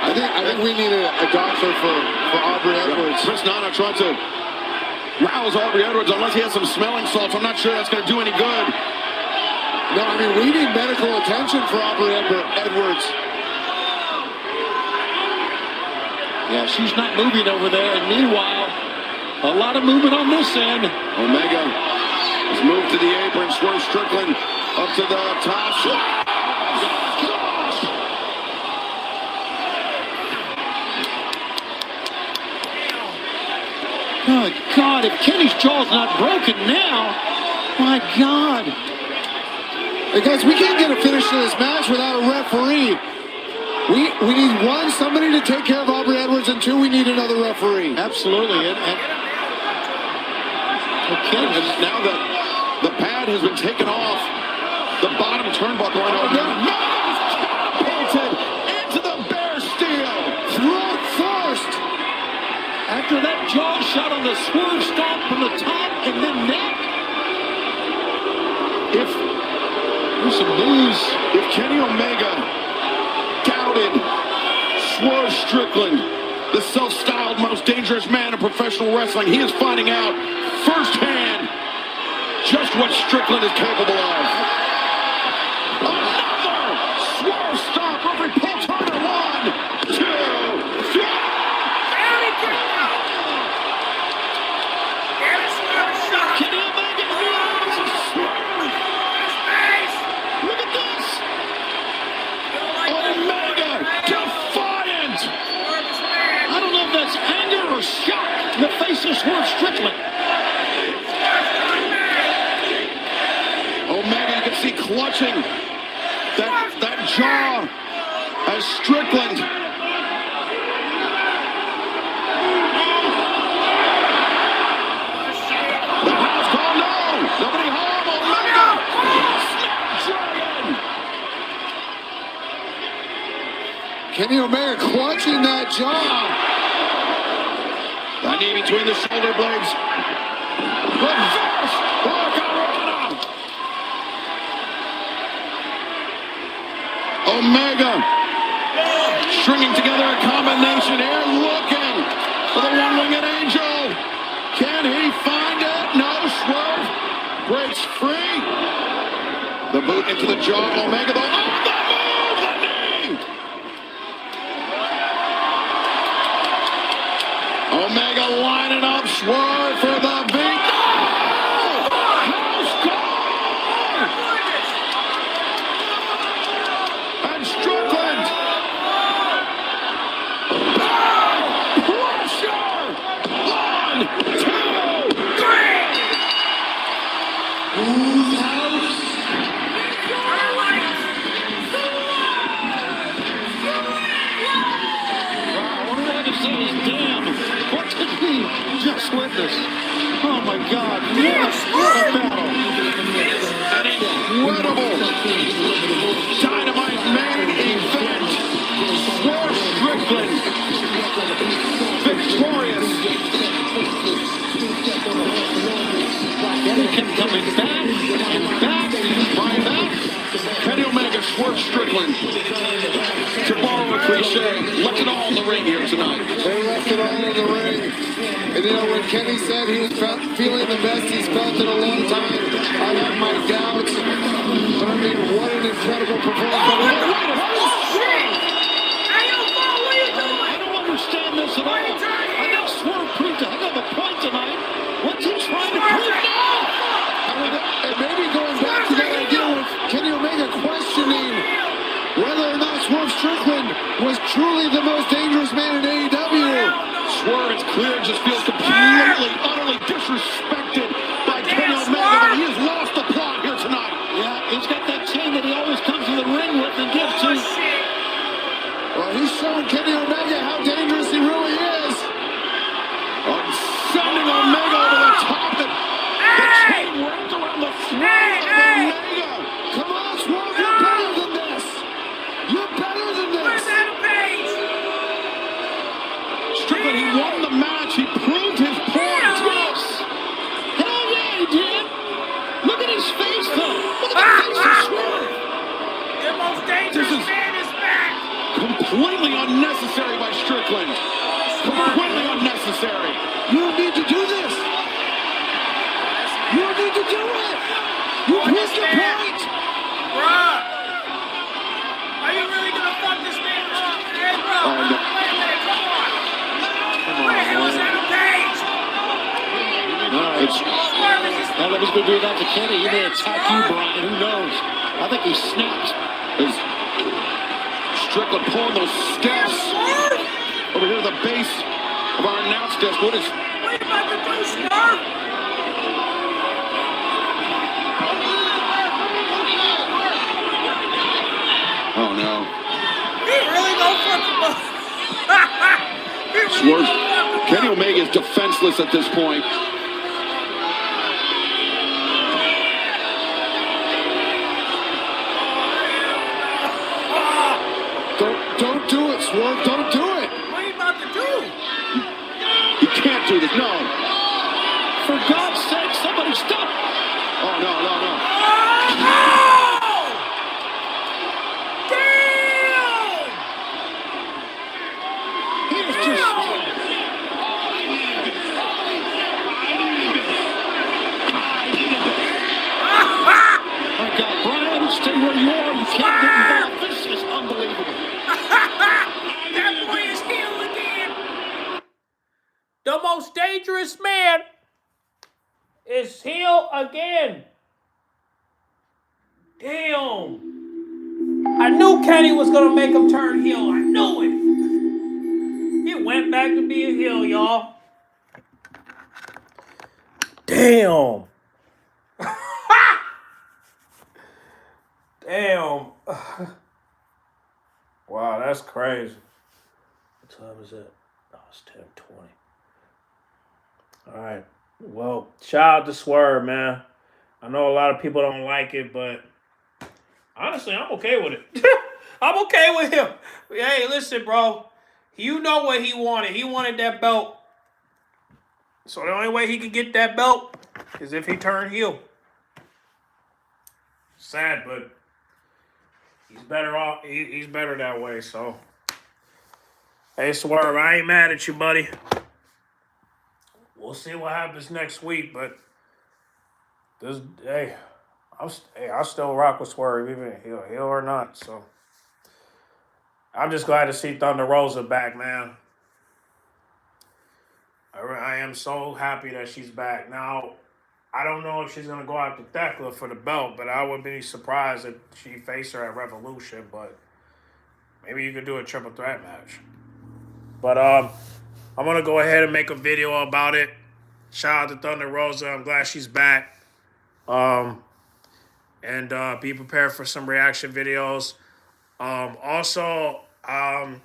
I think we need a doctor for Aubrey Edwards. Chris Nana tried to rouse Aubrey Edwards unless he has some smelling salts. I'm not sure that's going to do any good. No, I mean, we need medical attention for Aubrey Edwards. Yeah, she's not moving over there. And meanwhile, a lot of movement on this end. Omega has moved to the apron. Swerve Strickland up to the top. Good God, if Kenny's jaw's not broken now, my God. Hey guys, we can't get a finish to this match without a referee. We need one, somebody to take care of Aubrey Edwards, and two, we need another referee. Absolutely. And now that the pad has been taken off, the bottom turnbuckle line over there. Catapulted into the bear steel. Throat first. After that jaw shot on the Swerve stomp from the top and then neck. There's some news. If Kenny Omega doubted Swerve Strickland, the self-styled most dangerous man in professional wrestling, he is finding out firsthand just what Strickland is capable of. Another Swerve stomp. Referee Paul Turner. 1, 2, 3. Kenny Omega wins. Look at this. Omega defiant. I don't know if that's anger or shock in the face of Swerve Strickland. Omega, you can see clutching that jaw as Strickland. The house call, no! Nobody home, Omega! Snapdragon! Kenny Omega clutching that jaw. That knee between the shoulder blades. Reverse! Omega stringing together a combination here, looking for the one-winged angel. Can he find it? No. Swerve breaks free. The boot into the jaw. Omega, the move, the knee. Omega lining up Swerve for the beat. Swerve Strickland, to borrow a cliche, left it all in the ring here tonight. They left it all in the ring. And you know, when Kenny said he was feeling the best he's felt in a long time, I have my doubts. But I mean, what an incredible performance. Oh, shit! Hey, yo, Bo, what are you doing? I don't understand this at all. I think Swerve proved a heck of a point tonight. What's he trying to prove now? And maybe going back to that idea with Kenny Omega questioning whether or not Swerve Strickland was truly the most dangerous man in AEW. Swerve, it's clear, just feels completely, utterly disrespected by Kenny Omega, but he has lost the plot here tonight. Yeah, he's got that chain that he always comes to the ring with and gives to. Well, he's showing Kenny Omega how dangerous he really is. Sending Omega over the top. The chain wrapped around the throat of Omega. Come on, Swerve, you're better than this. You're better than this. Where's Adam Page? Strickland, he won the match. He proved his point. Yes. Hell yeah, he did. Look at his face, though. Look at the face of Swerve. The most dangerous man is back. Completely unnecessary by Strickland. Completely unnecessary. You don't need to do this. You don't need to do it. You proved your point. Bruh. Are you really going to fuck this man up? Hey, bro. Wait a minute. Come on. Where the hell is Adam Page? Now that he's going to do that to Kenny, he may attack you, Brian. Who knows? I think he snapped. Strickland pulling those steps over here to the base of our announce desk. What are you about to do, Swerve? Oh no. He really gonna fucking Swerve. Kenny Omega is defenseless at this point. Don't do it, Swerve. Don't do it. What are you about to do? You can't do this. No. For God's sake, somebody stop. Oh, no. Damn! He's just... My God, Brian, stay where you are. You can't get involved. This is unbelievable. That boy is heel again. The most dangerous man is heel again. Damn. I knew Kenny was going to make him turn heel. I knew it. He went back to be a heel, y'all. Damn. Damn. Wow, that's crazy. What time is it? Oh, it's 10:20. All right. Well, shout out to Swerve, man. I know a lot of people don't like it, but honestly, I'm okay with it. I'm okay with him. Hey, listen, bro. You know what he wanted. He wanted that belt. So the only way he could get that belt is if he turned heel. Sad, but he's better off. He's better that way, so. Hey, Swerve, I ain't mad at you, buddy. We'll see what happens next week, but this, I still rock with Swerve, even heel or not. So I'm just glad to see Thunder Rosa back, man. I am so happy that she's back. Now, I don't know if she's gonna go after Thekla for the belt, but I would be surprised if she faced her at Revolution. But maybe you could do a triple threat match. But I'm gonna go ahead and make a video about it. Shout out to Thunder Rosa. I'm glad she's back. And be prepared for some reaction videos. Also, I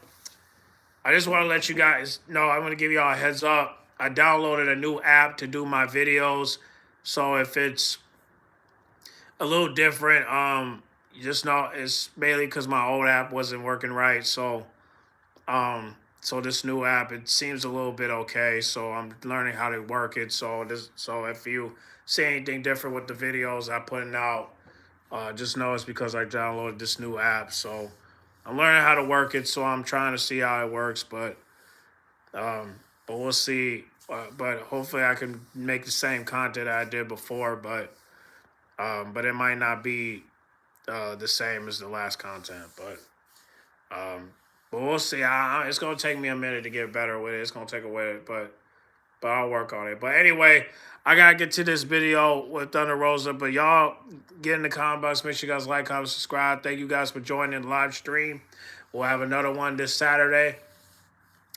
just want to let you guys know, I'm going to give y'all a heads up. I downloaded a new app to do my videos. So if it's a little different, you just know it's mainly because my old app wasn't working right. So this new app, it seems a little bit okay. So I'm learning how to work it. So if you see anything different with the videos I'm putting out, Just know it's because I downloaded this new app. So I'm learning how to work it. So I'm trying to see how it works. But we'll see. But hopefully I can make the same content I did before. But it might not be the same as the last content. But we'll see. It's gonna take me a minute to get better with it. It's gonna take a while, but I'll work on it. But anyway, I gotta get to this video with Thunder Rosa. But y'all get in the comment box. Make sure you guys like, comment, subscribe. Thank you guys for joining the live stream. We'll have another one this Saturday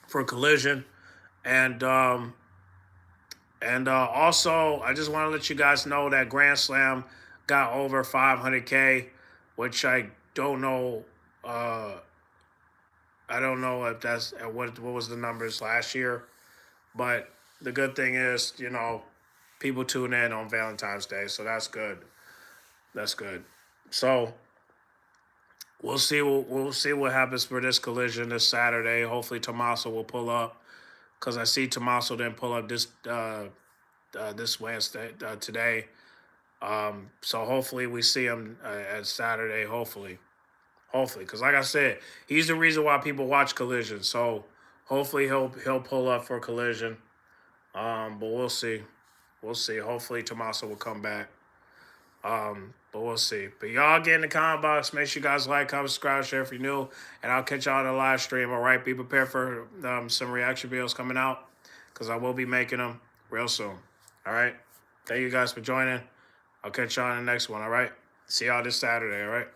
for Collision. And also, I just want to let you guys know that Grand Slam got over 500K, which I don't know. I don't know if that's what was the numbers last year, but the good thing is, people tune in on Valentine's Day, so that's good. That's good. So we'll see. We'll see what happens for this Collision this Saturday. Hopefully, Tommaso will pull up, because I see Tommaso didn't pull up this Wednesday today. So hopefully we see him at Saturday. Hopefully, because like I said, he's the reason why people watch Collision. So hopefully he'll pull up for Collision. But we'll see. We'll see. Hopefully Tommaso will come back. But we'll see. But y'all get in the comment box. Make sure you guys like, comment, subscribe, share if you're new. And I'll catch y'all in the live stream. All right, be prepared for some reaction videos coming out, because I will be making them real soon. All right. Thank you guys for joining. I'll catch y'all in the next one. All right. See y'all this Saturday. All right.